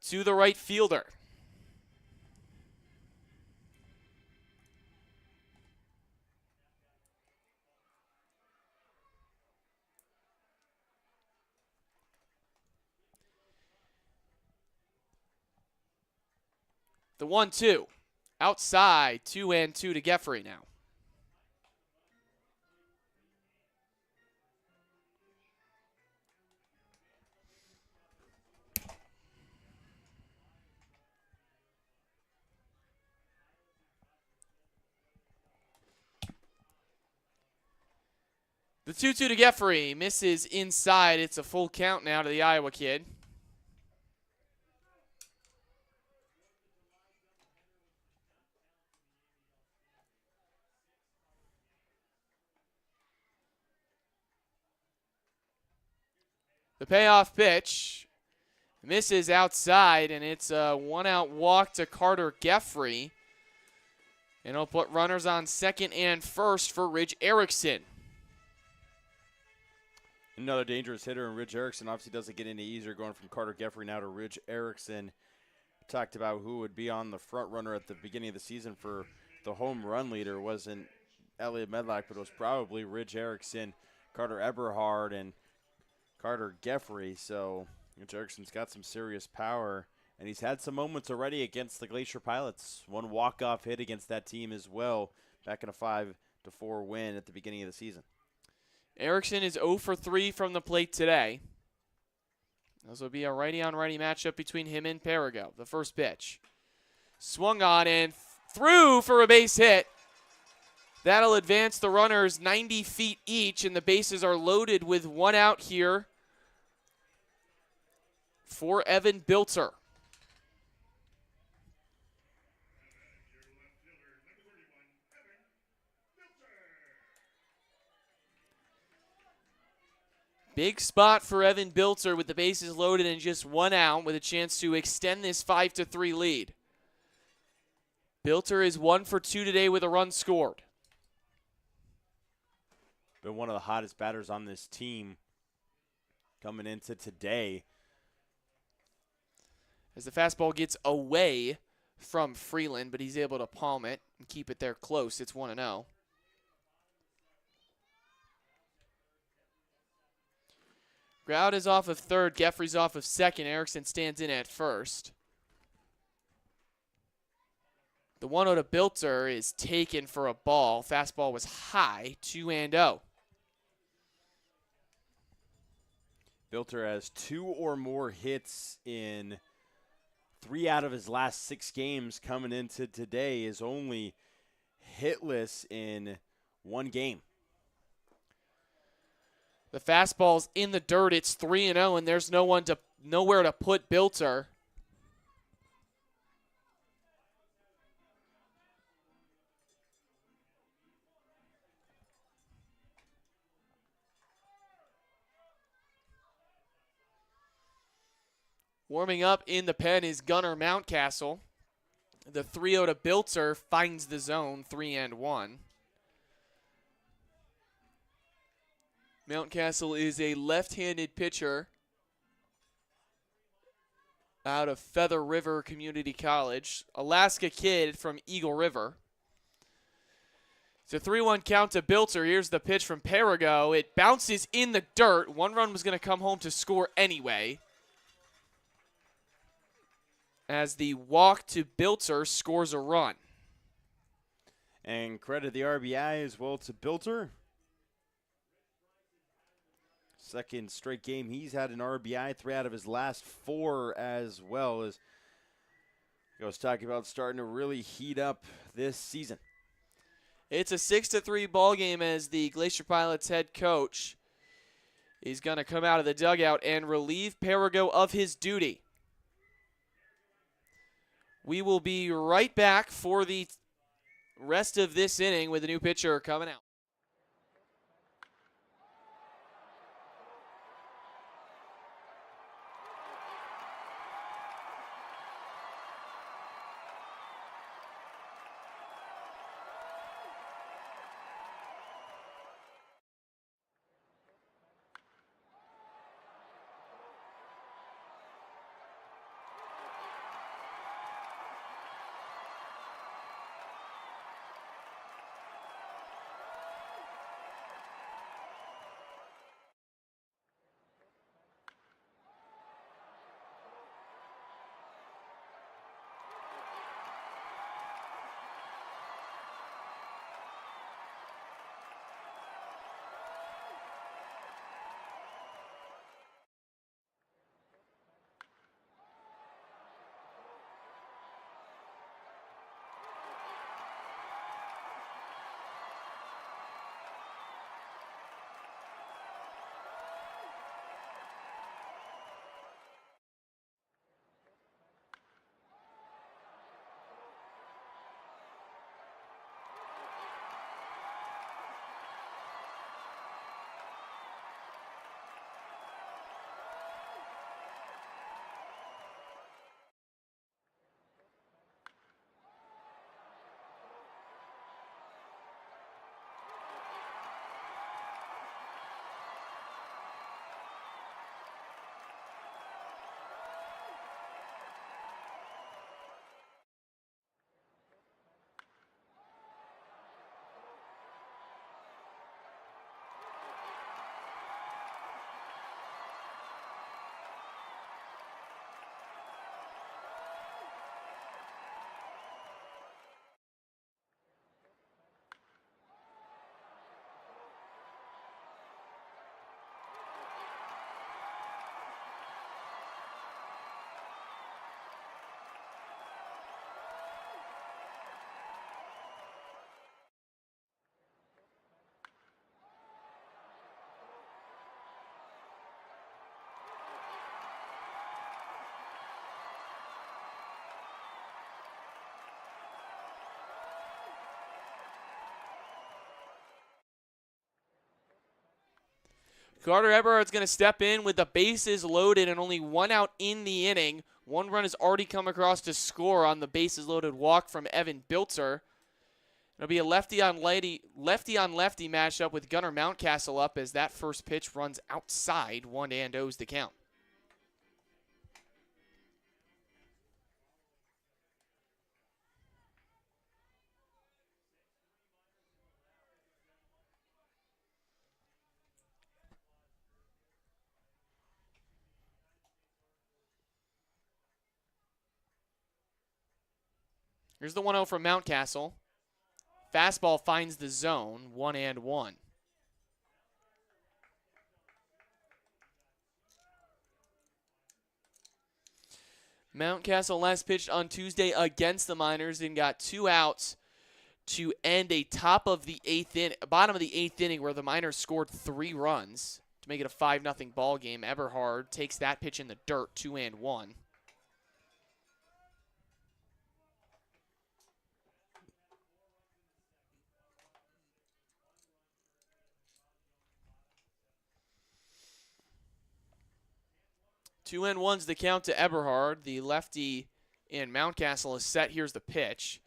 to the right fielder. The 1-2 outside, 2-2 to Geffrey now. The 2-2 to Geffrey misses inside. It's a full count now to the Iowa kid. The payoff pitch misses outside, and it's a one-out walk to Carter Geffrey. And it'll put runners on second and first for Ridge Erickson. Another dangerous hitter, and Ridge Erickson obviously doesn't get any easier going from Carter Geffrey now to Ridge Erickson. Talked about who would be on the front runner at the beginning of the season for the home run leader. It wasn't Elliot Medlock, but it was probably Ridge Erickson, Carter Eberhard, and Carter Geffrey. So Ridge Erickson's got some serious power, and he's had some moments already against the Glacier Pilots. One walk-off hit against that team as well, back in a 5-4 win at the beginning of the season. Erickson is 0 for 3 from the plate today. This will be a righty-on-righty matchup between him and Parago. The first pitch. Swung on and through for a base hit. That'll advance the runners 90 feet each, and the bases are loaded with one out here for Evan Bilter. Big spot for Evan Bilter with the bases loaded and just one out with a chance to extend this 5-3 lead. Bilter is 1 for 2 today with a run scored. Been one of the hottest batters on this team coming into today. As the fastball gets away from Freeland, but he's able to palm it and keep it there close. It's 1-0. Grout is off of third. Geffrey's off of second. Erickson stands in at first. The 1-0 to Bilter is taken for a ball. Fastball was high, 2-0. Bilter has 2 or more hits in 3 out of his last 6 games. Coming into today is only hitless in 1 game. The fastball's in the dirt. It's 3-0, and there's nowhere to put Bilter. Warming up in the pen is Gunnar Mountcastle. The 3-0 to Bilter finds the zone, 3-1. Mountcastle is a left-handed pitcher out of Feather River Community College. Alaska kid from Eagle River. It's a 3-1 count to Bilter. Here's the pitch from Perigo. It bounces in the dirt. One run was going to come home to score anyway, as the walk to Bilter scores a run. And credit the RBI as well to Bilter. Second straight game he's had an RBI, 3 out of his last 4 as well. As I was talking about, starting to really heat up this season. It's a 6-3 ball game as the Glacier Pilots head coach is going to come out of the dugout and relieve Perigo of his duty. We will be right back for the rest of this inning with a new pitcher coming out. Carter Eberhard's going to step in with the bases loaded and only 1 out in the inning. 1 run has already come across to score on the bases loaded walk from Evan Bilter. It'll be a lefty on lefty matchup with Gunnar Mountcastle up as that first pitch runs outside. 1-0's the count. Here's the 1-0 from Mountcastle. Fastball finds the zone, 1-1. Mountcastle last pitched on Tuesday against the Miners and got 2 outs to end a bottom of the 8th inning where the Miners scored 3 runs to make it a 5-0 ball game. Eberhard takes that pitch in the dirt, 2-1. Two and one's the count to Eberhard. The lefty in Mountcastle is set. Here's the pitch.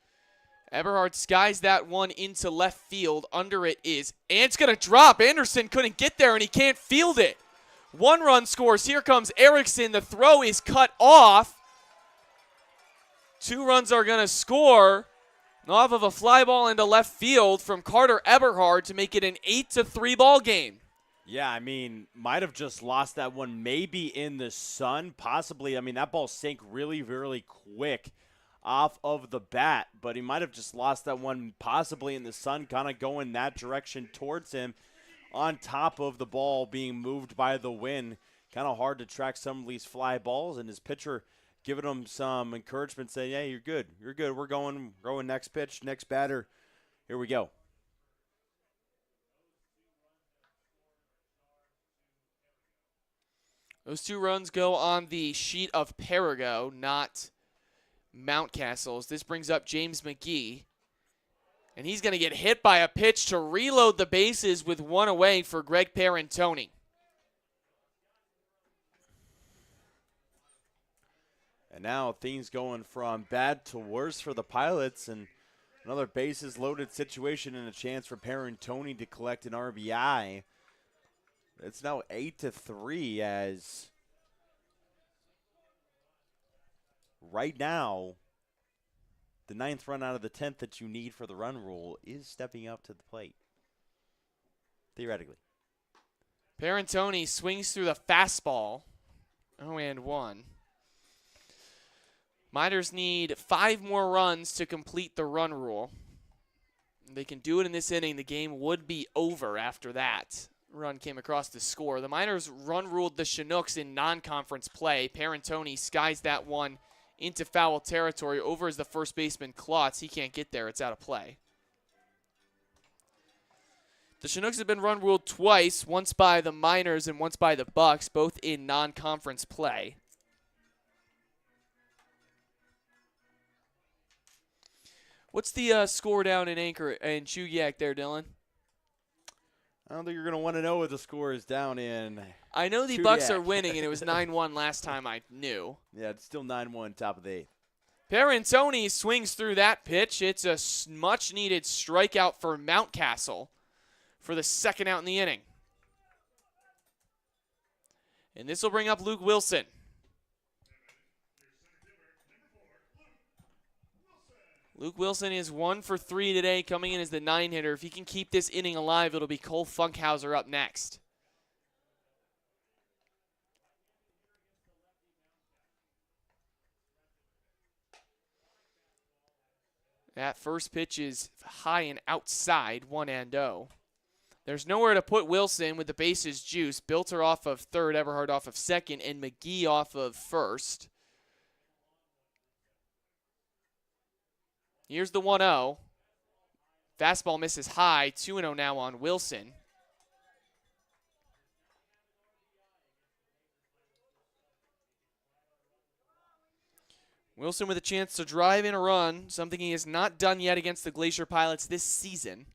Eberhard skies that one into left field. Under it is, and it's going to drop. Anderson couldn't get there, and he can't field it. 1 run scores. Here comes Erickson. The throw is cut off. 2 runs are going to score off of a fly ball into left field from Carter Eberhard to make it an 8-3 ball game. Yeah, I mean, might have just lost that one maybe in the sun, possibly. I mean, that ball sank really, really quick off of the bat, but he might have just lost that one possibly in the sun, kind of going that direction towards him on top of the ball being moved by the wind. Kind of hard to track some of these fly balls, and his pitcher giving him some encouragement, saying, hey, you're good. You're good. We're going next pitch, next batter. Here we go. Those 2 runs go on the sheet of Perigo, not Mountcastle's. This brings up James McGee. And he's going to get hit by a pitch to reload the bases with 1 away for Greg Parentoni. And now things going from bad to worse for the Pilots, and another bases loaded situation and a chance for Parentoni to collect an RBI. It's now 8-3 as right now the 9th run out of the 10th that you need for the run rule is stepping up to the plate. Theoretically. Parentoni swings through the fastball. 0-1. Miners need 5 more runs to complete the run rule. They can do it in this inning. The game would be over after that. Run came across to score. The Miners run ruled the Chinooks in non-conference play. Parentoni skies that one into foul territory. Over is the first baseman Klotz. He can't get there. It's out of play. The Chinooks have been run ruled twice, once by the Miners and once by the Bucks, both in non-conference play. What's the score down in Anchorage and Chugiak there, Dylan? I don't think you're going to want to know what the score is down in. I know the Bucks are winning, and it was 9-1 last time I knew. Yeah, it's still 9-1, top of the 8th. Parentoni swings through that pitch. It's a much-needed strikeout for Mountcastle for the 2nd out in the inning. And this will bring up Luke Wilson. Luke Wilson is 1 for 3 today, coming in as the 9-hitter. If he can keep this inning alive, it'll be Cole Funkhauser up next. That first pitch is high and outside, 1-0. There's nowhere to put Wilson with the bases juice. Bilter off of 3rd, Eberhard off of 2nd, and McGee off of 1st. Here's the 1-0. Fastball misses high. 2-0 now on Wilson. Wilson with a chance to drive in a run, something he has not done yet against the Glacier Pilots this season.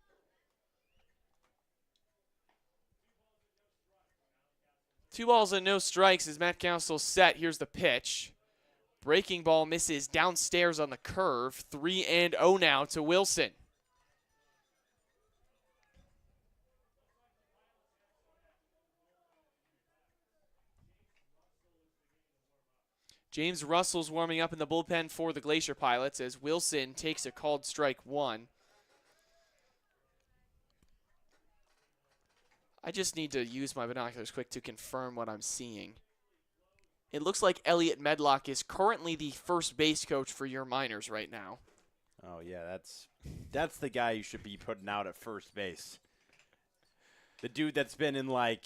Two balls and no strikes as Matt Council set. Here's the pitch. Breaking ball misses downstairs on the curve. 3-0 now to Wilson. James Russell's warming up in the bullpen for the Glacier Pilots as Wilson takes a called strike 1. I just need to use my binoculars quick to confirm what I'm seeing. It looks like Elliot Medlock is currently the first base coach for your Miners right now. Oh, yeah, that's the guy you should be putting out at first base. The dude that's been in like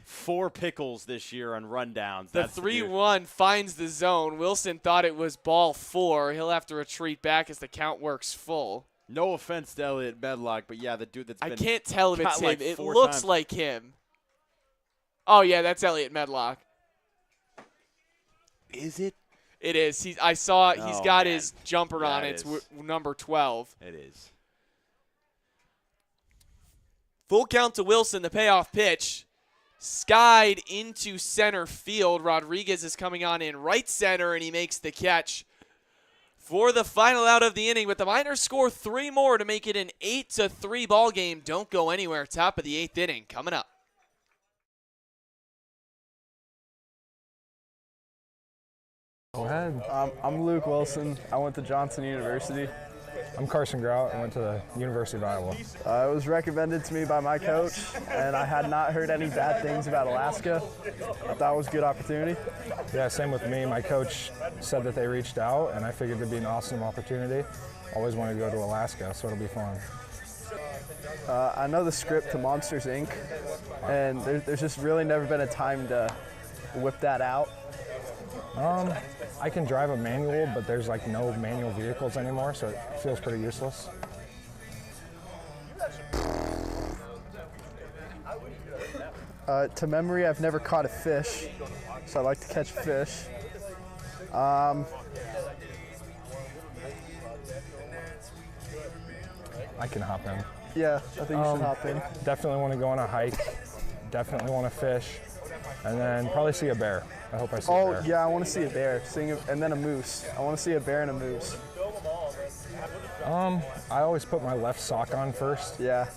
4 pickles this year on rundowns. The 3-1 finds the zone. Wilson thought it was ball 4. He'll have to retreat back as the count works full. No offense to Elliot Medlock, but yeah, the dude that's been I can't tell if it's him. Like it 4 looks times. like him. Oh, yeah, that's Elliot Medlock. Is it? It is. I saw he's Oh, got man. his jumper on. Yeah, It's it is. number 12. It is. Full count to Wilson, the payoff pitch. Skied into center field. Rodriguez is coming on in right center, and he makes the catch for the final out of the inning, but the Miners score 3 more to make it an 8-3 ball game. Don't go anywhere. Top of the 8th inning coming up. Go ahead. I'm Luke Wilson. I went to Johnson University. I'm Carson Grout. I went to the University of Iowa. It was recommended to me by my coach, and I had not heard any bad things about Alaska. I thought it was a good opportunity. Yeah, same with me. My coach said that they reached out, and I figured it'd be an awesome opportunity. Always wanted to go to Alaska, so it'll be fun. I know the script to Monsters, Inc., and there's just really never been a time to whip that out. I can drive a manual, but there's like no manual vehicles anymore, so it feels pretty useless. To memory, I've never caught a fish, so I like to catch fish. I can hop in. Yeah, I think you should hop in. Definitely want to go on a hike. Definitely want to fish, and then probably see a bear. I hope I see a bear. Oh, yeah, I want to see a bear, and then a moose. I want to see a bear and a moose. I always put my left sock on first. Yeah.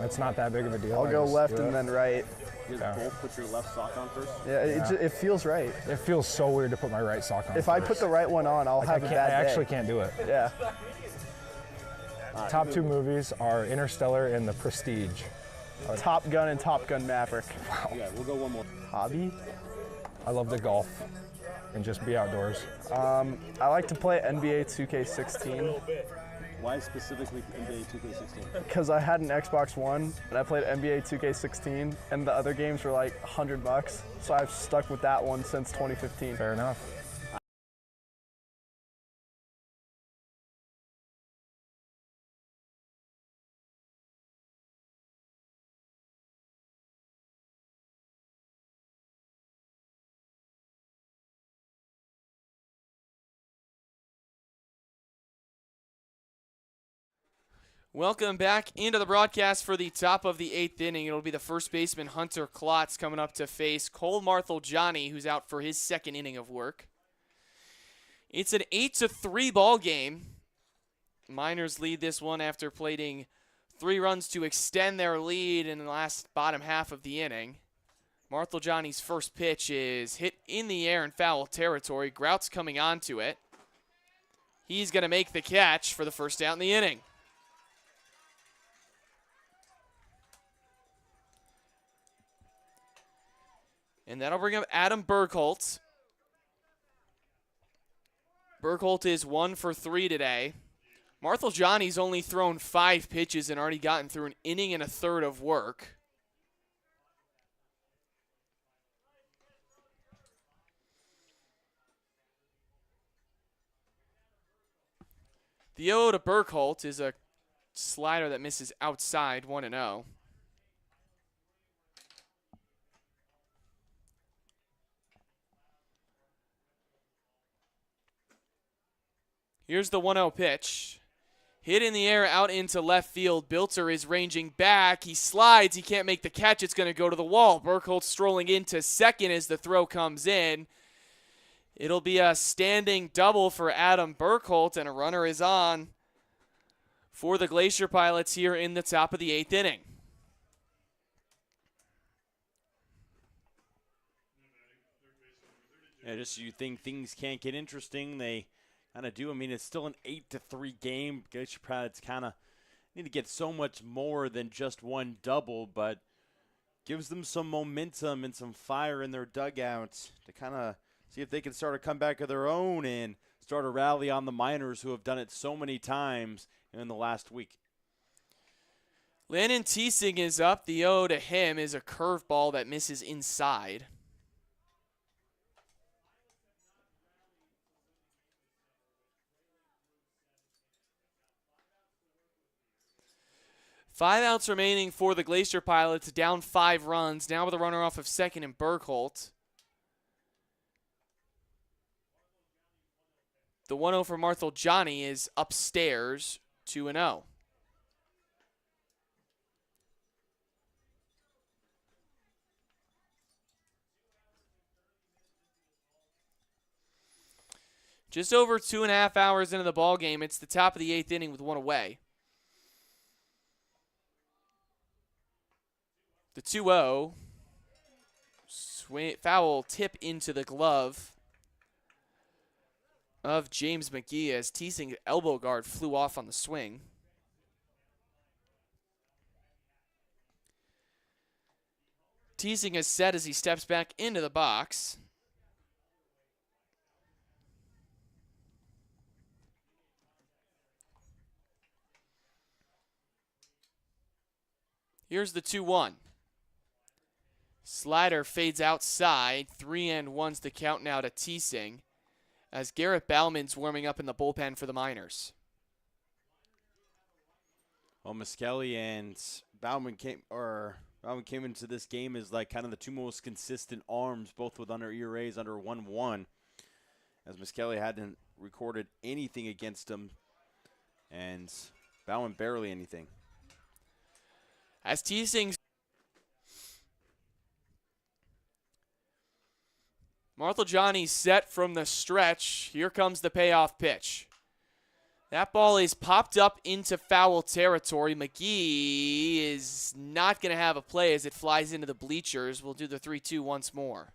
It's not that big of a deal. I'll go left and then right. You guys both put your left sock on first? Yeah, it feels right. It feels so weird to put my right sock on If first. I put the right one on, I'll have a bad day. I actually can't do it. Yeah. Top 2 movies are Interstellar and The Prestige. Top Gun and Top Gun Maverick. Wow. Yeah, we'll go one more. Hobby? I love to golf and just be outdoors. I like to play NBA 2K16. Why specifically NBA 2K16? Because I had an Xbox One and I played NBA 2K16 and the other games were like $100, so I've stuck with that one since 2015. Fair enough. Welcome back into the broadcast for the top of the 8th inning. It'll be the first baseman Hunter Klotz coming up to face Cole Marthel-Johnny, who's out for his 2nd inning of work. It's an 8-3 ball game. Miners lead this one after plating 3 runs to extend their lead in the last bottom half of the inning. Marthel-Johnny's first pitch is hit in the air in foul territory. Grout's coming onto it. He's going to make the catch for the first out in the inning. And that'll bring up Adam Burkholz. Burkholz is 1 for 3 today. Marthel-Johnny's only thrown 5 pitches and already gotten through an inning and a third of work. The 0 to Burkholz is a slider that misses outside, 1-0. Here's the 1-0 pitch. Hit in the air out into left field. Bilter is ranging back. He slides. He can't make the catch. It's going to go to the wall. Burkholz strolling into second as the throw comes in. It'll be a standing double for Adam Burkholz, and a runner is on for the Glacier Pilots here in the top of the 8th inning. Yeah, just you think things can't get interesting, they kind of do. I mean, it's still an 8-3 game. Glacier Pilots kind of need to get so much more than just one double, but gives them some momentum and some fire in their dugouts to kind of see if they can start a comeback of their own and start a rally on the Miners, who have done it so many times in the last week. Landon Teesing is up. The 0 to him is a curveball that misses inside. Five outs remaining for the Glacier Pilots, down 5 runs. Now with a runner off of second and Burkholz. The 1-0 for Marthel-Johnny is upstairs, 2-0. Just over 2.5 hours into the ball game. It's the top of the 8th inning with one away. The 2-0. Foul tip into the glove of James McGee as Teesing's elbow guard flew off on the swing. Teesing is set as he steps back into the box. Here's the 2-1. Slider fades outside. 3-1's the count now to Teesing as Garrett Bauman's warming up in the bullpen for the Miners. Well, Miskelly and Bauman came into this game as like kind of the two most consistent arms, both with under ERAs under 1-1, as Miskelly hadn't recorded anything against him, and Bauman barely anything. As Teesing, Marthel set from the stretch. Here comes the payoff pitch. That ball is popped up into foul territory. McGee is not going to have a play as it flies into the bleachers. We'll do the 3-2 once more.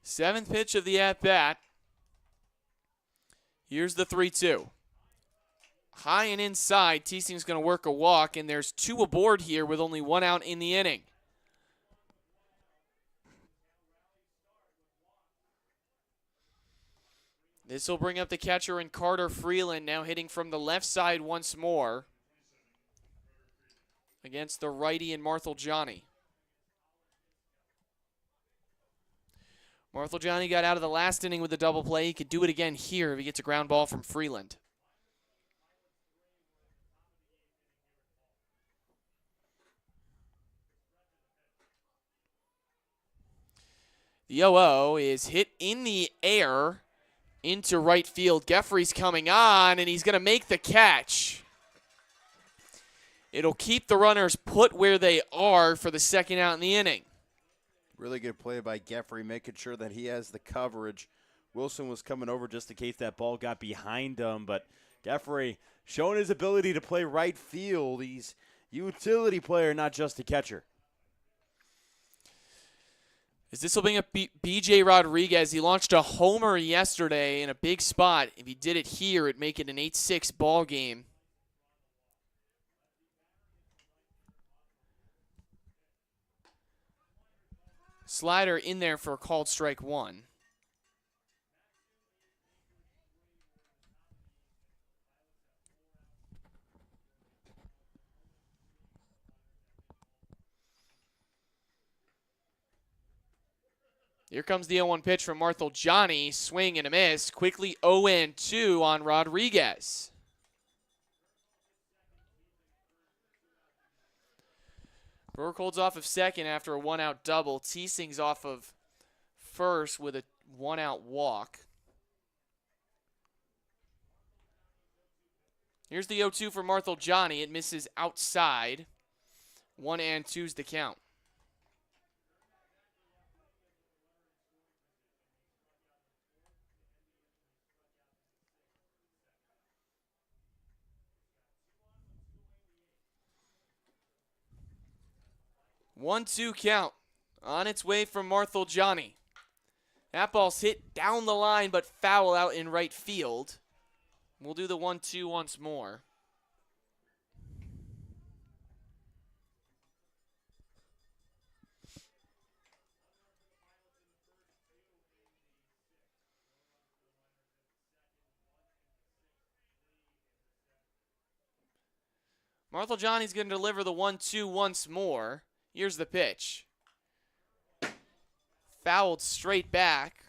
Seventh pitch of the at-bat. Here's the 3-2. High and inside, Teesing's going to work a walk, and there's 2 aboard here with only 1 out in the inning. This will bring up the catcher in Carter Freeland, now hitting from the left side once more against the righty in Marthel. Marthel got out of the last inning with a double play. He could do it again here if he gets a ground ball from Freeland. The 0-0 is hit in the air into right field. Geffrey's coming on, and he's going to make the catch. It'll keep the runners put where they are for the second out in the inning. Really good play by Geffrey, making sure that he has the coverage. Wilson was coming over just in case that ball got behind him, but Geffrey showing his ability to play right field. He's a utility player, not just a catcher. As this will bring up B.J. Rodriguez. He launched a homer yesterday in a big spot. If he did it here, it'd make it an 8-6 ball game. Slider in there for a called strike 1. Here comes the 0-1 pitch from Marthel. Swing and a miss. Quickly 0-2 on Rodriguez. Burke holds off of second after a 1-out double. Teesing's off of first with a 1-out walk. Here's the 0-2 for Marthel. It misses outside. 1-2's the count. One-two count on its way from Marthel. That ball's hit down the line but foul out in right field. We'll do the 1-2 once more. Marthel going to deliver the 1-2 once more. Here's the pitch. Fouled straight back.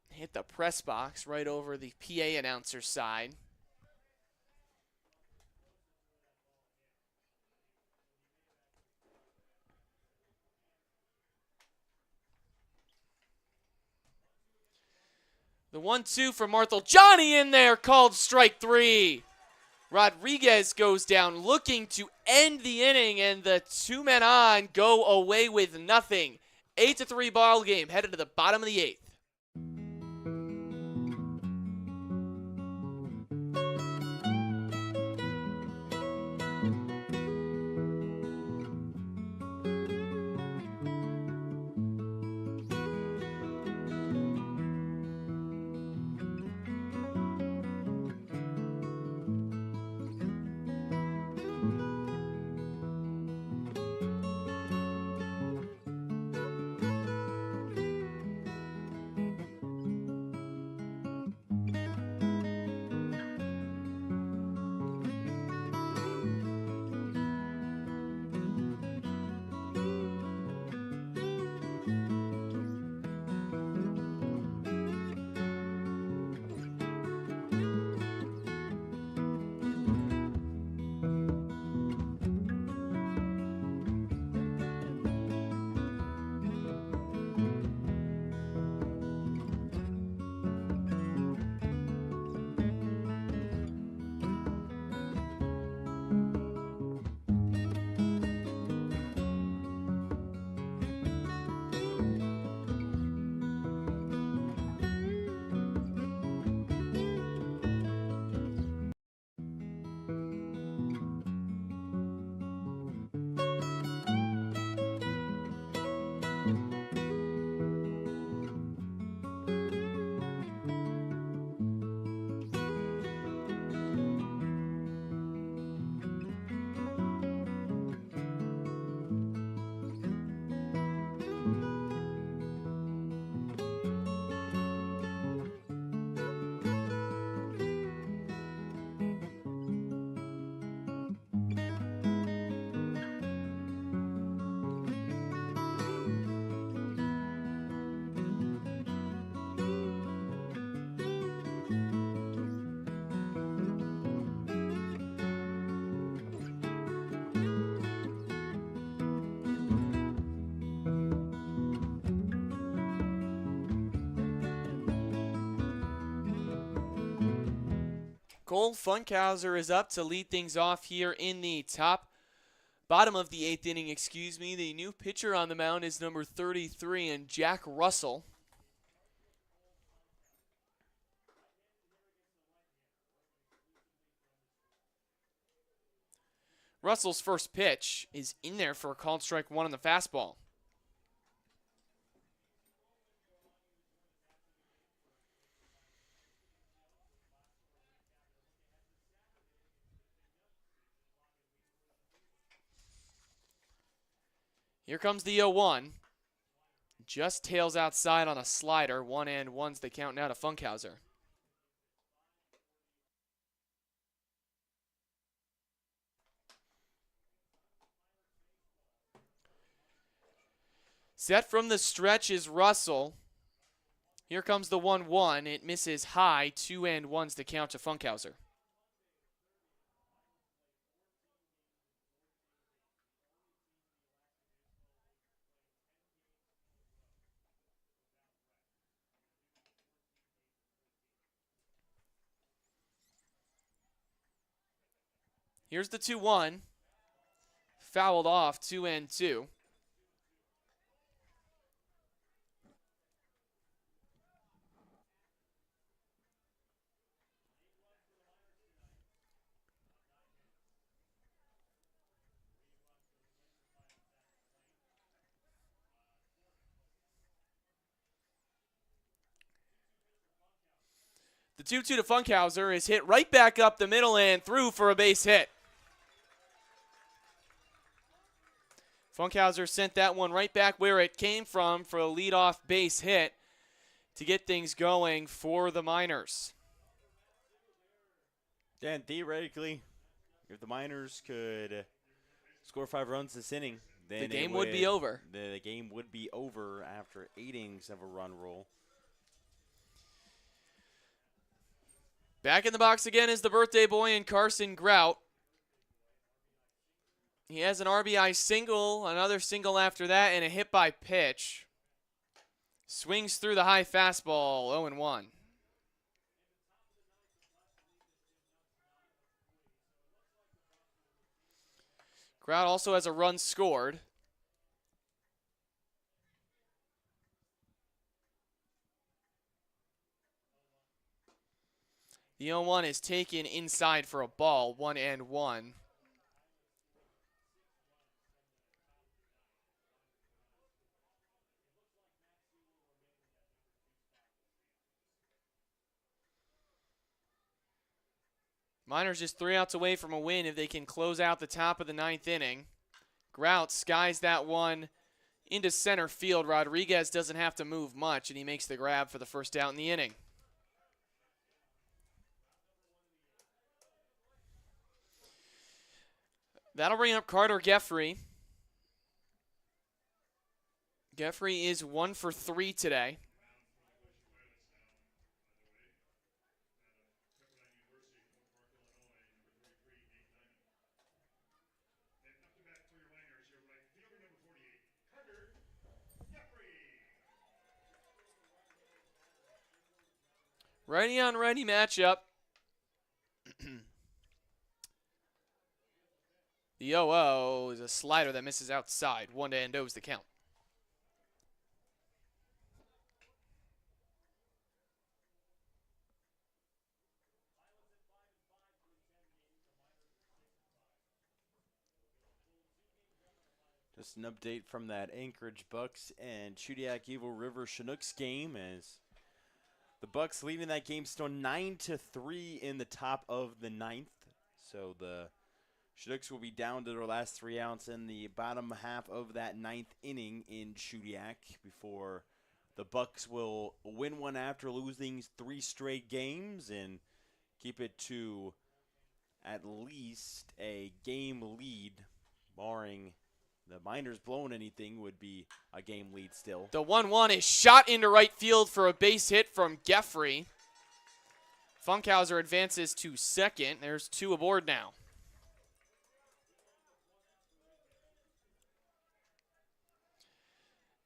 Hit the press box right over the PA announcer's side. The 1-2 from Marthel. Johnny in there, called strike 3. Rodriguez goes down looking to end the inning, and the 2 men on go away with nothing. 8-3 ball game, headed to the bottom of the 8th. Cole Funkhauser is up to lead things off here in the bottom of the 8th inning, excuse me. The new pitcher on the mound is number 33, and Jack Russell. Russell's first pitch is in there for a called strike 1 on the fastball. Here comes the 0-1. Just tails outside on a slider. 1-1's the count now to Funkhauser. Set from the stretch is Russell. Here comes the 1-1. It misses high. 2-1's the count to Funkhauser. Here's the 2-1. Fouled off, 2-2. The 2-2 to Funkhauser is hit right back up the middle and through for a base hit. Funkhauser sent that one right back where it came from for a leadoff base hit to get things going for the Miners. Yeah, and theoretically, if the Miners could score 5 runs this inning, then the game would be over. The game would be over after 8 innings of a run roll. Back in the box again is the birthday boy in Carson Grout. He has an RBI single, another single after that, and a hit by pitch. Swings through the high fastball, 0-1. Grout also has a run scored. The 0-1 is taken inside for a ball, 1-1. Miners just 3 outs away from a win if they can close out the top of the 9th inning. Grout skies that one into center field. Rodriguez doesn't have to move much, and he makes the grab for the first out in the inning. That'll bring up Carter Geffrey. Geffrey is 1 for 3 today. Righty on righty matchup. The 0-0 is a slider that misses outside. 1-0 is the count. Just an update from that Anchorage Bucks and Chudiak Evil River Chinooks game as the Bucks leading that game still 9-3 in the top of the 9th. So the Chinooks will be down to their last 3 outs in the bottom half of that 9th inning in Chudiak before the Bucks will win one after losing 3 straight games and keep it to at least a game lead, barring the Miners blowing anything would be a game lead still. The 1-1 is shot into right field for a base hit from Geffrey. Funkhauser advances to second. There's 2 aboard now.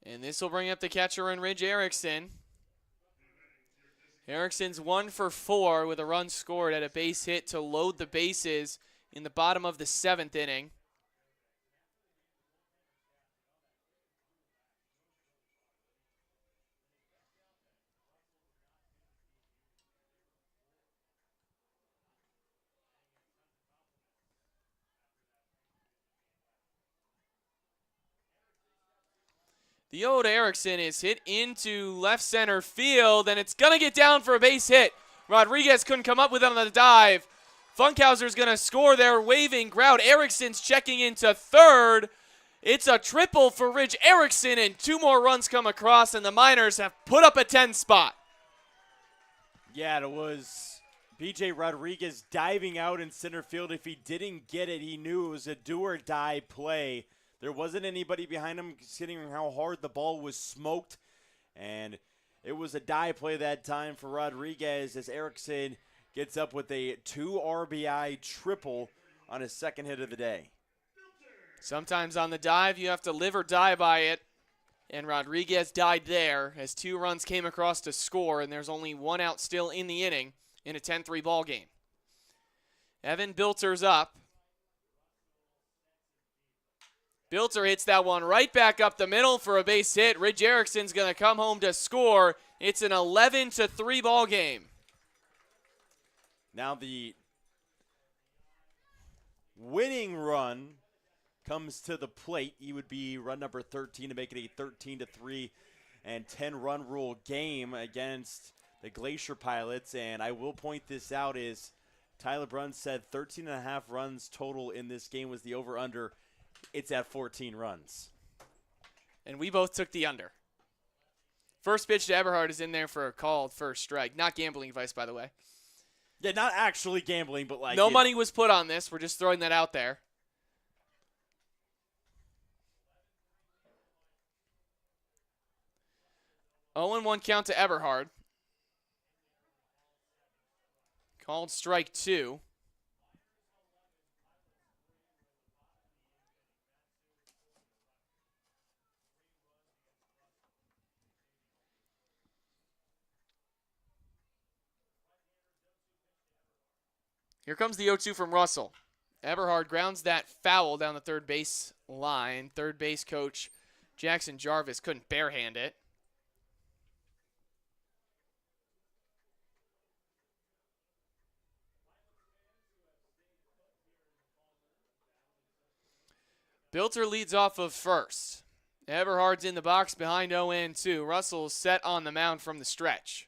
And this will bring up the catcher in Ridge Erickson. Erickson's 1 for 4 with a run scored at a base hit to load the bases in the bottom of the 7th inning. The old Erickson is hit into left center field, and it's going to get down for a base hit. Rodriguez couldn't come up with it on the dive. Funkhauser's going to score there, waving Grout. Erickson's checking into third. It's a triple for Ridge Erickson, and 2 more runs come across, and the Miners have put up a 10 spot. Yeah, it was B.J. Rodriguez diving out in center field. If he didn't get it, he knew it was a do-or-die play. There wasn't anybody behind him considering how hard the ball was smoked. And it was a die play that time for Rodriguez as Erickson gets up with a 2 RBI triple on his second hit of the day. Sometimes on the dive, you have to live or die by it. And Rodriguez died there as 2 runs came across to score, and there's only 1 out still in the inning in a 10-3 ball game. Evan Bilter's up. Bilter hits that one right back up the middle for a base hit. Ridge Erickson's going to come home to score. It's an 11-3 ball game. Now the winning run comes to the plate. He would be run number 13 to make it a 13-3 and 10-run rule game against the Glacier Pilots. And I will point this out is Tyler Brunn said 13.5 runs total in this game was the over-under. It's at 14 runs. And we both took the under. First pitch to Eberhard is in there for a called first strike. Not gambling advice, by the way. Yeah, not actually gambling, but like... No money was put on this. We're just throwing that out there. Oh, and 1 count to Eberhard. Called strike 2. Here comes the 0-2 from Russell. Eberhard grounds that foul down the third base line. Third base coach Jackson Jarvis couldn't barehand it. Bilter leads off of first. Eberhard's in the box behind 0-2. Russell's set on the mound from the stretch.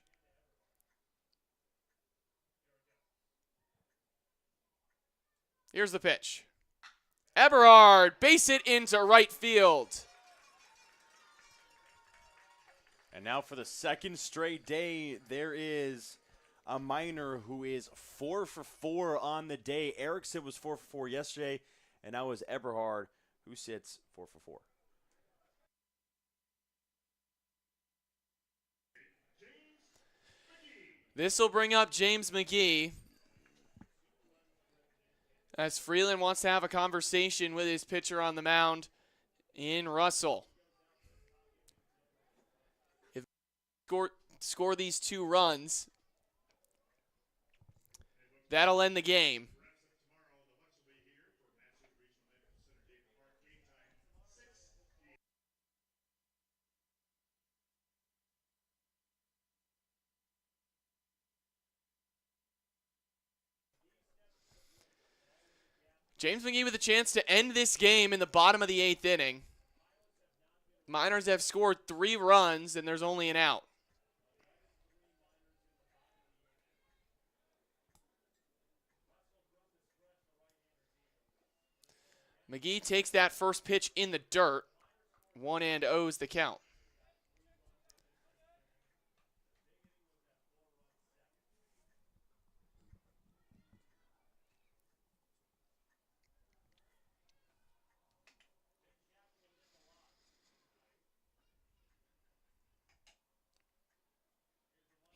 Here's the pitch. Eberhard, base it into right field. And now for the second straight day, there is a Miner who is 4 for 4 on the day. Erickson was 4 for 4 yesterday, and now is Eberhard, who sits 4 for 4. This will bring up James McGee, as Freeland wants to have a conversation with his pitcher on the mound in Russell. If they score these 2 runs, that'll end the game. James McGee with a chance to end this game in the bottom of the 8th inning. Miners have scored 3 runs, and there's only an out. McGee takes that first pitch in the dirt. 1-0's the count.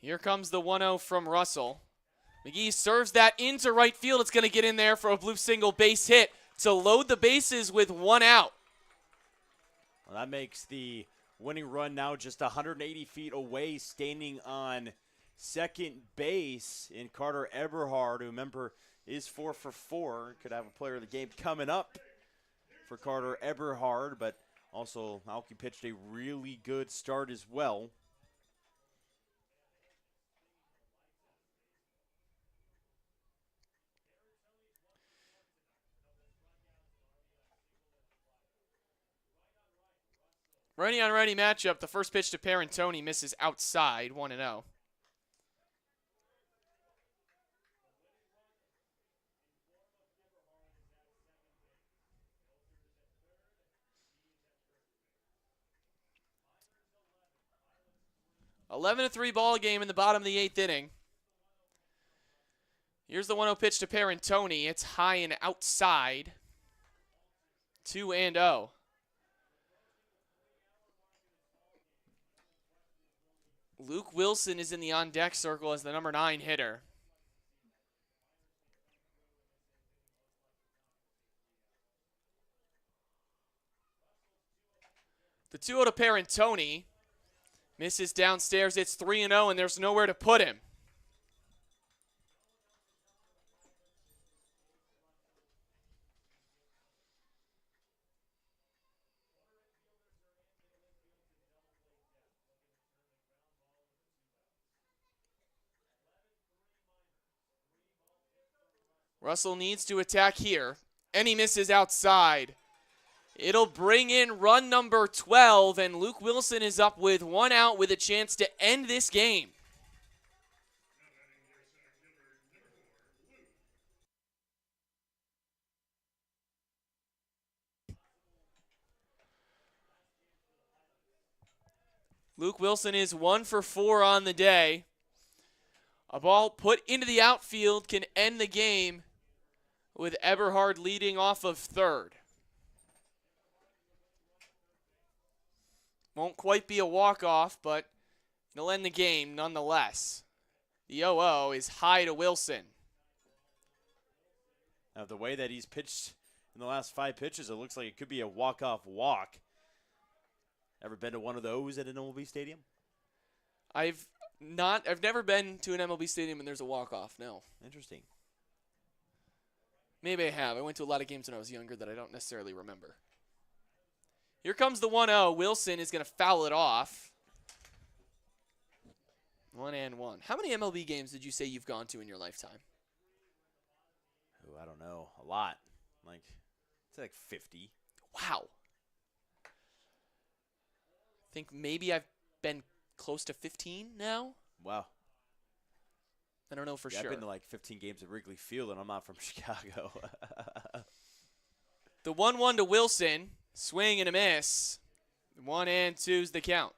Here comes the 1-0 from Russell. McGee serves that into right field. It's going to get in there for a blue single base hit to load the bases with 1 out. Well, that makes the winning run now just 180 feet away, standing on second base in Carter Eberhard, who, remember, is 4 for 4. Could have a player of the game coming up for Carter Eberhard, but also Alki pitched a really good start as well. Righty-on-righty matchup. The first pitch to Parentoni misses outside, 1-0. (11-3) ball game in the bottom of the 8th inning. Here's the 1-0 pitch to Parentoni. It's high and outside, 2-0. Luke Wilson is in the on-deck circle as the number 9 hitter. The 2-0 to Parentoni. Misses downstairs. It's 3-0, and there's nowhere to put him. Russell needs to attack here, and he misses outside. It'll bring in run number 12, and Luke Wilson is up with 1 out with a chance to end this game. Luke Wilson is 1 for 4 on the day. A ball put into the outfield can end the game with Eberhard leading off of third. Won't quite be a walk-off, but it'll end the game nonetheless. The 0-0 is high to Wilson. Now, the way that he's pitched in the last 5 pitches, it looks like it could be a walk-off walk. Ever been to one of those at an MLB stadium? I've never been to an MLB stadium and there's a walk-off, no. Interesting. Maybe I have. I went to a lot of games when I was younger that I don't necessarily remember. Here comes the 1-0. Wilson is going to foul it off. 1-1. How many MLB games did you say you've gone to in your lifetime? Ooh, I don't know. A lot. Like, it's like 50. Wow. I think maybe I've been close to 15 now. Wow. I don't know for sure. I've been to like 15 games at Wrigley Field, and I'm not from Chicago. The 1-1 to Wilson. Swing and a miss. 1-2's the count.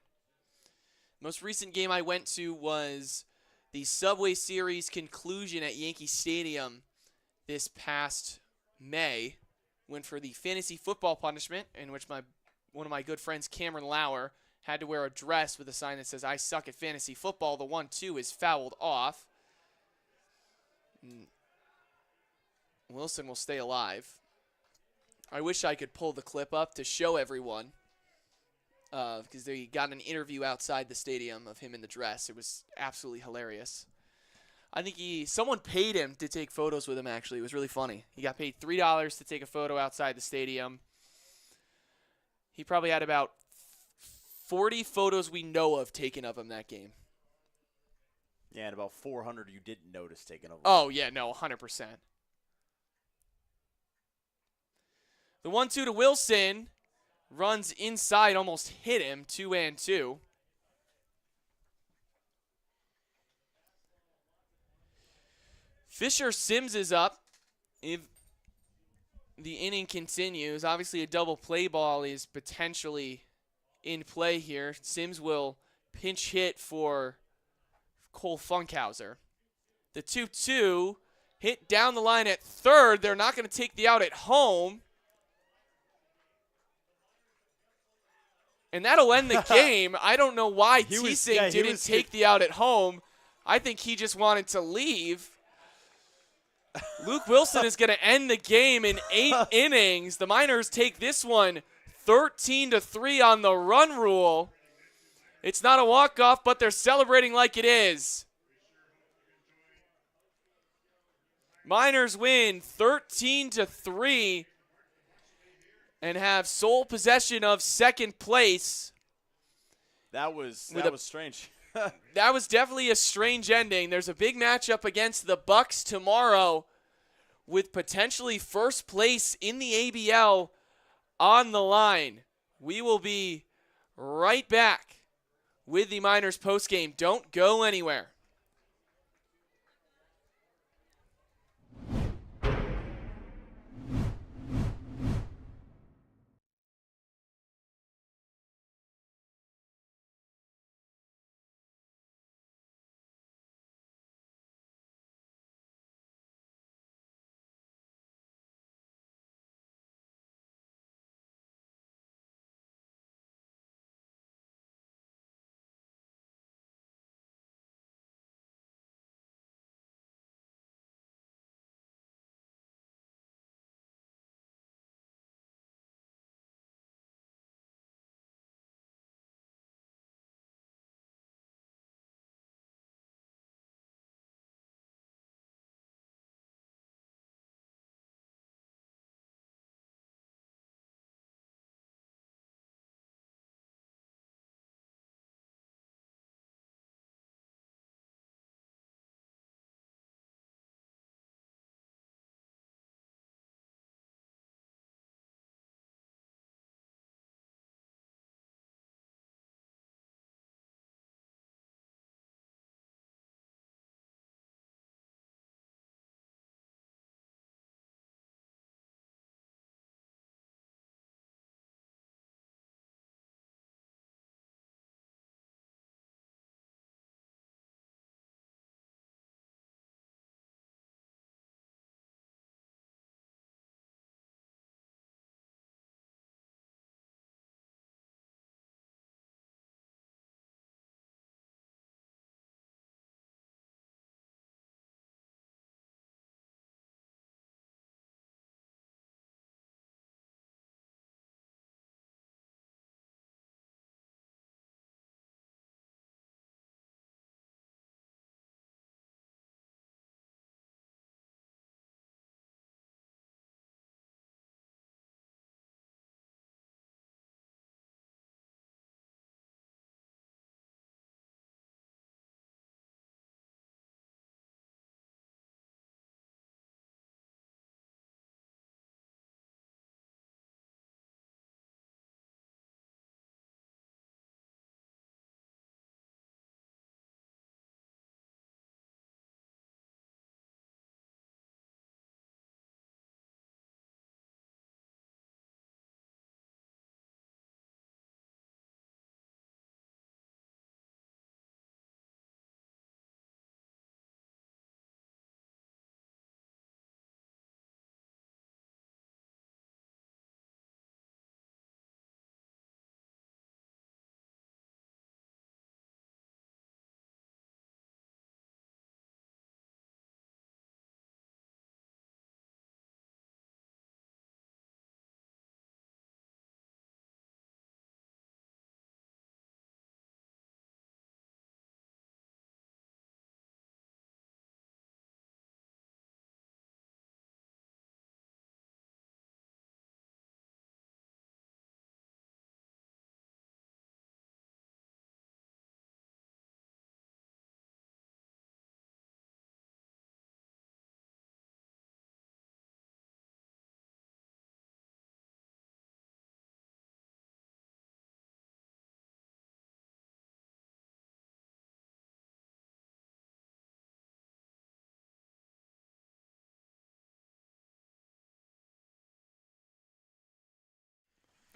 Most recent game I went to was the Subway Series conclusion at Yankee Stadium this past May. Went for the fantasy football punishment, in which one of my good friends, Cameron Lauer, had to wear a dress with a sign that says, "I suck at fantasy football." The 1-2 is fouled off. Wilson will stay alive. I wish I could pull the clip up to show everyone, because they got an interview outside the stadium of him in the dress. It was absolutely hilarious. I think someone paid him to take photos with him, actually. It was really funny. He got paid $3 to take a photo outside the stadium. He probably had about 40 photos we know of taken of him that game. Yeah, and about 400 you didn't notice taken over. Oh, yeah, no, 100%. The 1-2 to Wilson. Runs inside, almost hit him. 2-2. Fisher Sims is up. If the inning continues, obviously a double play ball is potentially in play here. Sims will pinch hit for Cole Funkhauser. The 2-2 hit down the line at third. They're not going to take the out at home. And that'll end the game. I don't know why Teesing didn't take the out at home. I think he just wanted to leave. Luke Wilson is going to end the game in 8 innings. The Miners take this one 13-3 on the run rule. It's not a walk-off, but they're celebrating like it is. Miners win 13-3 and have sole possession of second place. That was strange. That was definitely a strange ending. There's a big matchup against the Bucks tomorrow with potentially first place in the ABL on the line. We will be right back with the Miners postgame. Don't go anywhere.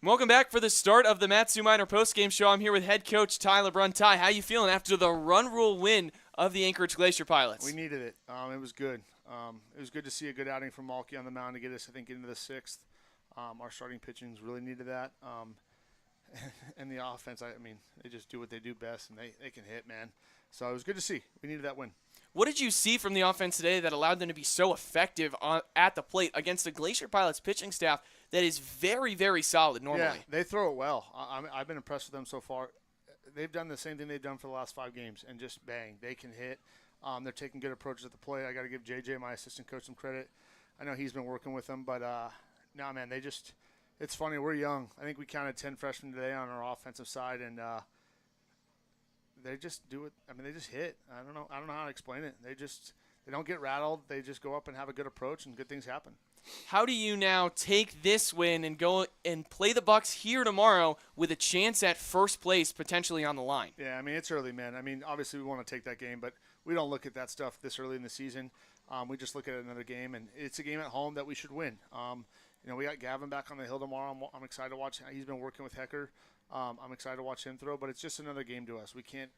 Welcome back for the start of the Matsu Minor postgame show. I'm here with head coach Ty LeBrun. Ty, how you feeling after the run rule win of the Anchorage Glacier Pilots? We needed it. It was good. It was good to see a good outing from Malky on the mound to get us, I think, into the sixth. Our starting pitchings really needed that. And the offense, I mean, they just do what they do best, and they can hit, man. So it was good to see. We needed that win. What did you see from the offense today that allowed them to be so effective at the plate against the Glacier Pilots pitching staff that is very, very solid normally? Yeah, they throw it well. I've been impressed with them so far. They've done the same thing they've done for the last 5 games, and just bang, they can hit. They're taking good approaches at the plate. I got to give JJ, my assistant coach, some credit. I know he's been working with them, but no, man, it's funny. We're young. I think we counted 10 freshmen today on our offensive side, and they just do it. I mean, they just hit. I don't know how to explain it. They don't get rattled. They just go up and have a good approach, and good things happen. How do you now take this win and go and play the Bucks here tomorrow with a chance at first place potentially on the line? Yeah, I mean, it's early, man. I mean, obviously we want to take that game, but we don't look at that stuff this early in the season. We just look at another game, and it's a game at home that we should win. We got Gavin back on the hill tomorrow. I'm excited to watch. He's been working with Hecker. I'm excited to watch him throw, but it's just another game to us. We can't,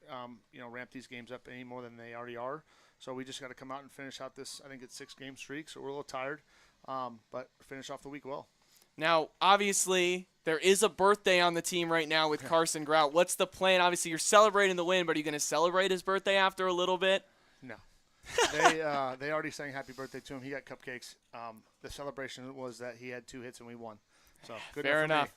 ramp these games up any more than they already are. So we just got to come out and finish out this, I think it's 6-game streak, so we're a little tired, but finish off the week well. Now, obviously, there is a birthday on the team right now with Carson Grout. What's the plan? Obviously, you're celebrating the win, but are you going to celebrate his birthday after a little bit? No. They already sang happy birthday to him. He got cupcakes. The celebration was that he had 2 hits and we won. So good. Fair enough.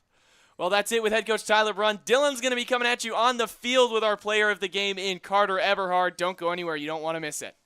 Well, that's it with head coach Ty LeBrun. Dylan's going to be coming at you on the field with our player of the game in Carter Eberhard. Don't go anywhere. You don't want to miss it.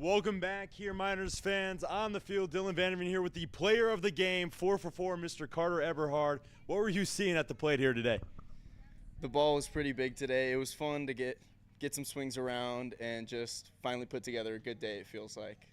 Welcome back here, Miners fans. On the field, Dylan VanderVeen here with the player of the game, 4 for 4, Mr. Carter Eberhard. What were you seeing at the plate here today? The ball was pretty big today. It was fun to get some swings around and just finally put together a good day, it feels like.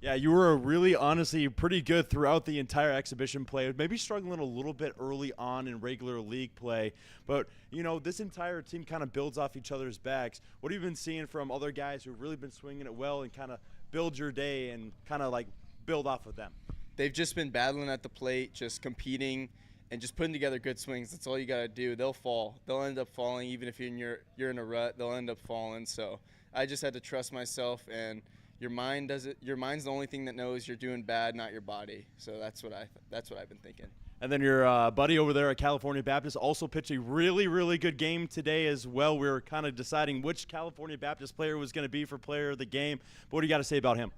Yeah, you were really, honestly, pretty good throughout the entire exhibition play. Maybe struggling a little bit early on in regular league play. But, you know, this entire team kind of builds off each other's backs. What have you been seeing from other guys who've really been swinging it well and kind of build your day and kind of, like, build off of them? They've just been battling at the plate, just competing and just putting together good swings. That's all you got to do. They'll fall. They'll end up falling. Even if you're in a rut, they'll end up falling. So I just had to trust myself, and your mind does it. Your mind's the only thing that knows you're doing bad, not your body. So that's what I've been thinking. And then your buddy over there at California Baptist also pitched a really, really good game today as well. We were kind of deciding which California Baptist player was going to be for player of the game. But what do you got to say about him?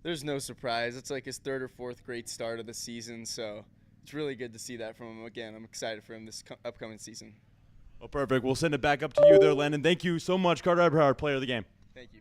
There's no surprise. It's like his third or fourth great start of the season. So it's really good to see that from him again. I'm excited for him this upcoming season. Well, perfect. We'll send it back up to you there, Landon. Thank you so much, Carter Eberhard, player of the game. Thank you.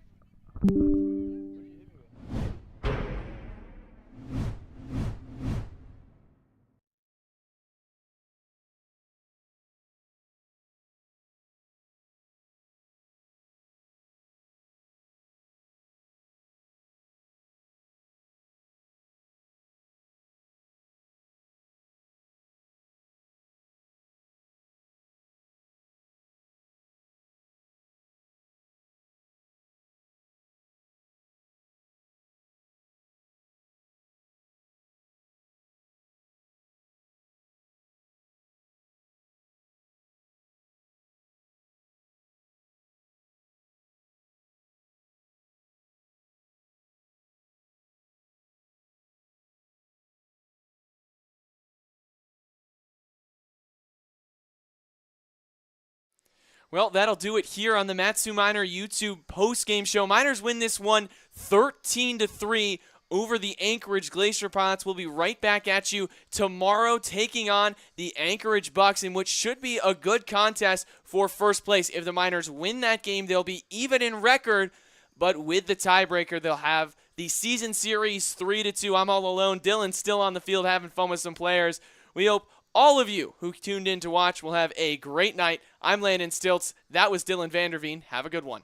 Well, that'll do it here on the Matsu Miner YouTube post-game show. Miners win this one 13-3 over the Anchorage Glacier Pilots. We'll be right back at you tomorrow taking on the Anchorage Bucks in what should be a good contest for first place. If the Miners win that game, they'll be even in record, but with the tiebreaker, they'll have the season series 3-2. I'm all alone. Dylan's still on the field having fun with some players. We hope all of you who tuned in to watch will have a great night. I'm Landon Stilz. That was Dylan VanderVeen. Have a good one.